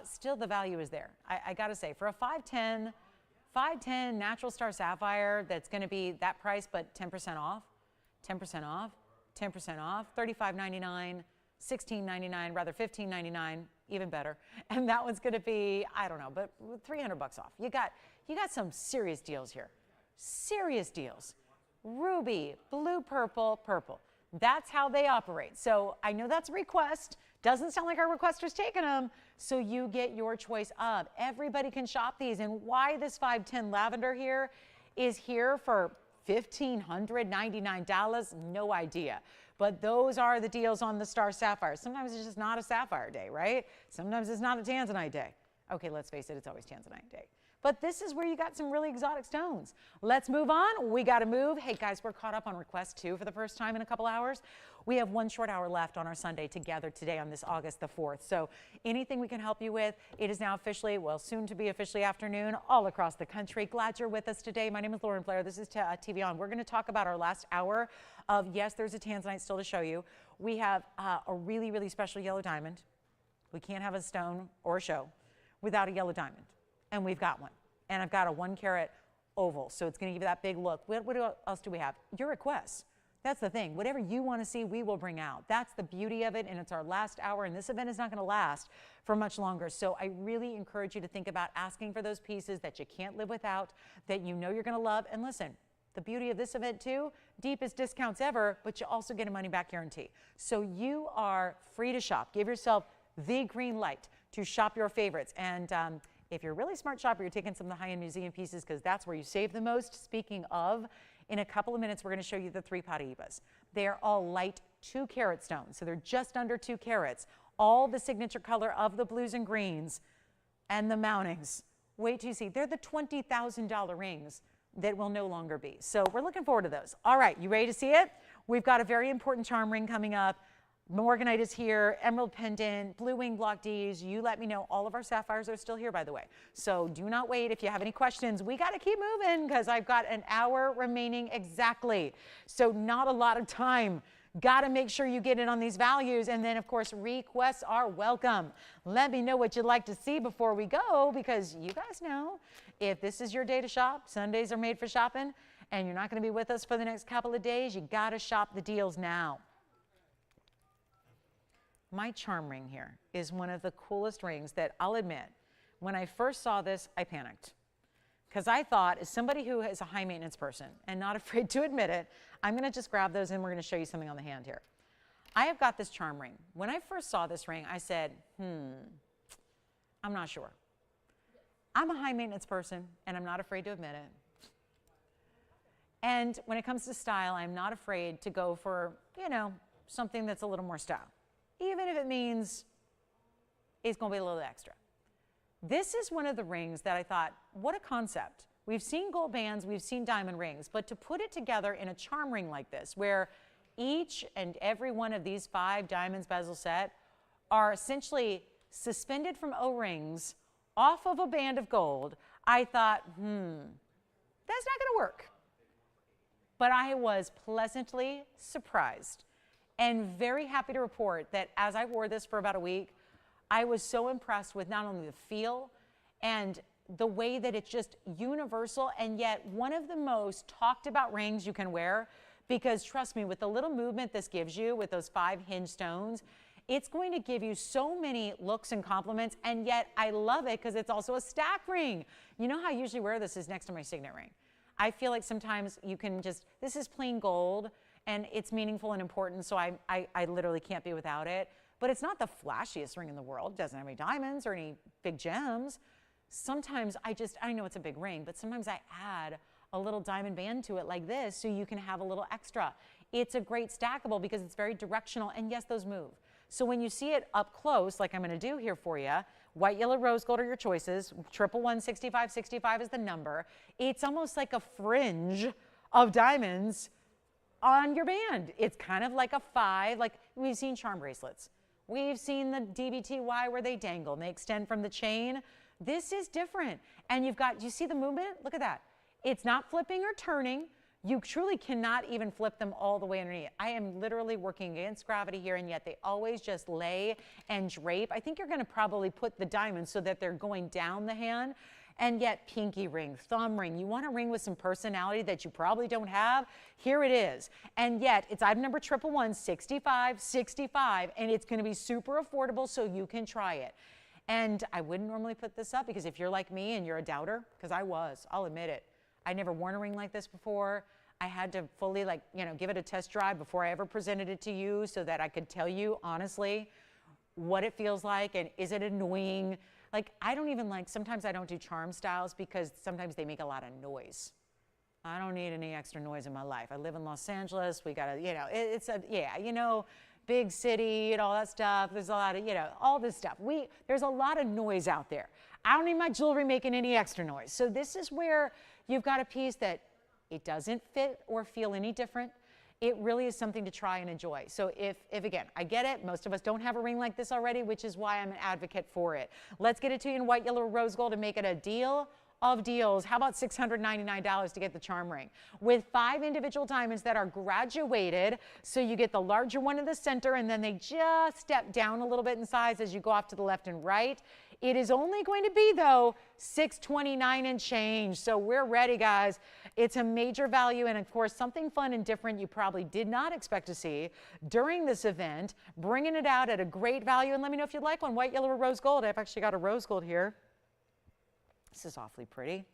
Speaker 1: Still the value is there. I got to say, for a 510 natural star sapphire that's going to be that price, but 10% off, 10% off, 10% off, $35.99, $16.99, rather $15.99, even better. And that one's going to be, I don't know, but $300 off. You got some serious deals here. Serious deals. Ruby, blue, purple, purple. That's how they operate. So I know that's a request. Doesn't sound like our requester's taking them. So you get your choice of. Everybody can shop these. And why this 510 lavender here is here for $1,599, no idea. But those are the deals on the star sapphire. Sometimes it's just not a sapphire day, right? Sometimes it's not a Tanzanite day. Okay, let's face it, it's always Tanzanite day. But this is where you got some really exotic stones. Let's move on. We got to move. Hey, guys, we're caught up on request 2 for the first time in a couple hours. We have 1 short hour left on our Sunday together today on this August the 4th. So anything we can help you with, it is now officially, well, soon to be officially afternoon all across the country. Glad you're with us today. My name is Lauren Blair. This is TVON. We're going to talk about our last hour of, yes, there's a Tanzanite still to show you. We have a really, really special yellow diamond. We can't have a stone or a show without a yellow diamond. And we've got one. And I've got a 1 carat oval. So it's going to give you that big look. What else do we have? Your requests. That's the thing. Whatever you want to see, we will bring out. That's the beauty of it. And it's our last hour. And this event is not going to last for much longer. So I really encourage you to think about asking for those pieces that you can't live without, that you know you're going to love. And listen, the beauty of this event too, deepest discounts ever, but you also get a money back guarantee. So you are free to shop. Give yourself the green light to shop your favorites. And if you're a really smart shopper, you're taking some of the high-end museum pieces because that's where you save the most. Speaking of, in a couple of minutes, we're going to show you the 3 Paraibas. They are all light 2 carat stones, so they're just under 2 carats. All the signature color of the blues and greens and the mountings. Wait till you see. They're the $20,000 rings that will no longer be. So we're looking forward to those. All right, you ready to see it? We've got a very important charm ring coming up. Morganite is here, emerald pendant, blue wing block Ds. You let me know. All of our sapphires are still here, by the way. So do not wait. If you have any questions, we got to keep moving because I've got an hour remaining exactly. So not a lot of time. Got to make sure you get in on these values. And then, of course, requests are welcome. Let me know what you'd like to see before we go because you guys know if this is your day to shop, Sundays are made for shopping, and you're not going to be with us for the next couple of days, you got to shop the deals now. My charm ring here is one of the coolest rings that I'll admit, when I first saw this, I panicked. Because I thought, as somebody who is a high maintenance person and not afraid to admit it, I'm going to just grab those and we're going to show you something on the hand here. I have got this charm ring. When I first saw this ring, I said, I'm not sure. I'm a high maintenance person and I'm not afraid to admit it. And when it comes to style, I'm not afraid to go for, you know, something that's a little more style. Even if it means it's going to be a little extra. This is one of the rings that I thought, what a concept. We've seen gold bands, we've seen diamond rings, but to put it together in a charm ring like this, where each and every one of these 5 diamonds bezel set are essentially suspended from O-rings off of a band of gold, I thought, that's not going to work. But I was pleasantly surprised. And very happy to report that as I wore this for about a week, I was so impressed with not only the feel and the way that it's just universal and yet one of the most talked about rings you can wear because trust me, with the little movement this gives you with those 5 hinge stones, it's going to give you so many looks and compliments and yet I love it because it's also a stack ring. You know how I usually wear this is next to my Signet ring. I feel like sometimes you can just, this is plain gold, and it's meaningful and important, so I literally can't be without it. But it's not the flashiest ring in the world. It doesn't have any diamonds or any big gems. Sometimes I know it's a big ring, but sometimes I add a little diamond band to it like this so you can have a little extra. it's a great stackable because it's very directional, and yes, those move. So when you see it up close, like I'm going to do here for you, white, yellow, rose gold are your choices. 111, 65, 65 is the number. It's almost like a fringe of diamonds on your band. It's kind of like a 5, like we've seen charm bracelets. We've seen the DBTY where they dangle and they extend from the chain. This is different. And you've got, do you see the movement? Look at that. It's not flipping or turning. You truly cannot even flip them all the way underneath. I am literally working against gravity here, and yet they always just lay and drape. I think you're going to probably put the diamonds so that they're going down the hand. And yet pinky ring, thumb ring, you want a ring with some personality that you probably don't have? Here it is. And yet it's item number 111, 65, 65, and it's going to be super affordable so you can try it. And I wouldn't normally put this up because if you're like me and you're a doubter, because I was, I'll admit it. I'd never worn a ring like this before. I had to fully give it a test drive before I ever presented it to you so that I could tell you honestly what it feels like and is it annoying. Like I don't even sometimes I don't do charm styles because sometimes they make a lot of noise. I don't need any extra noise in my life. I live in Los Angeles. We got to, big city and all that stuff. There's a lot of, all this stuff. There's a lot of noise out there. I don't need my jewelry making any extra noise. So this is where you've got a piece that it doesn't fit or feel any different. It really is something to try and enjoy. So if again, I get it, most of us don't have a ring like this already, which is why I'm an advocate for it. Let's get it to you in white, yellow, rose gold and make it a deal of deals. How about $699 to get the charm ring with 5 individual diamonds that are graduated. So you get the larger one in the center and then they just step down a little bit in size as you go off to the left and right. It is only going to be though $629 and change. So we're ready, guys. It's a major value and of course something fun and different you probably did not expect to see during this event, bringing it out at a great value. And let me know if you'd like one, white, yellow, or rose gold. I've actually got a rose gold here. This is awfully pretty.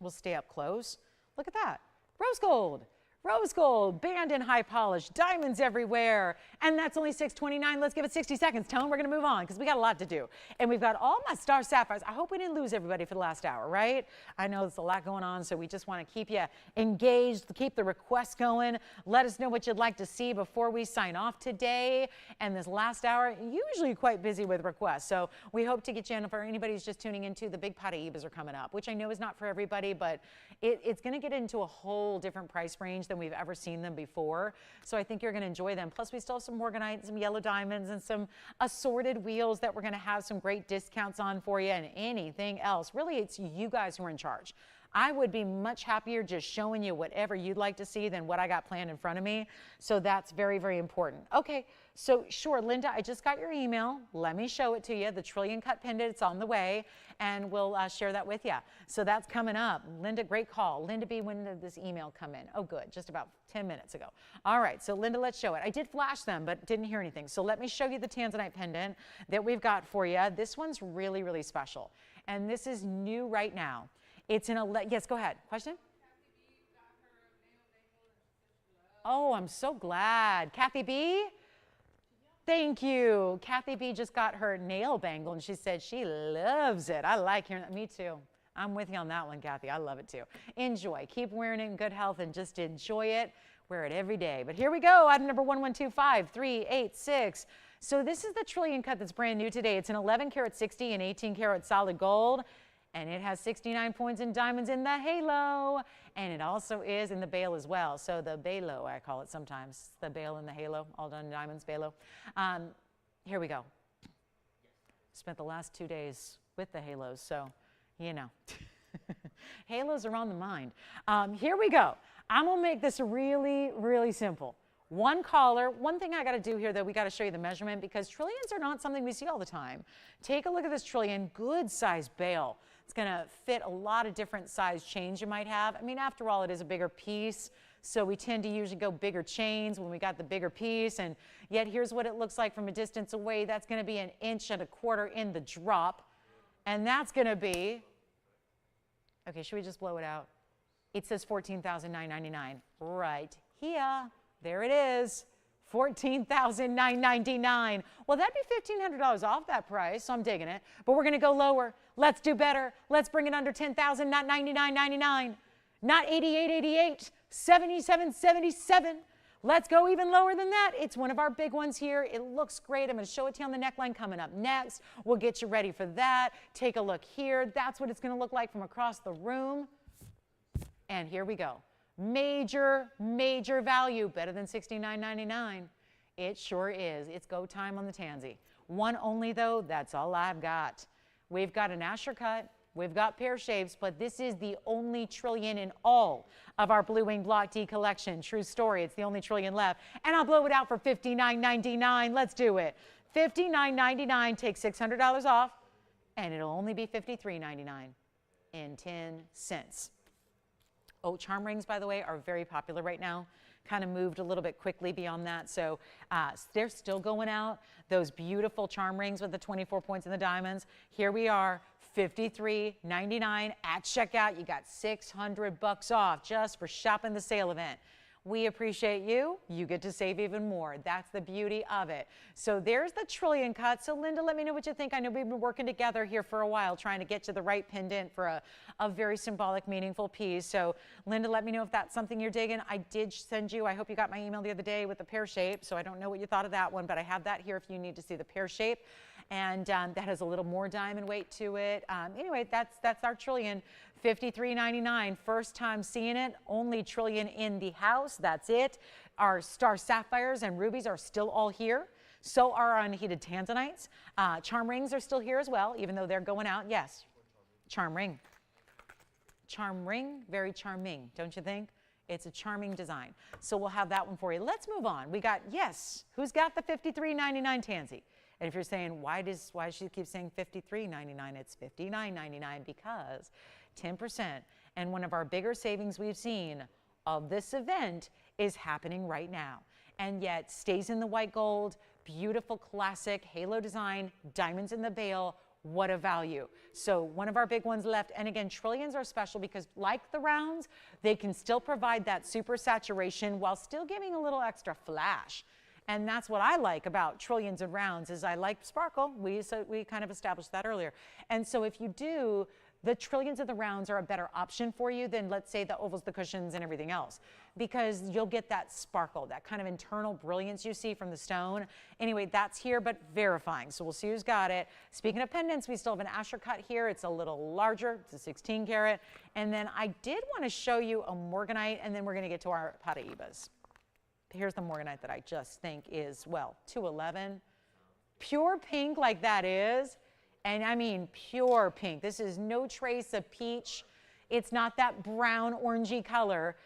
Speaker 1: We'll stay up close. Look at that. Rose gold. Rose gold, band in high polish, diamonds everywhere. And that's only $629. Let's give it 60 seconds. Tell them we're going to move on because we got a lot to do. And we've got all my star sapphires. I hope we didn't lose everybody for the last hour, right? I know there's a lot going on, so we just want to keep you engaged, keep the requests going. Let us know what you'd like to see before we sign off today. And this last hour, usually quite busy with requests. So we hope to get you in. For anybody who's just tuning into, the big Paraibas are coming up, which I know is not for everybody, but it's going to get into a whole different price range than we've ever seen them before. So I think you're going to enjoy them. Plus, we still have some Morganite, some yellow diamonds, and some assorted wheels that we're going to have some great discounts on for you and anything else. Really, it's you guys who are in charge. I would be much happier just showing you whatever you'd like to see than what I got planned in front of me. So that's very, very important. Okay, so sure, Linda, I just got your email. Let me show it to you. The trillion cut pendant, it's on the way, and we'll share that with you. So that's coming up. Linda, great call. Linda B, when did this email come in? Oh, good, just about 10 minutes ago. All right, so Linda, let's show it. I did flash them, but didn't hear anything. So let me show you the Tanzanite pendant that we've got for you. This one's really, really special, and this is new right now. It's in a, yes, go ahead. Question? Oh, I'm so glad. Kathy B? Thank you. Kathy B just got her nail bangle and she said she loves it. I like hearing that. Me too. I'm with you on that one, Kathy. I love it too. Enjoy. Keep wearing it in good health and just enjoy it. Wear it every day. But here we go. Item number 1125386. So this is the trillion cut that's brand new today. It's an 11 karat 60 and 18 karat solid gold. And it has 69 points in diamonds in the halo. And it also is in the bail as well. So the balo, I call it sometimes. The bail and the halo, all done in diamonds, balo. Here we go. Spent the last 2 days with the halos, so, you know. Halos are on the mind. Here we go. I'm going to make this really, really simple. One caller. One thing I got to do here, though, we got to show you the measurement because trillions are not something we see all the time. Take a look at this trillion, good size bail. It's going to fit a lot of different size chains you might have. I mean, after all, it is a bigger piece, so we tend to usually go bigger chains when we got the bigger piece. And yet, here's what it looks like from a distance away. That's going to be 1.25 inches in the drop, and that's going to be. Okay, should we just blow it out? It says $14,999 right here. There it is, $14,999. Well, that'd be $1,500 off that price, so I'm digging it. But we're going to go lower. Let's do better. Let's bring it under $10,000, not $99.99, not $88.88, $77.77. Let's go even lower than that. It's one of our big ones here. It looks great. I'm going to show it to you on the neckline coming up next. We'll get you ready for that. Take a look here. That's what it's going to look like from across the room. And here we go. Major, major value. Better than $69.99. It sure is. It's go time on the tansy. One only though. That's all I've got. We've got an Asher cut. We've got pear shapes, but this is the only trillion in all of our Blue Wing Block D collection. True story. It's the only trillion left. And I'll blow it out for $59.99. Let's do it. $59.99. Take $600 off, and it'll only be $53.99 and 10 cents. Oh, charm rings, by the way, are very popular right now. Kind of moved a little bit quickly beyond that. So they're still going out. Those beautiful charm rings with the 24 points and the diamonds. Here we are. $53.99 at checkout. You got $600 off just for shopping the sale event. We appreciate you. You get to save even more. That's the beauty of it. So there's the trillion cut. So Linda, let me know what you think. I know we've been working together here for a while trying to get to the right pendant for a very symbolic, meaningful piece. So Linda, let me know if that's something you're digging. I did send you, I hope you got my email the other day with the pear shape. So I don't know what you thought of that one, but I have that here if you need to see the pear shape. And that has a little more diamond weight to it. Anyway, that's our trillion. $53.99. First time seeing it. Only trillion in the house. That's it. Our star sapphires and rubies are still all here. So are our unheated tanzanites. Charm rings are still here as well, even though they're going out. Yes. Charm ring. Charm ring. Very charming, don't you think? It's a charming design. So we'll have that one for you. Let's move on. We got, yes, who's got the $53.99 tansy? And if you're saying, why does she keep saying $53.99? It's $59.99 because 10%. And one of our bigger savings we've seen of this event is happening right now. And yet stays in the white gold, beautiful classic halo design, diamonds in the bail. What a value. So one of our big ones left. And again, trillions are special because like the rounds, they can still provide that super saturation while still giving a little extra flash. And that's what I like about trillions of rounds is I like sparkle. We kind of established that earlier. And so if you do, the trillions of the rounds are a better option for you than, let's say, the ovals, the cushions, and everything else. Because you'll get that sparkle, that kind of internal brilliance you see from the stone. Anyway, that's here, but verifying. So we'll see who's got it. Speaking of pendants, we still have an Asher cut here. It's a little larger. It's a 16 karat. And then I did want to show you a Morganite, and then we're going to get to our Paraibas. Here's the Morganite that I just think is, well, 211. Pure pink like that is. And I mean pure pink. This is no trace of peach. It's not that brown orangey color,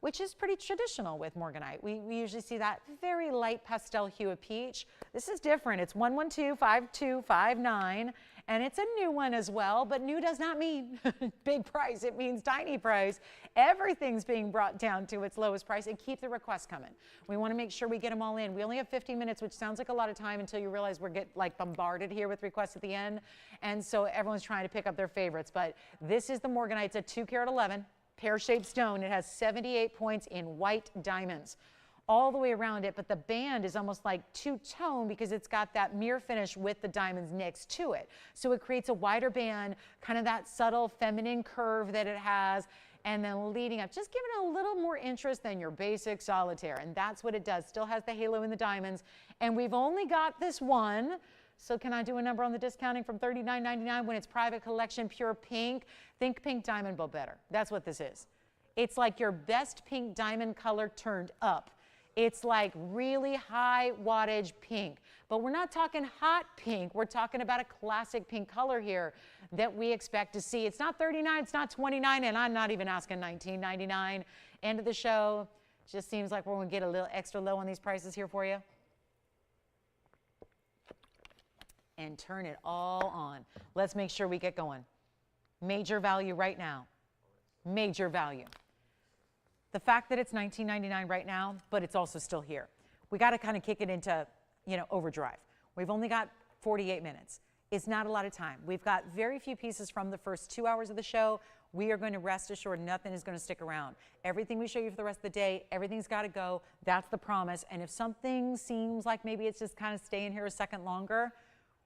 Speaker 1: which is pretty traditional with Morganite. We usually see that very light pastel hue of peach. This is different. It's 1125259, and it's a new one as well, but new does not mean big price. It means tiny price. Everything's being brought down to its lowest price, and keep the requests coming. We want to make sure we get them all in. We only have 15 minutes, which sounds like a lot of time until you realize we're like bombarded here with requests at the end, and so everyone's trying to pick up their favorites. But this is the Morganite. It's a 2 karat 11. Pear-shaped stone. It has 78 points in white diamonds all the way around it, but the band is almost like two-tone because it's got that mirror finish with the diamonds next to it. So it creates a wider band, kind of that subtle feminine curve that it has, and then leading up, just giving it a little more interest than your basic solitaire, and that's what it does. Still has the halo in the diamonds, and we've only got this one. So can I do a number on the discounting from $39.99 when it's private collection, pure pink? Think pink diamond bow better. That's what this is. It's like your best pink diamond color turned up. It's like really high wattage pink. But we're not talking hot pink. We're talking about a classic pink color here that we expect to see. It's not $39, it's not $29, and I'm not even asking $19.99. End of the show. Just seems like we're going to get a little extra low on these prices here for you. And turn it all on. Let's make sure we get going. Major value right now. Major value. The fact that it's $19.99 right now, but it's also still here. We got to kind of kick it into, overdrive. We've only got 48 minutes. It's not a lot of time. We've got very few pieces from the first 2 hours of the show. We are going to rest assured nothing is going to stick around. Everything we show you for the rest of the day, everything's got to go. That's the promise. And if something seems like maybe it's just kind of staying here a second longer,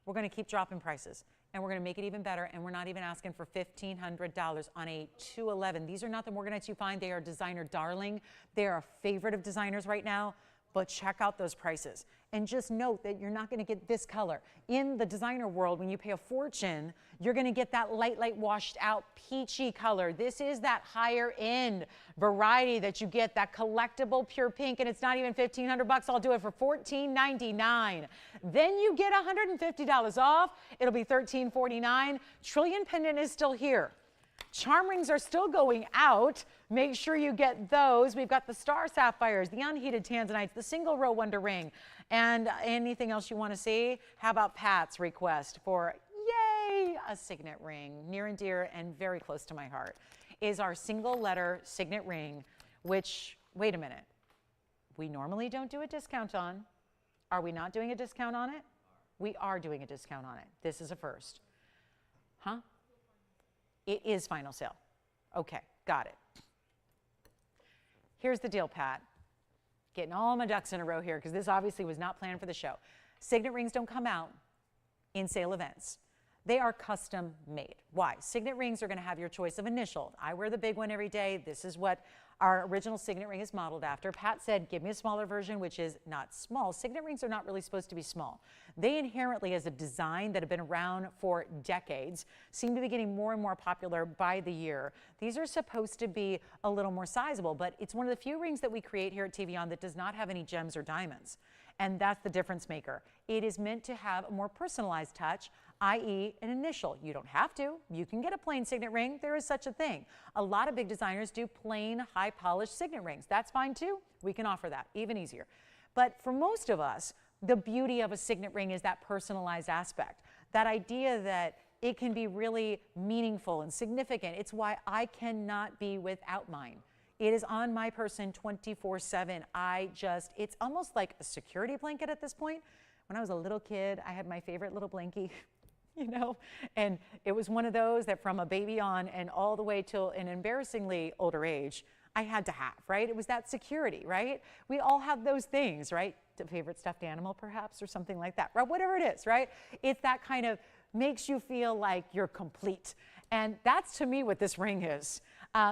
Speaker 1: we're going to keep dropping prices. and we're going to make it even better, and we're not even asking for $1,500 on a 211. These are not the Morganites you find. They are designer darling. They are a favorite of designers right now, but check out those prices. And just note that you're not going to get this color. In the designer world, when you pay a fortune, you're going to get that light washed out peachy color. This is that higher end variety that you get, that collectible pure pink, and it's not even $1,500. I'll do it for $14.99. Then you get $150 off. It'll be $13.49. Trillion pendant is still here. Charm rings are still going out. Make sure you get those. We've got the star sapphires, the unheated Tanzanites, the single row wonder ring, and anything else you want to see. How about Pat's request for, yay, a signet ring? Near and dear and very close to my heart is our single letter signet ring, which, wait a minute, we normally don't do a discount on. Are we not doing a discount on it? We are doing a discount on it. This is a first. Huh? It is final sale. Okay, got it. Here's the deal, Pat. Getting all my ducks in a row here because this obviously was not planned for the show. Signet rings don't come out in sale events. They are custom made. Why? Signet rings are going to have your choice of initial. I wear the big one every day. This is what our original signet ring is modeled after. Pat said, give me a smaller version, which is not small. Signet rings are not really supposed to be small. They inherently, as a design that have been around for decades, seem to be getting more and more popular by the year. These are supposed to be a little more sizable, but it's one of the few rings that we create here at TVON that does not have any gems or diamonds. And that's the difference maker. It is meant to have a more personalized touch, i.e. an initial. You don't have to. You can get a plain signet ring. There is such a thing. A lot of big designers do plain, high-polished signet rings. That's fine too. We can offer that, even easier. But for most of us, the beauty of a signet ring is that personalized aspect. That idea that it can be really meaningful and significant. It's why I cannot be without mine. It is on my person 24/7. It's almost like a security blanket at this point. When I was a little kid, I had my favorite little blankie, you know, and it was one of those that from a baby on and all the way till an embarrassingly older age, I had to have, right? It was that security, right? We all have those things, right? A favorite stuffed animal perhaps or something like that, right? Whatever it is, right? It's that kind of makes you feel like you're complete. And that's to me what this ring is.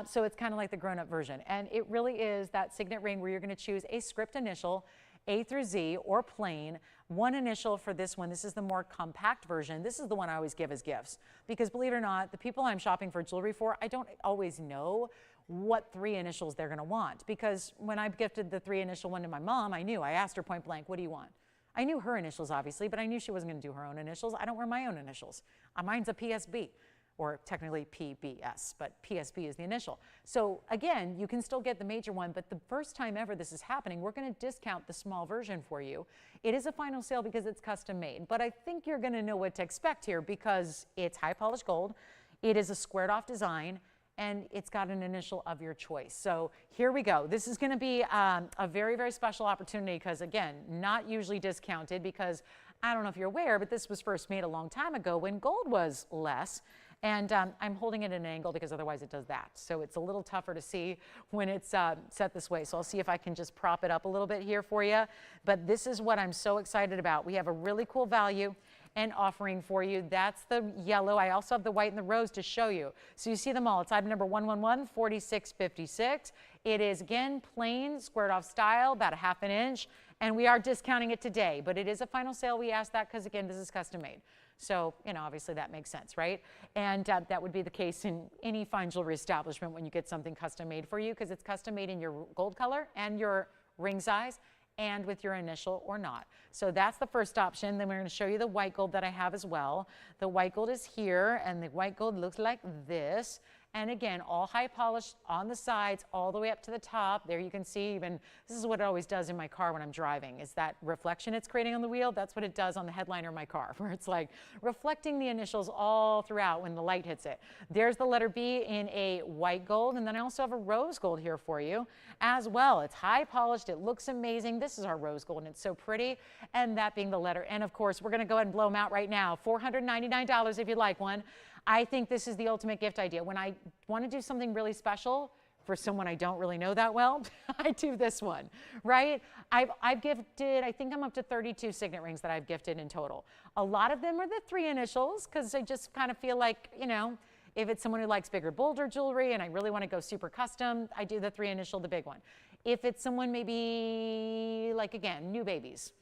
Speaker 1: So it's kind of like the grown-up version. And it really is that signet ring where you're going to choose a script initial, A through Z or plain, one initial for this one. This is the more compact version. This is the one I always give as gifts because believe it or not, the people I'm shopping for jewelry for, I don't always know what 3 initials they're going to want because when I gifted the 3 initial one to my mom, I knew. I asked her point blank, what do you want? I knew her initials obviously, but I knew she wasn't going to do her own initials. I don't wear my own initials. Mine's a PSB. Or technically PBS, but PSB is the initial. So again, you can still get the major one, but the first time ever this is happening, we're going to discount the small version for you. It is a final sale because it's custom made, but I think you're going to know what to expect here because it's high polished gold, it is a squared off design, and it's got an initial of your choice. So here we go. This is going to be a very, very special opportunity because again, not usually discounted because I don't know if you're aware, but this was first made a long time ago when gold was less. And I'm holding it at an angle because otherwise it does that. So it's a little tougher to see when it's set this way. So I'll see if I can just prop it up a little bit here for you. But this is what I'm so excited about. We have a really cool value and offering for you. That's the yellow. I also have the white and the rose to show you. So you see them all. It's item number 111, 4656. It is, again, plain, squared off style, about a ½ inch. And we are discounting it today. But it is a final sale. We asked that because, again, this is custom made. So, you know, obviously that makes sense, right? And that would be the case in any fine jewelry establishment when you get something custom made for you because it's custom made in your gold color and your ring size and with your initial or not. So that's the first option. Then we're going to show you the white gold that I have as well. The white gold is here and the white gold looks like this. And again, all high polished on the sides, all the way up to the top. There you can see even, this is what it always does in my car when I'm driving, is that reflection it's creating on the wheel. That's what it does on the headliner of my car, where it's like reflecting the initials all throughout when the light hits it. There's the letter B in a white gold. And then I also have a rose gold here for you as well. It's high polished. It looks amazing. This is our rose gold and it's so pretty. And that being the letter N, of course, we're going to go ahead and blow them out right now. $499 if you'd like one. I think this is the ultimate gift idea. When I want to do something really special, for someone I don't really know that well, I do this one, right? I've gifted, I think I'm up to 32 signet rings that I've gifted in total. A lot of them are the 3 initials because I just kind of feel like, you know, if it's someone who likes bigger, bolder jewelry and I really want to go super custom, I do the 3 initial, the big one. If it's someone maybe like, again, new babies,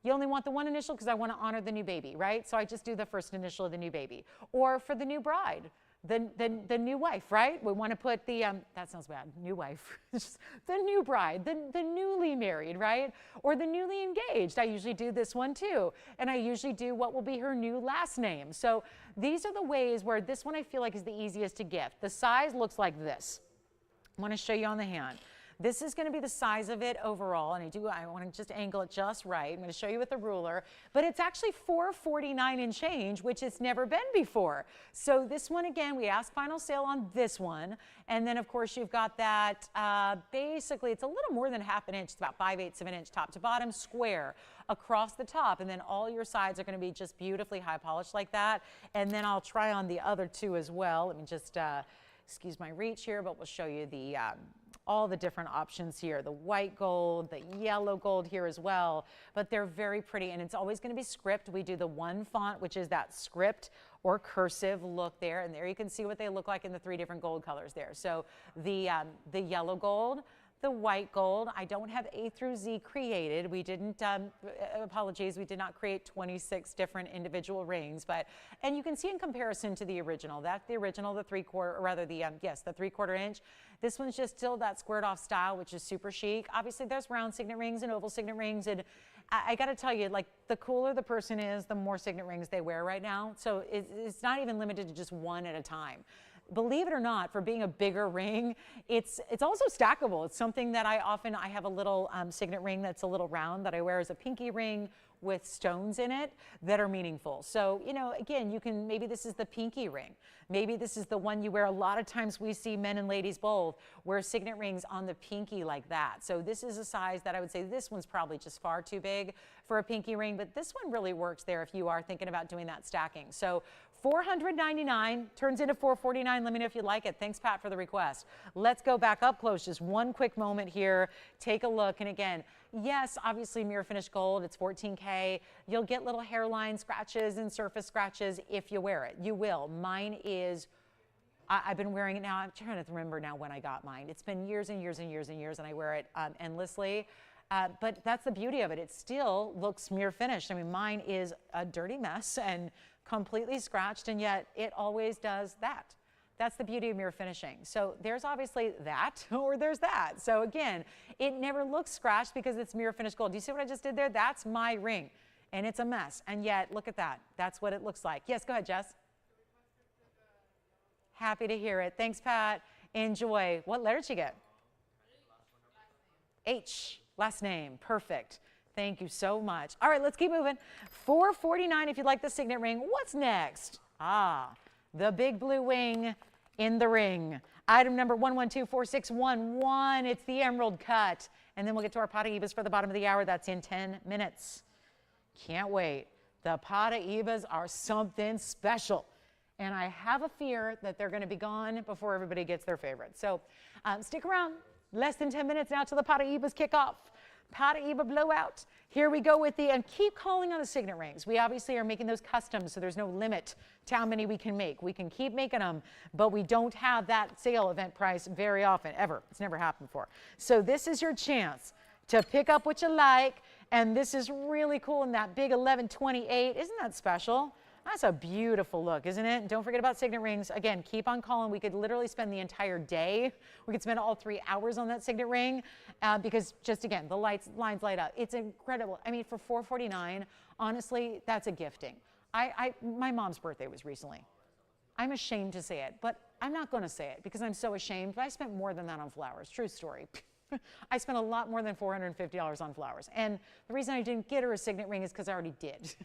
Speaker 1: you only want the 1 initial because I want to honor the new baby, right? So I just do the first initial of the new baby. Or for the new bride, the new wife, right? We want to put the, that sounds bad, new wife, the new bride, the newly married, right? Or the newly engaged. I usually do this one too. And I usually do what will be her new last name. So these are the ways where this one I feel like is the easiest to gift. The size looks like this. I want to show you on the hand. This is going to be the size of it overall, and I want to just angle it just right. I'm going to show you with the ruler, but it's actually $449 and change, which it's never been before. So this one, again, we asked final sale on this one, and then of course you've got that, basically it's a little more than ½ an inch, it's about 5/8 of an inch top to bottom, square across the top, and then all your sides are going to be just beautifully high polished like that. And then I'll try on the other 2 as well. Let me just, excuse my reach here, but we'll show you the, all the different options here, the white gold, the yellow gold here as well, but they're very pretty, and it's always going to be script. We do the 1 font, which is that script or cursive look there, and there you can see what they look like in the 3 different gold colors there. So the yellow gold, the white gold. I don't have A through Z created. We didn't, apologies, we did not create 26 different individual rings, but, and you can see in comparison to the original, that's the original, the 3/4, or rather the, yes, the 3/4 inch. This one's just still that squared off style, which is super chic. Obviously there's round signet rings and oval signet rings, and I got to tell you, like, the cooler the person is, the more signet rings they wear right now. So it's not even limited to just 1 at a time. Believe it or not, for being a bigger ring, it's also stackable. It's something that I have a little signet ring that's a little round that I wear as a pinky ring with stones in it that are meaningful. So, you know, again, you can, maybe this is the pinky ring. Maybe this is the one you wear. A lot of times we see men and ladies both wear signet rings on the pinky like that. So this is a size that I would say this one's probably just far too big for a pinky ring, but this one really works there if you are thinking about doing that stacking. So $499 turns into $449. Let me know if you like it. Thanks, Pat, for the request. Let's go back up close. Just one quick moment here. Take a look. And again, yes, obviously mirror finished gold. It's 14K. You'll get little hairline scratches and surface scratches if you wear it. You will. Mine is, I've been wearing it now. I'm trying to remember now when I got mine. It's been years and years and years and years, and I wear it endlessly. But that's the beauty of it. It still looks mirror finished. I mean, mine is a dirty mess and completely scratched, and yet it always does that. That's the beauty of mirror finishing. So there's obviously that, or there's that. So again, it never looks scratched because it's mirror finished gold. Do you see what I just did there? That's my ring, and it's a mess. And yet, look at that. That's what it looks like. Yes, go ahead, Jess. Happy to hear it. Thanks, Pat. Enjoy. What letter did you get? H. Last name. Perfect. Thank you so much. All right, let's keep moving. $449 if you'd like the signet ring. What's next? Ah, the big blue wing in the ring. Item number 11246111. It's the emerald cut. And then we'll get to our Paraibas for the bottom of the hour. That's in 10 minutes. Can't wait. The Paraibas are something special. And I have a fear that they're going to be gone before everybody gets their favorite. So stick around. Less than 10 minutes now till the Paraibas kick off. Paraiba blowout. Here we go with the, and keep calling on the signet rings. We obviously are making those custom, so there's no limit to how many we can make. We can keep making them, but we don't have that sale event price very often, ever. It's never happened before. So this is your chance to pick up what you like, and this is really cool in that big 1128. Isn't that special? That's a beautiful look, isn't it? And don't forget about signet rings. Again, keep on calling. We could literally spend the entire day. We could spend all 3 hours on that signet ring because just, again, the lines light up. It's incredible. I mean, for $449, honestly, that's a gifting. My mom's birthday was recently. I'm ashamed to say it, but I'm not going to say it because I'm so ashamed. But I spent more than that on flowers. True story. I spent a lot more than $450 on flowers. And the reason I didn't get her a signet ring is because I already did.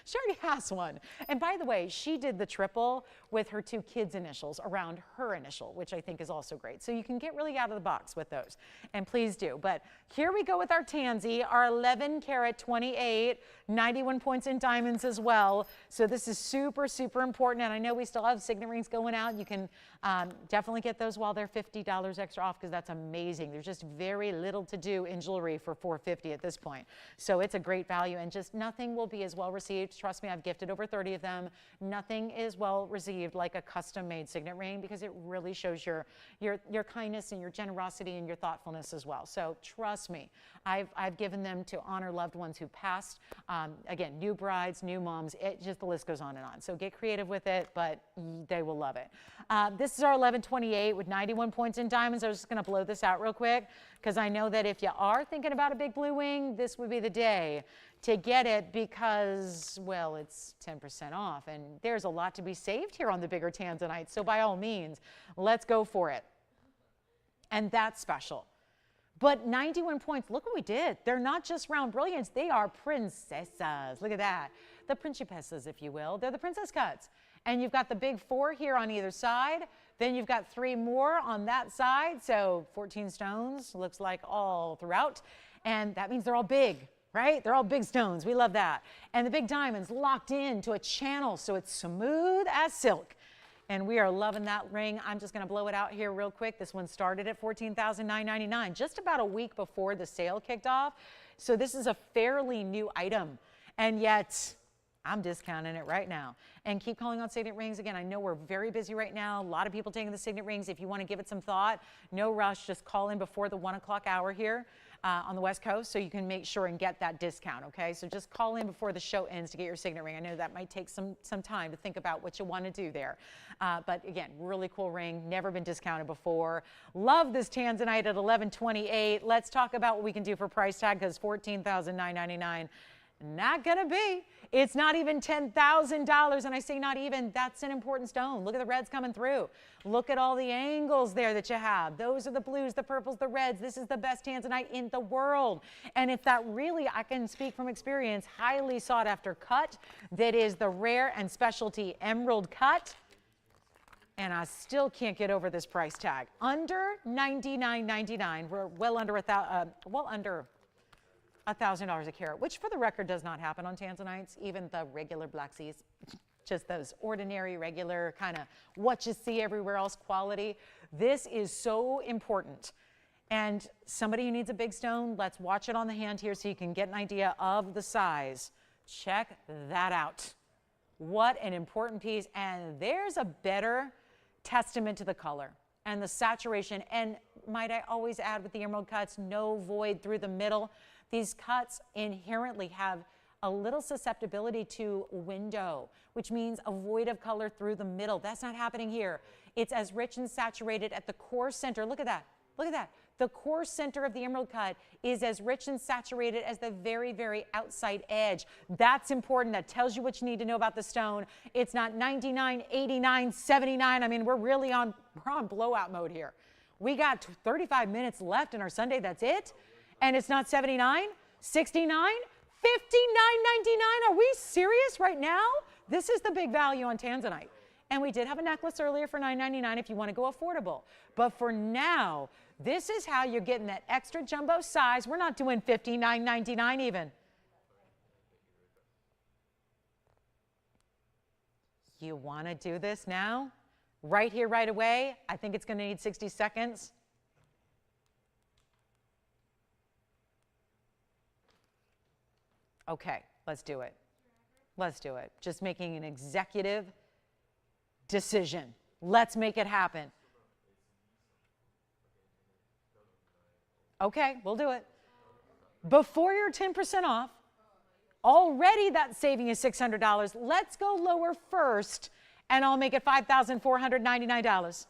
Speaker 1: She already has one. And by the way, she did the triple with her 2 kids' initials around her initial, which I think is also great. So you can get really out of the box with those. And please do. But here we go with our tansy, our 11 karat 28, 91 points in diamonds as well. So this is super, super important. And I know we still have signet rings going out. You can definitely get those while they're $50 extra off, because that's amazing. There's just very little to do in jewelry for $450 at this point. So it's a great value, and just nothing will be as well received. Trust me, I've gifted over 30 of them. Nothing is well received like a custom-made signet ring, because it really shows your kindness and your generosity and your thoughtfulness as well. So trust me, I've given them to honor loved ones who passed. Again, new brides, new moms, the list goes on and on. So get creative with it, but they will love it. This is our 1128 with 91 points in diamonds. I was just going to blow this out real quick, because I know that if you are thinking about a big blue wing, this would be the day to get it, because, well, it's 10% off, and there's a lot to be saved here on the bigger Tanzanite. So by all means, let's go for it. And that's special. But 91 points, look what we did. They're not just round brilliants, they are princesas. Look at that. The principessas, if you will. They're the princess cuts. And you've got the big 4 here on either side. Then you've got 3 more on that side. So 14 stones, looks like all throughout. And that means they're all big, right? They're all big stones. We love that. And the big diamonds locked into a channel, so it's smooth as silk. And we are loving that ring. I'm just going to blow it out here real quick. This one started at $14,999, just about a week before the sale kicked off. So this is a fairly new item. And yet, I'm discounting it right now. And keep calling on signet rings. Again, I know we're very busy right now. A lot of people taking the signet rings. If you want to give it some thought, no rush. Just call in before the 1 o'clock hour here on the West Coast, so you can make sure and get that discount, okay? So just call in before the show ends to get your signet ring. I know that might take some time to think about what you want to do there. But again, really cool ring. Never been discounted before. Love this Tanzanite at $1128. Let's talk about what we can do for price tag, because $14,999. Not gonna be. It's not even $10,000, and I say not even. That's an important stone. Look at the reds coming through. Look at all the angles there that you have. Those are the blues, the purples, the reds. This is the best Tanzanite in the world. And if that really, I can speak from experience, highly sought after cut, that is the rare and specialty emerald cut, and I still can't get over this price tag. Under $99.99. We're well under $1,000 a carat, which for the record does not happen on Tanzanites, even the regular Black Seas, just those ordinary, regular kind of what you see everywhere else quality. This is so important. And somebody who needs a big stone, let's watch it on the hand here so you can get an idea of the size. Check that out. What an important piece. And there's a better testament to the color and the saturation. And might I always add with the emerald cuts, no void through the middle. These cuts inherently have a little susceptibility to window, which means a void of color through the middle. That's not happening here. It's as rich and saturated at the core center. Look at that. Look at that. The core center of the emerald cut is as rich and saturated as the very, very outside edge. That's important. That tells you what you need to know about the stone. It's not 99, 89, 79. I mean, we're on blowout mode here. We got 35 minutes left in our Sunday. That's it. And it's not 79, 69, 59.99. Are we serious right now? This is the big value on Tanzanite. And we did have a necklace earlier for $9.99 if you want to go affordable. But for now, this is how you're getting that extra jumbo size. We're not doing $59.99 even. You want to do this now? Right here, right away? I think it's going to need 60 seconds. Okay, let's do it. Let's do it. Just making an executive decision. Let's make it happen. Okay, we'll do it. Before you're 10% off, already that saving is $600. Let's go lower first, and I'll make it $5,499.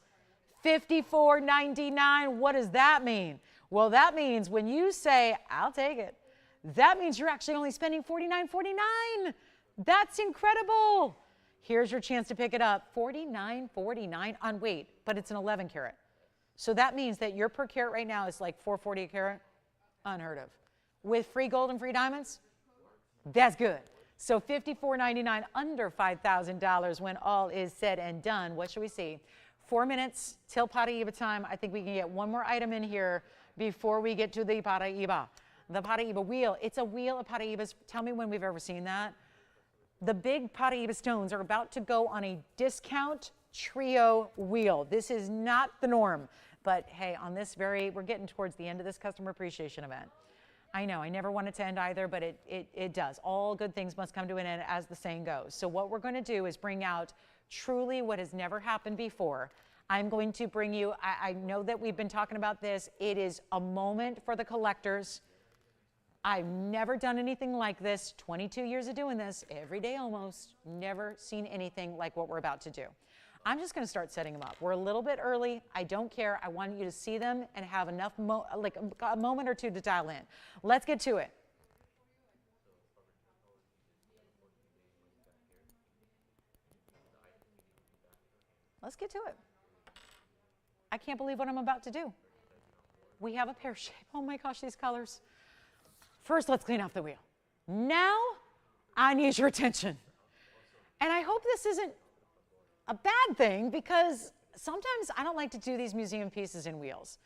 Speaker 1: $54.99. What does that mean? Well, that means when you say, I'll take it, that means you're actually only spending $49.49. That's incredible. Here's your chance to pick it up. $49.49 on weight, but it's an 11 karat. So that means that your per carat right now is like $440 a carat. Unheard of. With free gold and free diamonds, that's good. So $54.99, under $5,000 when all is said and done. What should we see? 4 minutes till Paraiba time. I think we can get one more item in here before we get to the Paraiba. The Paraiba wheel. It's a wheel of Paraibas. Tell me when we've ever seen that. The big Paraiba stones are about to go on a discount trio wheel. This is not the norm. But hey, on this we're getting towards the end of this customer appreciation event. I know, I never want it to end either, but it does. All good things must come to an end, as the saying goes. So what we're going to do is bring out truly what has never happened before. I'm going to bring you, I know that we've been talking about this. It is a moment for the collectors. I've never done anything like this. 22 years of doing this, every day almost. Never seen anything like what we're about to do. I'm just going to start setting them up. We're a little bit early. I don't care. I want you to see them and have enough, like a moment or two to dial in. Let's get to it. Let's get to it. I can't believe what I'm about to do. We have a pear shape. Oh my gosh, these colors. First, let's clean off the wheel. Now, I need your attention. And I hope this isn't a bad thing, because sometimes I don't like to do these museum pieces in wheels,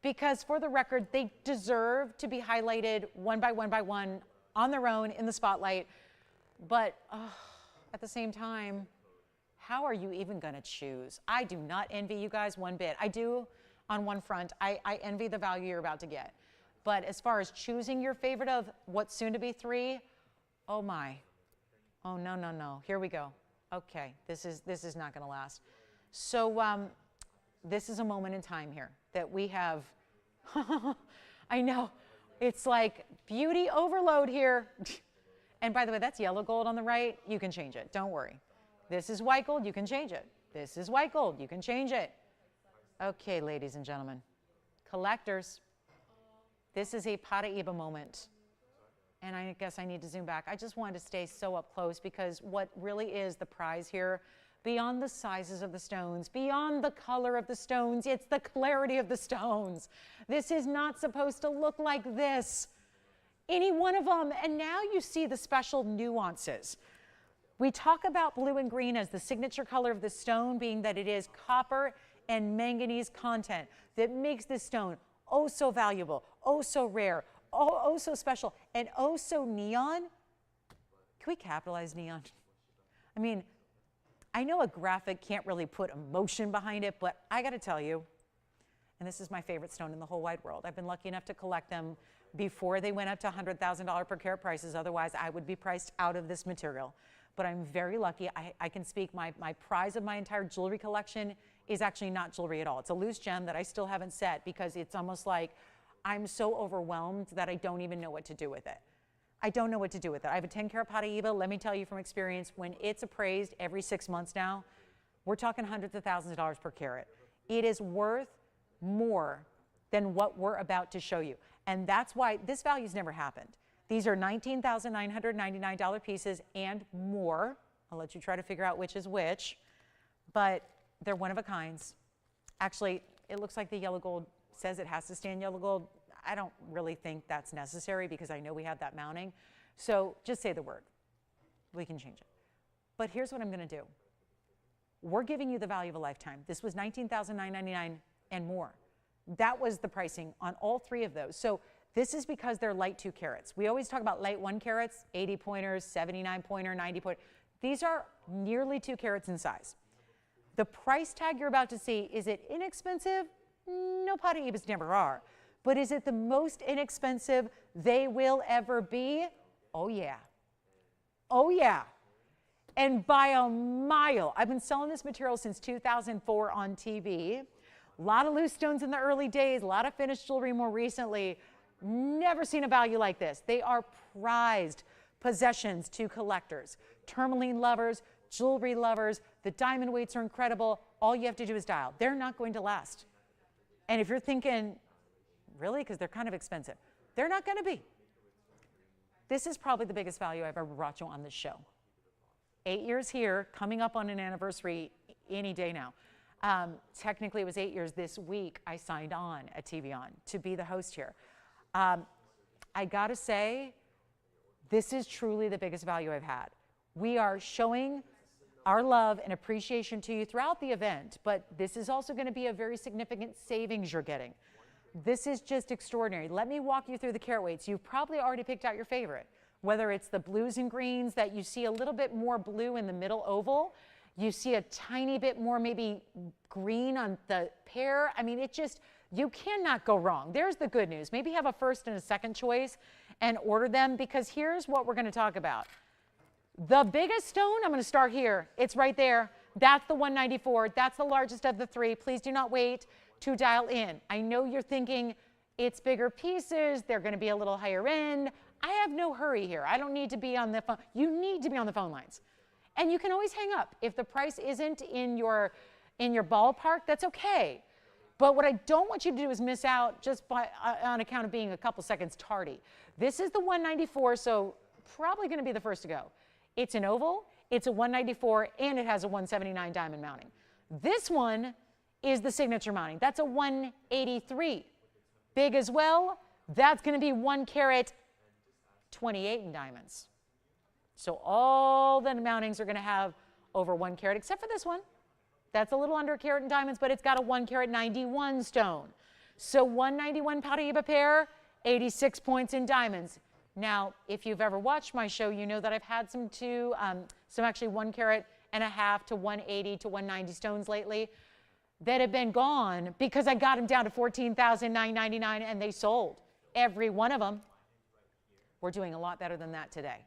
Speaker 1: because for the record, they deserve to be highlighted one by one on their own in the spotlight. But at the same time, how are you even going to choose? I do not envy you guys one bit. I do on one front. I envy the value you're about to get. But as far as choosing your favorite of what's soon to be 3, oh my. Oh, no, no, no. Here we go. Okay, this is not going to last. So this is a moment in time here that we have. I know, it's like beauty overload here. And by the way, that's yellow gold on the right. You can change it. Don't worry. This is white gold. You can change it. This is white gold. You can change it. Okay, ladies and gentlemen, collectors, this is a Paraiba moment. And I guess I need to zoom back. I just wanted to stay so up close, because what really is the prize here, beyond the sizes of the stones, beyond the color of the stones, it's the clarity of the stones. This is not supposed to look like this, any one of them. And now you see the special nuances. We talk about blue and green as the signature color of the stone, being that it is copper and manganese content that makes this stone oh so valuable, oh so rare, oh so special, and oh so neon. Can we capitalize neon? I mean, I know a graphic can't really put emotion behind it, but I got to tell you, and this is my favorite stone in the whole wide world. I've been lucky enough to collect them before they went up to $100,000 per carat prices. Otherwise, I would be priced out of this material. But I'm very lucky. I can speak, my prize of my entire jewelry collection is actually not jewelry at all. It's a loose gem that I still haven't set, because it's almost like I'm so overwhelmed that I don't even know what to do with it. I don't know what to do with it. I have a 10-carat Paraiba. Let me tell you from experience, when it's appraised every 6 months now, we're talking hundreds of thousands of dollars per carat. It is worth more than what we're about to show you. And that's why this value's never happened. These are $19,999 pieces and more. I'll let you try to figure out which is which, but they're one of a kinds. Actually, it looks like the yellow gold says it has to stay in yellow gold. I don't really think that's necessary, because I know we have that mounting. So just say the word. We can change it. But here's what I'm going to do. We're giving you the value of a lifetime. This was $19,999 and more. That was the pricing on all 3 of those. So this is because they're light 2 carats. We always talk about light 1 carats, 80 pointers, 79 pointer, 90 pointer. These are nearly 2 carats in size. The price tag you're about to see, is it inexpensive? No, Paraibas never are. But is it the most inexpensive they will ever be? Oh yeah. Oh yeah. And by a mile. I've been selling this material since 2004 on TV. A lot of loose stones in the early days, a lot of finished jewelry more recently. Never seen a value like this. They are prized possessions to collectors, tourmaline lovers, jewelry lovers. The diamond weights are incredible. All you have to do is dial. They're not going to last. And if you're thinking, really, because they're kind of expensive, they're not going to be. This is probably the biggest value I've ever brought you on this show. 8 years here, coming up on an anniversary any day now. Technically, it was 8 years this week I signed on at TVON to be the host here. I got to say, this is truly the biggest value I've had. We are showing our love and appreciation to you throughout the event, but this is also going to be a very significant savings you're getting. This is just extraordinary. Let me walk you through the carat weights. You've probably already picked out your favorite, whether it's the blues and greens that you see a little bit more blue in the middle oval. You see a tiny bit more maybe green on the pair. I mean, it just, you cannot go wrong. There's the good news. Maybe have a first and a second choice and order them, because here's what we're going to talk about. The biggest stone, I'm going to start here. It's right there. That's the 194. That's the largest of the three. Please do not wait to dial in. I know you're thinking it's bigger pieces. They're going to be a little higher end. I have no hurry here. I don't need to be on the phone. You need to be on the phone lines. And you can always hang up. If the price isn't in your ballpark, that's okay. But what I don't want you to do is miss out just on account of being a couple seconds tardy. This is the 194, so probably going to be the first to go. It's an oval, it's a 194, and it has a 179 diamond mounting. This one is the signature mounting. That's a 183. Big as well. That's going to be 1 carat 28 in diamonds. So all the mountings are going to have over 1 carat, except for this one. That's a little under a carat in diamonds, but it's got a 1 carat 91 stone. So 191 Paraiba pair, 86 points in diamonds. Now, if you've ever watched my show, you know that I've had some actually 1 carat and a half to 180 to 190 stones lately that have been gone because I got them down to $14,999 and they sold. Every one of them. We're doing a lot better than that today.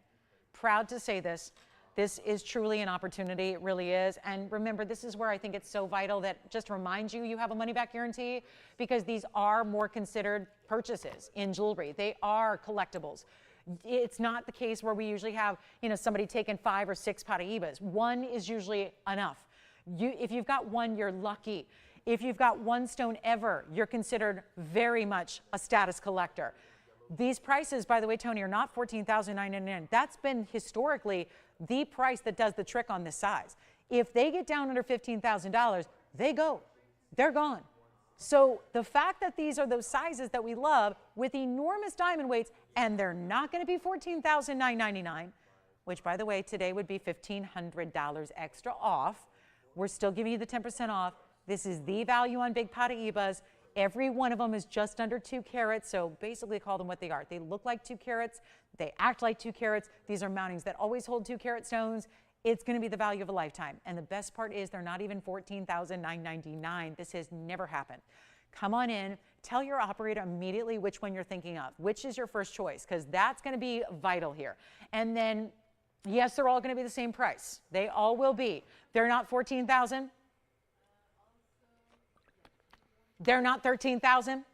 Speaker 1: Proud to say this. This is truly an opportunity. It really is. And remember, this is where I think it's so vital that just remind you you have a money-back guarantee, because these are more considered purchases in jewelry. They are collectibles. It's not the case where we usually have, somebody taking 5 or 6 Paraibas. 1 is usually enough. If you've got 1, you're lucky. If you've got 1 stone ever, you're considered very much a status collector. These prices, by the way, Tony, are not $14,999. That's been historically the price that does the trick on this size. If they get down under $15,000, they go. They're gone. So the fact that these are those sizes that we love with enormous diamond weights, and they're not going to be $14,999, which, by the way, today would be $1,500 extra off. We're still giving you the 10% off. This is the value on big Paraibas. Every one of them is just under 2 carats, so basically call them what they are. They look like 2 carats. They act like 2 carats. These are mountings that always hold 2 carat stones. It's going to be the value of a lifetime. And the best part is they're not even $14,999. This has never happened. Come on in. Tell your operator immediately which one you're thinking of, which is your first choice, because that's going to be vital here. And then, yes, they're all going to be the same price. They all will be. They're not $14,000. They're not $13,000.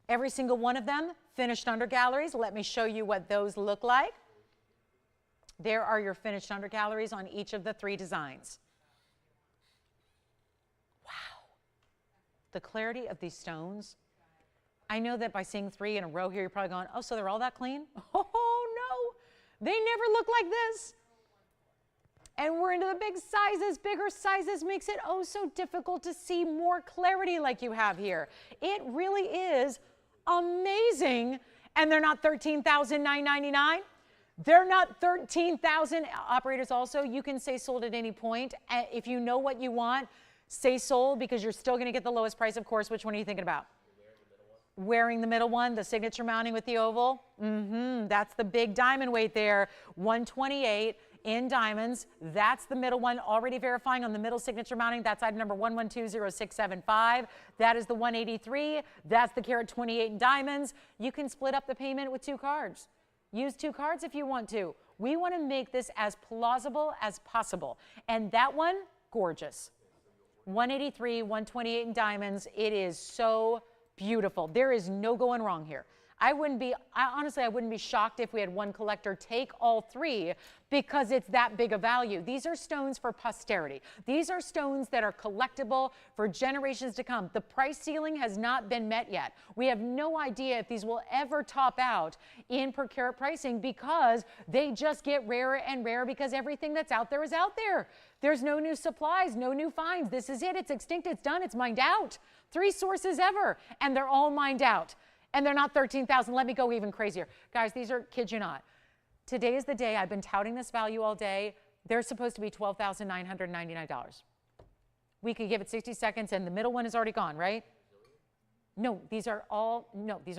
Speaker 1: Every single one of them finished under galleries. Let me show you what those look like. There are your finished under galleries on each of the 3 designs. Wow. The clarity of these stones. I know that by seeing 3 in a row here, you're probably going, oh, so they're all that clean? Oh, no. They never look like this. And we're into the big sizes. Bigger sizes makes it oh so difficult to see more clarity like you have here. It really is amazing. And they're not $13,999. They're not $13,000. Operators also, you can say sold at any point. If you know what you want, say sold, because you're still going to get the lowest price, of course. Which one are you thinking about? Wearing the middle one, the signature mounting with the oval. That's the big diamond weight there, 128. In diamonds. That's the middle one, already verifying on the middle signature mounting. That's item number 11200675. That is the 183. That's the carat 28 in diamonds. You can split up the payment with 2 cards. Use 2 cards if you want to. We want to make this as plausible as possible. And that one, gorgeous. 183, 128 in diamonds. It is so beautiful. There is no going wrong here. Honestly, I wouldn't be shocked if we had one collector take all three because it's that big a value. These are stones for posterity. These are stones that are collectible for generations to come. The price ceiling has not been met yet. We have no idea if these will ever top out in per carat pricing because they just get rarer and rarer because everything that's out there is out there. There's no new supplies, no new finds. This is it. It's extinct. It's done. It's mined out. 3 sources ever, and they're all mined out. And they're not 13,000. Let me go even crazier. Guys, these are, kid you not. Today is the day. I've been touting this value all day. They're supposed to be $12,999. We could give it 60 seconds, and the middle one is already gone, right? No, these are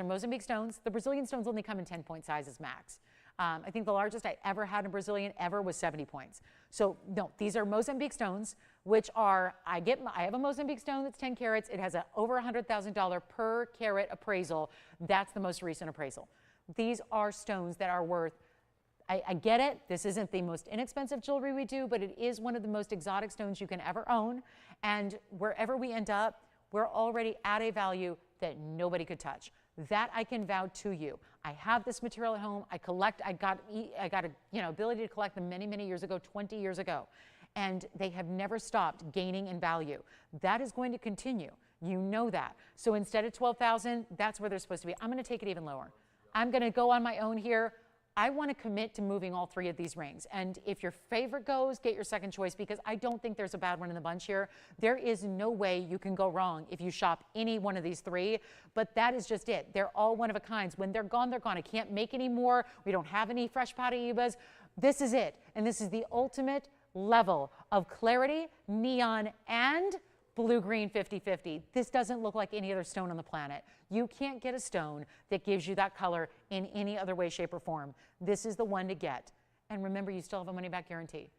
Speaker 1: Mozambique stones. The Brazilian stones only come in 10-point sizes max. I think the largest I ever had in Brazilian ever was 70 points. So no, these are Mozambique stones, which are, I have a Mozambique stone that's 10 carats. It has over $100,000 per carat appraisal. That's the most recent appraisal. These are stones that are worth, I get it. This isn't the most inexpensive jewelry we do, but it is one of the most exotic stones you can ever own. And wherever we end up, we're already at a value that nobody could touch. That I can vow to you. I have this material at home. I got a ability to collect them many, many years ago, 20 years ago. And they have never stopped gaining in value. That is going to continue. You know that. So instead of 12,000, that's where they're supposed to be. I'm going to take it even lower. I'm going to go on my own here. I want to commit to moving all 3 of these rings. And if your favorite goes, get your second choice because I don't think there's a bad one in the bunch here. There is no way you can go wrong if you shop any one of these 3, but that is just it. They're all one of a kinds. When they're gone, they're gone. I can't make any more. We don't have any fresh Paraibas. This is it. And this is the ultimate level of clarity, neon, and blue-green 50-50. This doesn't look like any other stone on the planet. You can't get a stone that gives you that color in any other way, shape, or form. This is the one to get. And remember, you still have a money-back guarantee.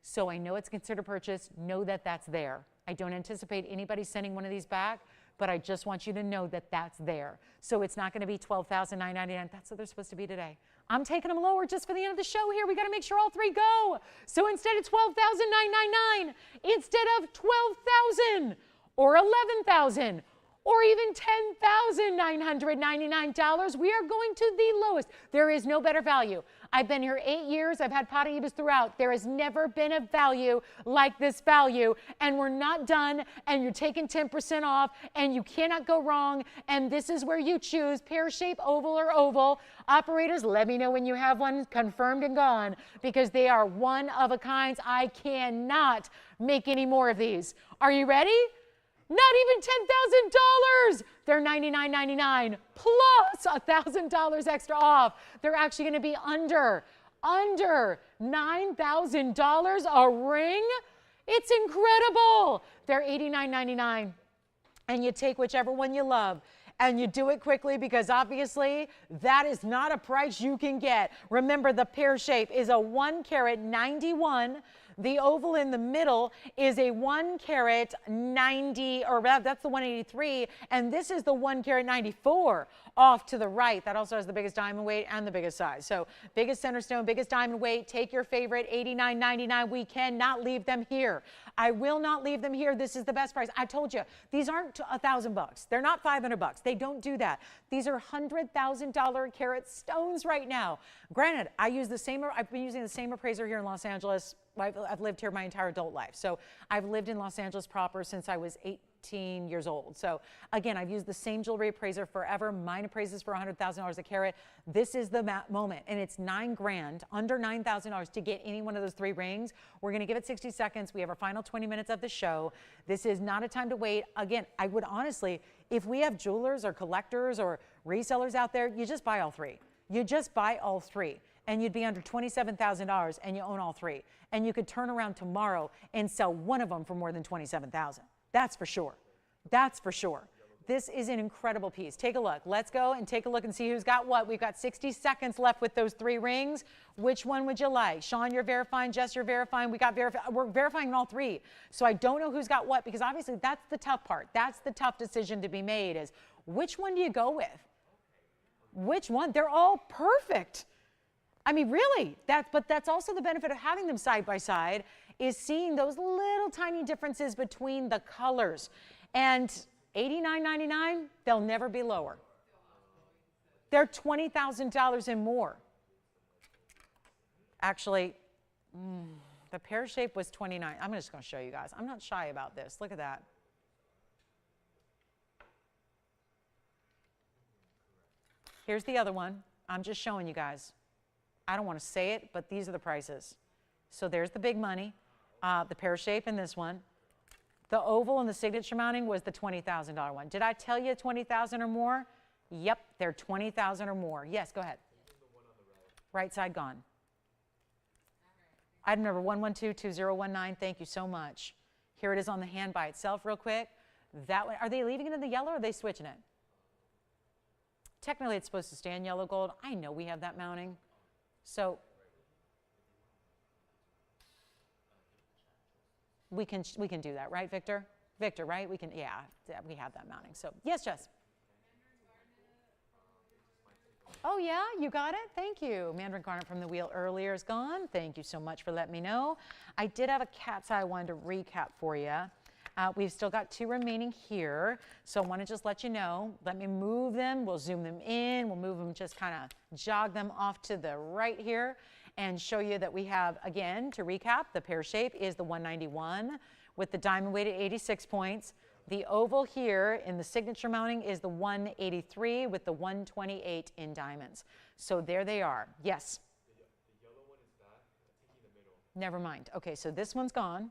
Speaker 1: So I know it's considered purchase. Know that that's there. I don't anticipate anybody sending one of these back, but I just want you to know that that's there. So it's not going to be $12,999. That's what they're supposed to be today. I'm taking them lower just for the end of the show here. We got to make sure all 3 go. So instead of $12,999, instead of $12,000 or $11,000 or even $10,999, we are going to the lowest. There is no better value. I've been here 8 years. I've had Paraibas throughout. There has never been a value like this value, and we're not done, and you're taking 10% off, and you cannot go wrong, and this is where you choose pear shape, oval, or oval. Operators, let me know when you have one confirmed and gone, because they are one of a kind. I cannot make any more of these. Are you ready? Not even $10,000. They're $99.99 plus $1,000 extra off. They're actually going to be under $9,000 a ring. It's incredible. They're $89.99. And you take whichever one you love. And you do it quickly because obviously that is not a price you can get. Remember, the pear shape is a 1 carat 91. The oval in the middle is a 1 carat 90, or that's the 183, and this is the 1 carat 94 off to the right. That also has the biggest diamond weight and the biggest size. So biggest center stone, biggest diamond weight. Take your favorite, $89.99. We cannot leave them here. I will not leave them here. This is the best price. I told you, these aren't $1,000. They're not $500. They don't do that. These are $100,000 carat stones right now. Granted, I've been using the same appraiser here in Los Angeles. I've lived here my entire adult life. So I've lived in Los Angeles proper since I was 18 years old. So again, I've used the same jewelry appraiser forever. Mine appraises for $100,000 a carat. This is the moment, and it's $9 grand, under $9,000 to get any one of those 3 rings. We're going to give it 60 seconds. We have our final 20 minutes of the show. This is not a time to wait. Again, I would honestly, if we have jewelers or collectors or resellers out there, you just buy all 3. You just buy all 3. And you'd be under $27,000 and you own all 3. And you could turn around tomorrow and sell one of them for more than $27,000. That's for sure. That's for sure. This is an incredible piece. Take a look. Let's go and take a look and see who's got what. We've got 60 seconds left with those 3 rings. Which one would you like? Sean, you're verifying. Jess, you're verifying. We're verifying all 3. So I don't know who's got what, because obviously that's the tough part. That's the tough decision to be made, is which one do you go with? Which one? They're all perfect. I mean, really, but that's also the benefit of having them side by side, is seeing those little tiny differences between the colors. And $89.99, they'll never be lower. They're $20,000 and more. Actually, the pear shape was 29. I'm just going to show you guys. I'm not shy about this. Look at that. Here's the other one. I'm just showing you guys. I don't want to say it, but these are the prices. So there's the big money, the pear shape in this one. The oval and the signature mounting was the $20,000 one. Did I tell you 20,000 or more? Yep, they're 20,000 or more. Yes, go ahead. Right side gone. Item number 1122019. Thank you so much. Here it is on the hand by itself real quick. That one, are they leaving it in the yellow or are they switching it? Technically, it's supposed to stay in yellow gold. I know we have that mounting. So we can do that, right, Victor? Victor, right? We can, yeah, we have that mounting. So yes, Jess. Oh yeah, you got it. Thank you. Mandarin garnet from the wheel earlier is gone. Thank you so much for letting me know. I did have a cat's eye I wanted to recap for you. We've still got 2 remaining here, so I want to just let you know. Let me move them. We'll zoom them in. We'll move them, just kind of jog them off to the right here and show you that we have, again, to recap, the pear shape is the 191 with the diamond weight at 86 points. The oval here in the signature mounting is the 183 with the 128 in diamonds. So there they are. Yes?
Speaker 3: The yellow one is back, I think in the middle.
Speaker 1: Never mind. Okay, so this one's gone.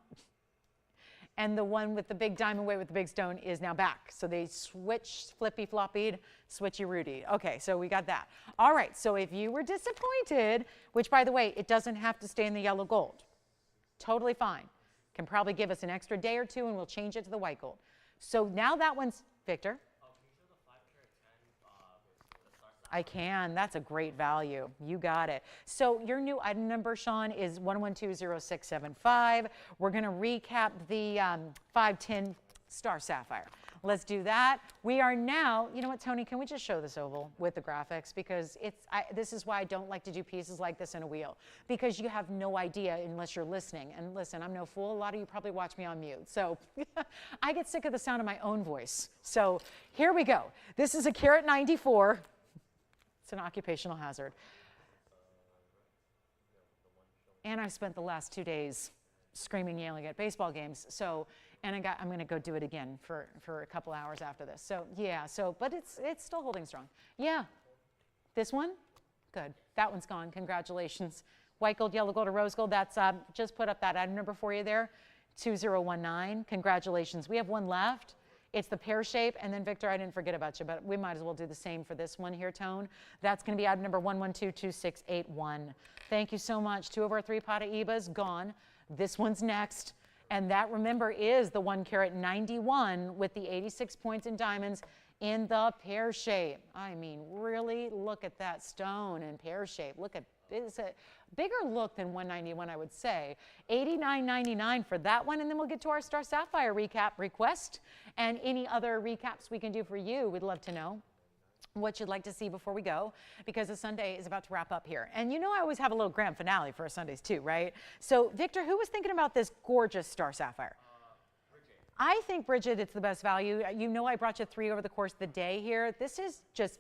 Speaker 1: And the one with the big diamond weight with the big stone is now back. So they switched, flippy-floppied, switchy-rooty. Okay, so we got that. All right, so if you were disappointed, which, by the way, it doesn't have to stay in the yellow gold. Totally fine. Can probably give us an extra day or 2 and we'll change it to the white gold. So now that one's, Victor?
Speaker 2: Can you show the 5-carat 10 with the star sign?
Speaker 1: I can. That's a great value. You got it. So your new item number, Sean, is 1120675. We're going to recap the 510 star sapphire. Let's do that. We are now, you know what, Tony, can we just show this oval with the graphics? Because this is why I don't like to do pieces like this in a wheel, because you have no idea unless you're listening. And listen, I'm no fool. A lot of you probably watch me on mute. So I get sick of the sound of my own voice. So here we go. This is a carat 94. It's an occupational hazard. And I've spent the last 2 days screaming, yelling at baseball games. So, and I'm going to go do it again for a couple hours after this. So yeah, but it's still holding strong. Yeah, this one, good. That one's gone. Congratulations. White gold, yellow gold, or rose gold. That's just put up that item number for you there, 2019. Congratulations. We have one left. It's the pear shape, and then Victor, I didn't forget about you, but we might as well do the same for this one here, Tone. That's going to be item number 1122681. Thank you so much. 2 of our 3 Paraibas gone. This one's next. And that, remember, is the 1 carat 91 with the 86 points in diamonds in the pear shape. I mean, really look at that stone and pear shape. Look at, it's a bigger look than 191, I would say. $89.99 for that one. And then we'll get to our Star Sapphire recap request and any other recaps we can do for you. We'd love to know what you'd like to see before we go, because the Sunday is about to wrap up here. And you know I always have a little grand finale for our Sundays too, right? So Victor, who was thinking about this gorgeous Star Sapphire?
Speaker 2: Bridget.
Speaker 1: I think, Bridget, it's the best value. You know I brought you 3 over the course of the day here. This is just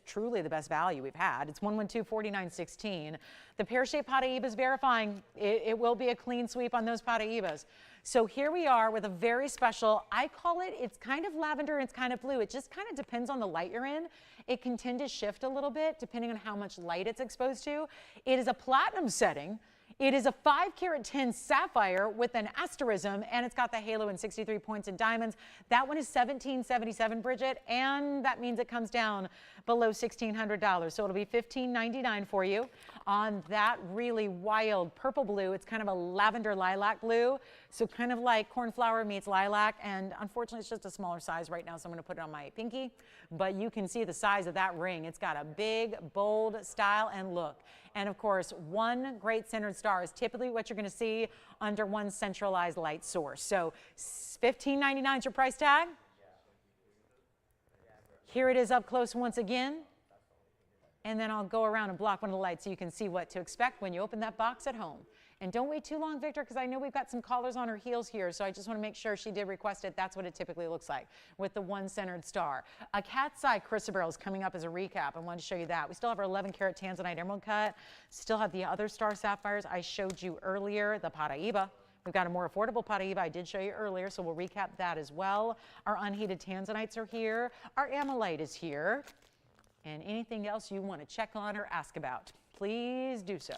Speaker 1: truly the best value we've had. It's 1124916. The pear-shaped Paraiba is verifying. It will be a clean sweep on those Paraibas. So here we are with a very special, I call it, it's kind of lavender, it's kind of blue. It just kind of depends on the light you're in. It can tend to shift a little bit depending on how much light it's exposed to. It is a platinum setting. It is a 5 carat 10 sapphire with an asterism, and it's got the halo and 63 points in diamonds. That one is $1,777, Bridget, and that means it comes down below $1,600. So it'll be $1,599 for you on that really wild purple blue. It's kind of a lavender lilac blue, so kind of like cornflower meets lilac, and unfortunately it's just a smaller size right now, so I'm going to put it on my pinky. But you can see the size of that ring. It's got a big, bold style and look. And of course, one great centered star is typically what you're going to see under one centralized light source. So $1,599 is your price tag. Here it is up close once again. And then I'll go around and block one of the lights so you can see what to expect when you open that box at home. And don't wait too long, Victor, because I know we've got some collars on her heels here, so I just want to make sure she did request it. That's what it typically looks like with the one-centered star. A cat's eye chrysoberyl is coming up as a recap. I wanted to show you that. We still have our 11-karat Tanzanite emerald cut. Still have the other star sapphires I showed you earlier, the Paraiba. We've got a more affordable Paraiba I did show you earlier, so we'll recap that as well. Our unheated Tanzanites are here. Our Ammolite is here. And anything else you want to check on or ask about, please do so.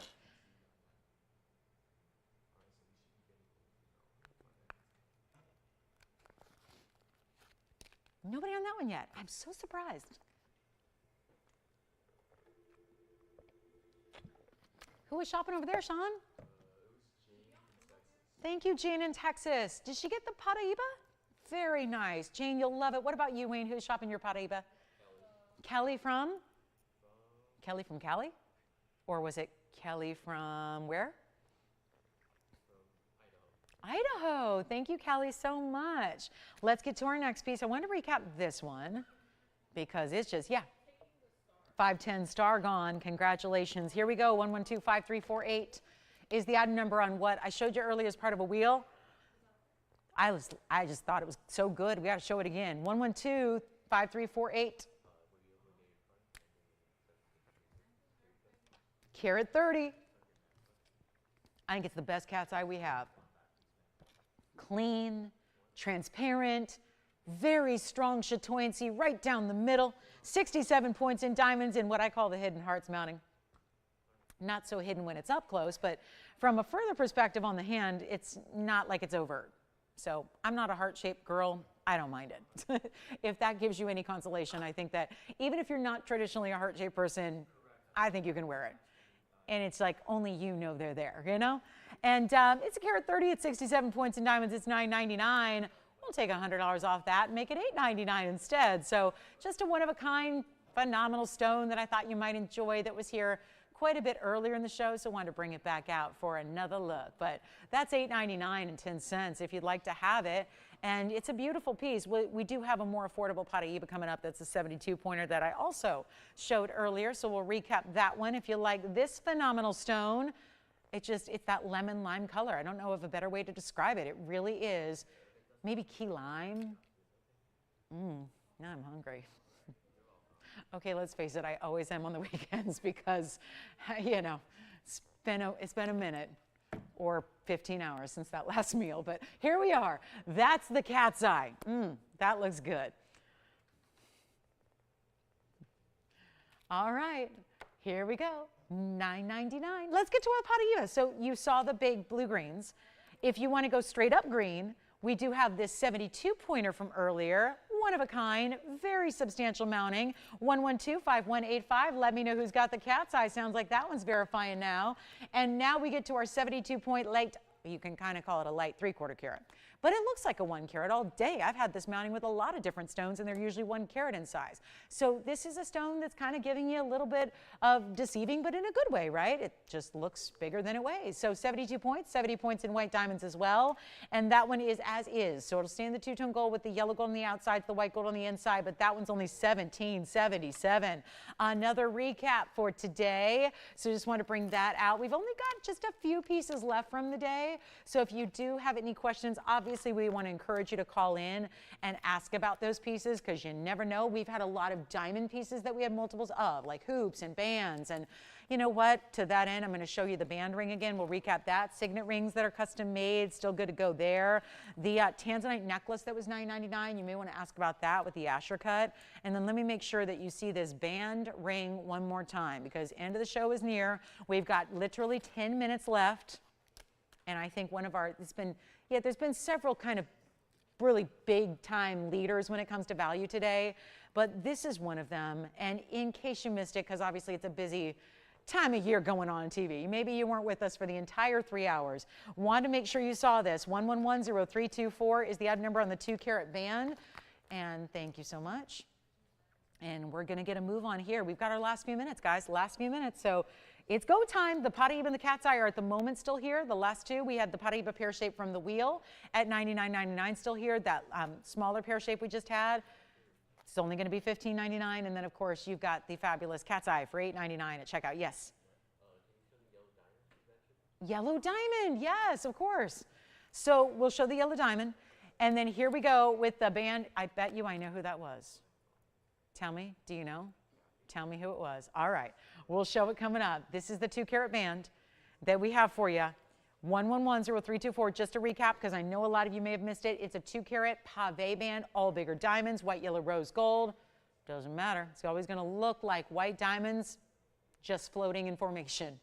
Speaker 1: Nobody on that one yet. I'm so surprised. Who was shopping over there, Sean? Thank you, Jane in Texas. Did she get the Paraiba? Very nice. Jane, you'll love it. What about you, Wayne? Who's shopping your Paraiba? Kelly from? Kelly from Cali? Or was it Kelly from where? Idaho. Thank you, Kelly, so much. Let's get to our next piece. I want to recap this one because it's just, yeah. 510 star gone. Congratulations. Here we go. 1125348 is the item number on what I showed you earlier as part of a wheel. I just thought it was so good. We got to show it again. 1125348. Carat 30. I think it's the best cat's eye we have. Clean, transparent, very strong chatoyancy right down the middle. 67 points in diamonds in what I call the hidden hearts mounting. Not so hidden when it's up close, but from a further perspective on the hand, it's not like it's overt. So I'm not a heart-shaped girl. I don't mind it. If that gives you any consolation, I think that even if you're not traditionally a heart-shaped person, I think you can wear it. And it's like only you know they're there, you know? And it's a carat 30 at 67 points in diamonds. It's $9.99. We'll take $100 off that and make it $8.99 instead. So just a one-of-a-kind, phenomenal stone that I thought you might enjoy that was here quite a bit earlier in the show, so I wanted to bring it back out for another look. But that's $8.99 and 10 cents if you'd like to have it. And it's a beautiful piece. We do have a more affordable Paraiba coming up. That's a 72-pointer that I also showed earlier. So we'll recap that one. If you like this phenomenal stone, it's that lemon lime color. I don't know of a better way to describe it. It really is maybe key lime. Now I'm hungry. Okay, let's face it, I always am on the weekends because, you know, it's been a minute or 15 hours since that last meal, but here we are. That's the cat's eye. That looks good. All right, here we go. $9.99. Let's get to our Paraiba. So you saw the big blue greens. If you want to go straight up green, we do have this 72-pointer from earlier. One of a kind, very substantial mounting. 1125185. Let me know who's got the cat's eye. Sounds like that one's verifying now. And now we get to our 72-point light. You can kind of call it a light 3/4 carat. But it looks like a 1 carat all day. I've had this mounting with a lot of different stones, and they're usually 1 carat in size. So this is a stone that's kind of giving you a little bit of deceiving, but in a good way, right? It just looks bigger than it weighs. So 72 points, 70 points in white diamonds as well. And that one is as is. So it'll stay in the two-tone gold with the yellow gold on the outside, the white gold on the inside, but that one's only $17.77. Another recap for today. So just want to bring that out. We've only got just a few pieces left from the day. So if you do have any questions, obviously we want to encourage you to call in and ask about those pieces because you never know. We've had a lot of diamond pieces that we have multiples of, like hoops and bands. And you know what? To that end, I'm going to show you the band ring again. We'll recap that. Signet rings that are custom made, still good to go there. The Tanzanite necklace that was $9.99. You may want to ask about that with the Asher cut. And then let me make sure that you see this band ring one more time because end of the show is near. We've got literally 10 minutes left. And I think there's been several kind of really big time leaders when it comes to value today, but this is one of them. And in case you missed it, because obviously it's a busy time of year going on TV. Maybe you weren't with us for the entire 3 hours. Want to make sure you saw this. 1110324 is the item number on the 2 carat band. And thank you so much. And we're going to get a move on here. We've got our last few minutes, guys, last few minutes. So it's go time. The Paraiba and the cat's eye are at the moment still here. The last two, we had the Paraiba pear shape from the wheel at $99.99 still here. That smaller pear shape we just had, it's only going to be $15.99. And then, of course, you've got the fabulous cat's eye for $8.99 at checkout. Yes? Yellow diamond, yes, of course. So we'll show the yellow diamond. And then here we go with the band. I bet you I know who that was. Tell me, do you know? Tell me who it was. All right, we'll show it coming up. This is the 2-carat band that we have for you. 1110-324, just to recap, because I know a lot of you may have missed it. It's a 2-carat pave band, all bigger diamonds, white, yellow, rose, gold. Doesn't matter. It's always going to look like white diamonds just floating in formation,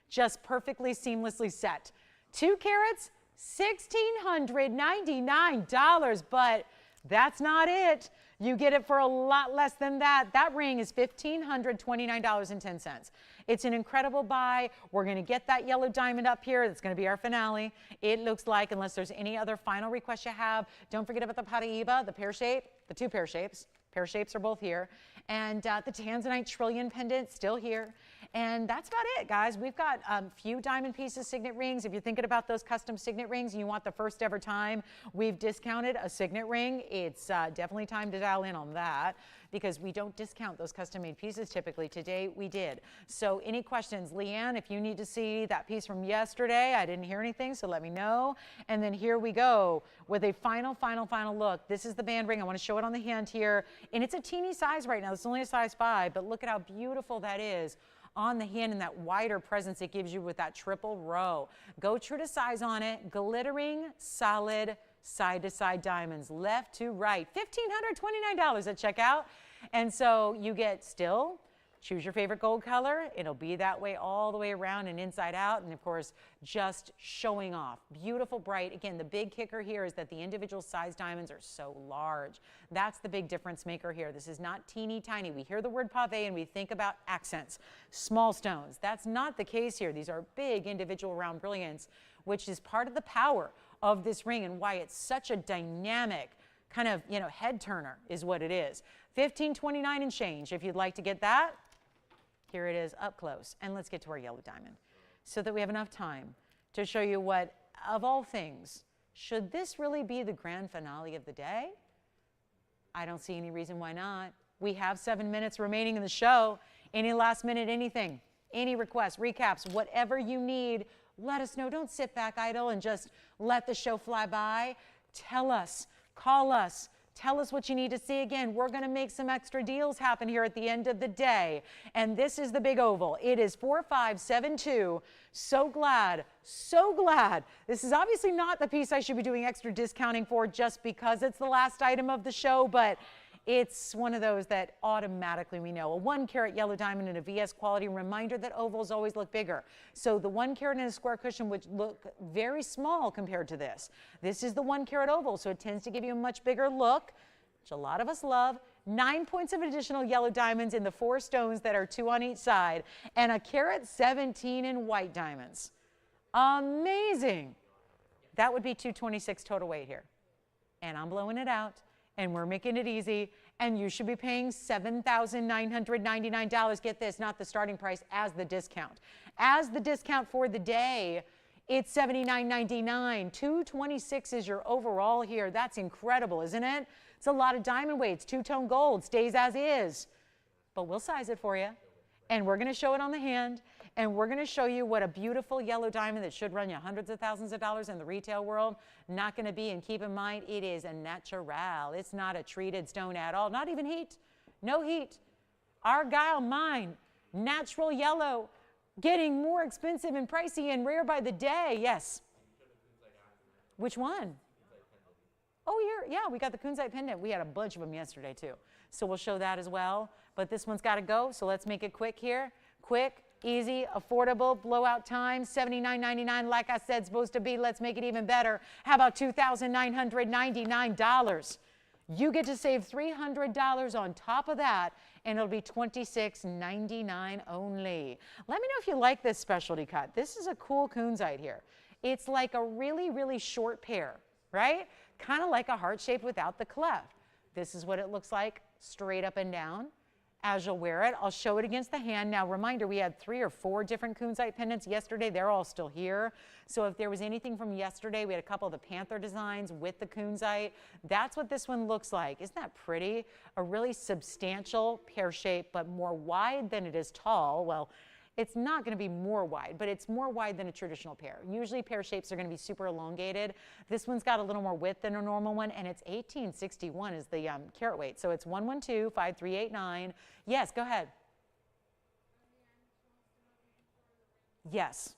Speaker 1: just perfectly seamlessly set. 2 carats, $1,699, but that's not it. You get it for a lot less than that. That ring is $1,529.10. It's an incredible buy. We're going to get that yellow diamond up here. It's going to be our finale. It looks like, unless there's any other final requests you have, don't forget about the Paraiba, the pear shape, the 2 pear shapes. Pear shapes are both here. And the Tanzanite trillion pendant still here. And that's about it, guys. We've got a few diamond pieces, signet rings. If you're thinking about those custom signet rings and you want the first ever time we've discounted a signet ring, it's definitely time to dial in on that, because we don't discount those custom made pieces typically. Today we did. So any questions? Leanne, if you need to see that piece from yesterday, I didn't hear anything, so let me know. And then here we go with a final look. This is the band ring. I want to show it on the hand here. And it's a teeny size right now. It's only a size 5, but look at how beautiful that is on the hand and that wider presence it gives you with that triple row. Go true to size on it. Glittering, solid, side-to-side diamonds, left to right. $1,529 at checkout. And so you get still, choose your favorite gold color. It'll be that way all the way around and inside out. And of course, just showing off. Beautiful, bright. Again, the big kicker here is that the individual size diamonds are so large. That's the big difference maker here. This is not teeny tiny. We hear the word pave and we think about accents, small stones. That's not the case here. These are big individual round brilliants, which is part of the power of this ring and why it's such a dynamic kind of, head turner is what it is. $1,529 and change. If you'd like to get that, here it is up close. And let's get to our yellow diamond so that we have enough time to show you what, of all things, should this really be the grand finale of the day? I don't see any reason why not. We have 7 minutes remaining in the show. Any last minute, anything, any requests, recaps, whatever you need, let us know. Don't sit back idle and just let the show fly by. Tell us, call us. Tell us what you need to see. Again, we're going to make some extra deals happen here at the end of the day. And this is the big oval. It is 4572. So glad, so glad. This is obviously not the piece I should be doing extra discounting for just because it's the last item of the show, but it's one of those that automatically we know. A 1-carat yellow diamond in a VS quality. Reminder that ovals always look bigger. So the 1-carat in a square cushion would look very small compared to this. This is the 1-carat oval, so it tends to give you a much bigger look, which a lot of us love. 9 points of additional yellow diamonds in the 4 stones that are 2 on each side, and a carat 17 in white diamonds. Amazing. That would be 226 total weight here. And I'm blowing it out. And we're making it easy, and you should be paying $7,999. Get this, not the starting price, as the discount. As the discount for the day, it's $79.99. $226 is your overall here. That's incredible, isn't it? It's a lot of diamond weights. 2-tone gold stays as is. But we'll size it for you, and we're going to show it on the hand, and we're going to show you what a beautiful yellow diamond that should run you hundreds of thousands of dollars in the retail world, not going to be. And keep in mind, it is a natural. It's not a treated stone at all. Not even heat. No heat. Argyle mine, natural yellow, getting more expensive and pricey and rare by the day. Yes. Which one? Oh, yeah, we got the Kunite pendant. We had a bunch of them yesterday, too. So we'll show that as well. But this one's got to go, so let's make it quick here. Quick, easy, affordable, blowout time, $79.99. Like I said, supposed to be. Let's make it even better. How about $2,999? You get to save $300 on top of that, and it'll be $26.99 only. Let me know if you like this specialty cut. This is a cool kunzite here. It's like a really, really short pear, right? Kind of like a heart shape without the cleft. This is what it looks like straight up and down as you'll wear it. I'll show it against the hand. Now, reminder, we had 3 or 4 different kunzite pendants yesterday. They're all still here. So if there was anything from yesterday, we had a couple of the Panther designs with the kunzite. That's what this one looks like. Isn't that pretty? A really substantial pear shape, but more wide than it is tall. Well, It's not going to be more wide, but it's more wide than a traditional pear. Usually pear shapes are going to be super elongated. This one's got a little more width than a normal one, and it's 1861 is the carat weight. So it's 1125389. Yes, go ahead. Yes,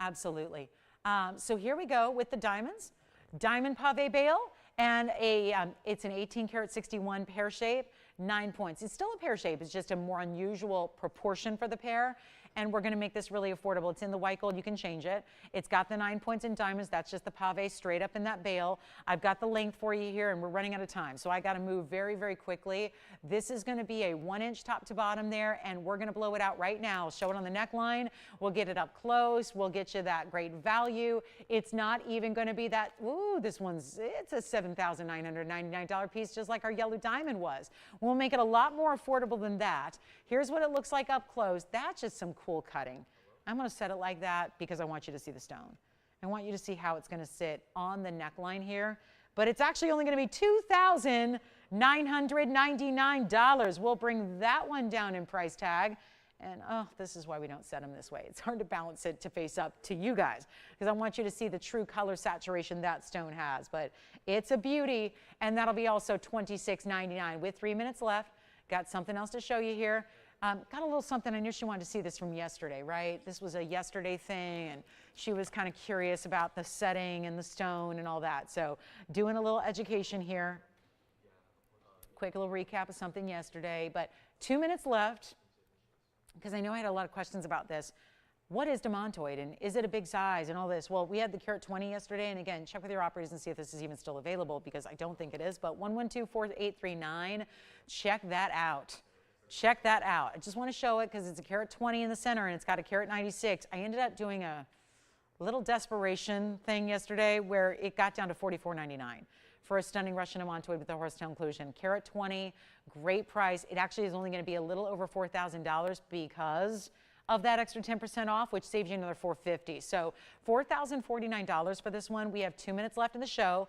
Speaker 1: absolutely. So here we go with the diamonds. Diamond pave bail, and it's an 18 karat 61 pear shape, 9 points. It's still a pear shape. It's just a more unusual proportion for the pear. And we're going to make this really affordable. It's in the white gold. You can change it. It's got the 9 points in diamonds. That's just the pave straight up in that bail. I've got the length for you here, and we're running out of time. So I got to move very, very quickly. This is going to be a 1-inch top to bottom there, and we're going to blow it out right now. Show it on the neckline. We'll get it up close. We'll get you that great value. It's not even going to be that, ooh, it's a $7,999 piece, just like our yellow diamond was. We'll make it a lot more affordable than that. Here's what it looks like up close. That's just some cool cutting. I'm going to set it like that because I want you to see the stone. I want you to see how it's going to sit on the neckline here. But it's actually only going to be $2,999. We'll bring that one down in price tag. And oh, this is why we don't set them this way. It's hard to balance it to face up to you guys because I want you to see the true color saturation that stone has. But it's a beauty, and that'll be also $26.99 with 3 minutes left. Got something else to show you here. Got a little something. I knew she wanted to see this from yesterday, right? This was a yesterday thing, and she was kind of curious about the setting and the stone and all that. So doing a little education here. Quick little recap of something yesterday, but 2 minutes left because I know I had a lot of questions about this. What is Demantoid, and is it a big size and all this? Well, we had the carat 20 yesterday, and again, check with your operators and see if this is even still available because I don't think it is, but 1124839, check that out. Check that out. I just want to show it because it's a carat 20 in the center and it's got a carat 96. I ended up doing a little desperation thing yesterday where it got down to $44.99 for a stunning Russian Demantoid with the horsetail inclusion. Carat 20, great price. It actually is only going to be a little over $4,000 because of that extra 10% off, which saves you another $450. So $4,049 for this one. We have 2 minutes left in the show.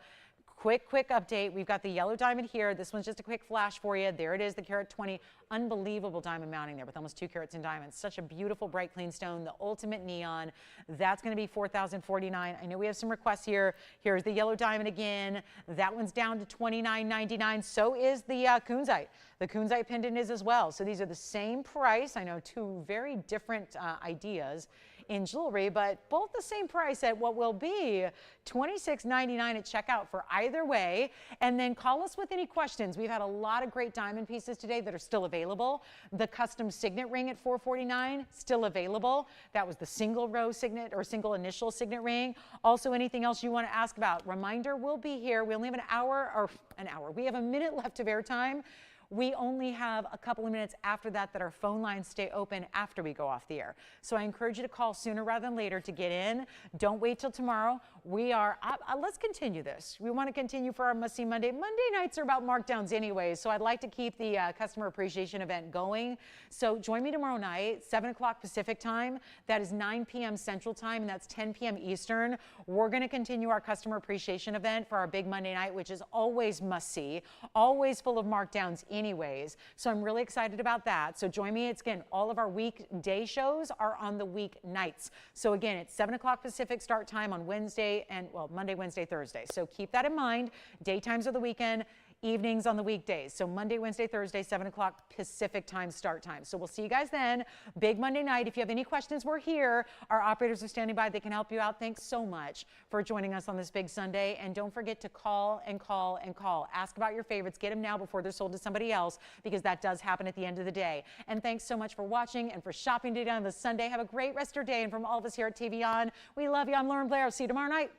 Speaker 1: Quick update. We've got the yellow diamond here. This one's just a quick flash for you. There it is, the carat 20. Unbelievable diamond mounting there with almost 2 carats in diamonds. Such a beautiful, bright, clean stone. The ultimate neon. That's going to be $4,049. I know we have some requests here. Here's the yellow diamond again. That one's down to $29.99. So is the Kunite. The Kunite pendant is as well. So these are the same price. I know two very different ideas in jewelry, but both the same price at what will be $26.99 at checkout for either way. And then call us with any questions. We've had a lot of great diamond pieces today that are still available. The custom signet ring at $449, still available. That was the single row signet or single initial signet ring. Also, anything else you want to ask about. Reminder, we'll be here. We only have we have a minute left of airtime. We only have a couple of minutes after that our phone lines stay open after we go off the air. So I encourage you to call sooner rather than later to get in. Don't wait till tomorrow. Let's continue this. We want to continue for our Must See Monday. Monday nights are about markdowns anyway, so I'd like to keep the customer appreciation event going. So join me tomorrow night, 7 o'clock Pacific time. That is 9 p.m. Central time, and that's 10 p.m. Eastern. We're going to continue our customer appreciation event for our big Monday night, which is always must see, always full of markdowns anyways. So I'm really excited about that. So join me. It's again, all of our weekday shows are on the week nights. So again, it's 7 o'clock Pacific start time on Wednesday and Monday, Wednesday, Thursday. So keep that in mind. Daytimes are the weekend, evenings on the weekdays. So Monday, Wednesday, Thursday, 7 o'clock Pacific time start time. So we'll see you guys then. Big Monday night. If you have any questions, we're here. Our operators are standing by. They can help you out. Thanks so much for joining us on this big Sunday. And don't forget to call and call and call. Ask about your favorites. Get them now before they're sold to somebody else, because that does happen at the end of the day. And thanks so much for watching and for shopping today on this Sunday. Have a great rest of your day. And from all of us here at TVON, we love you. I'm Lauren Blair. See you tomorrow night.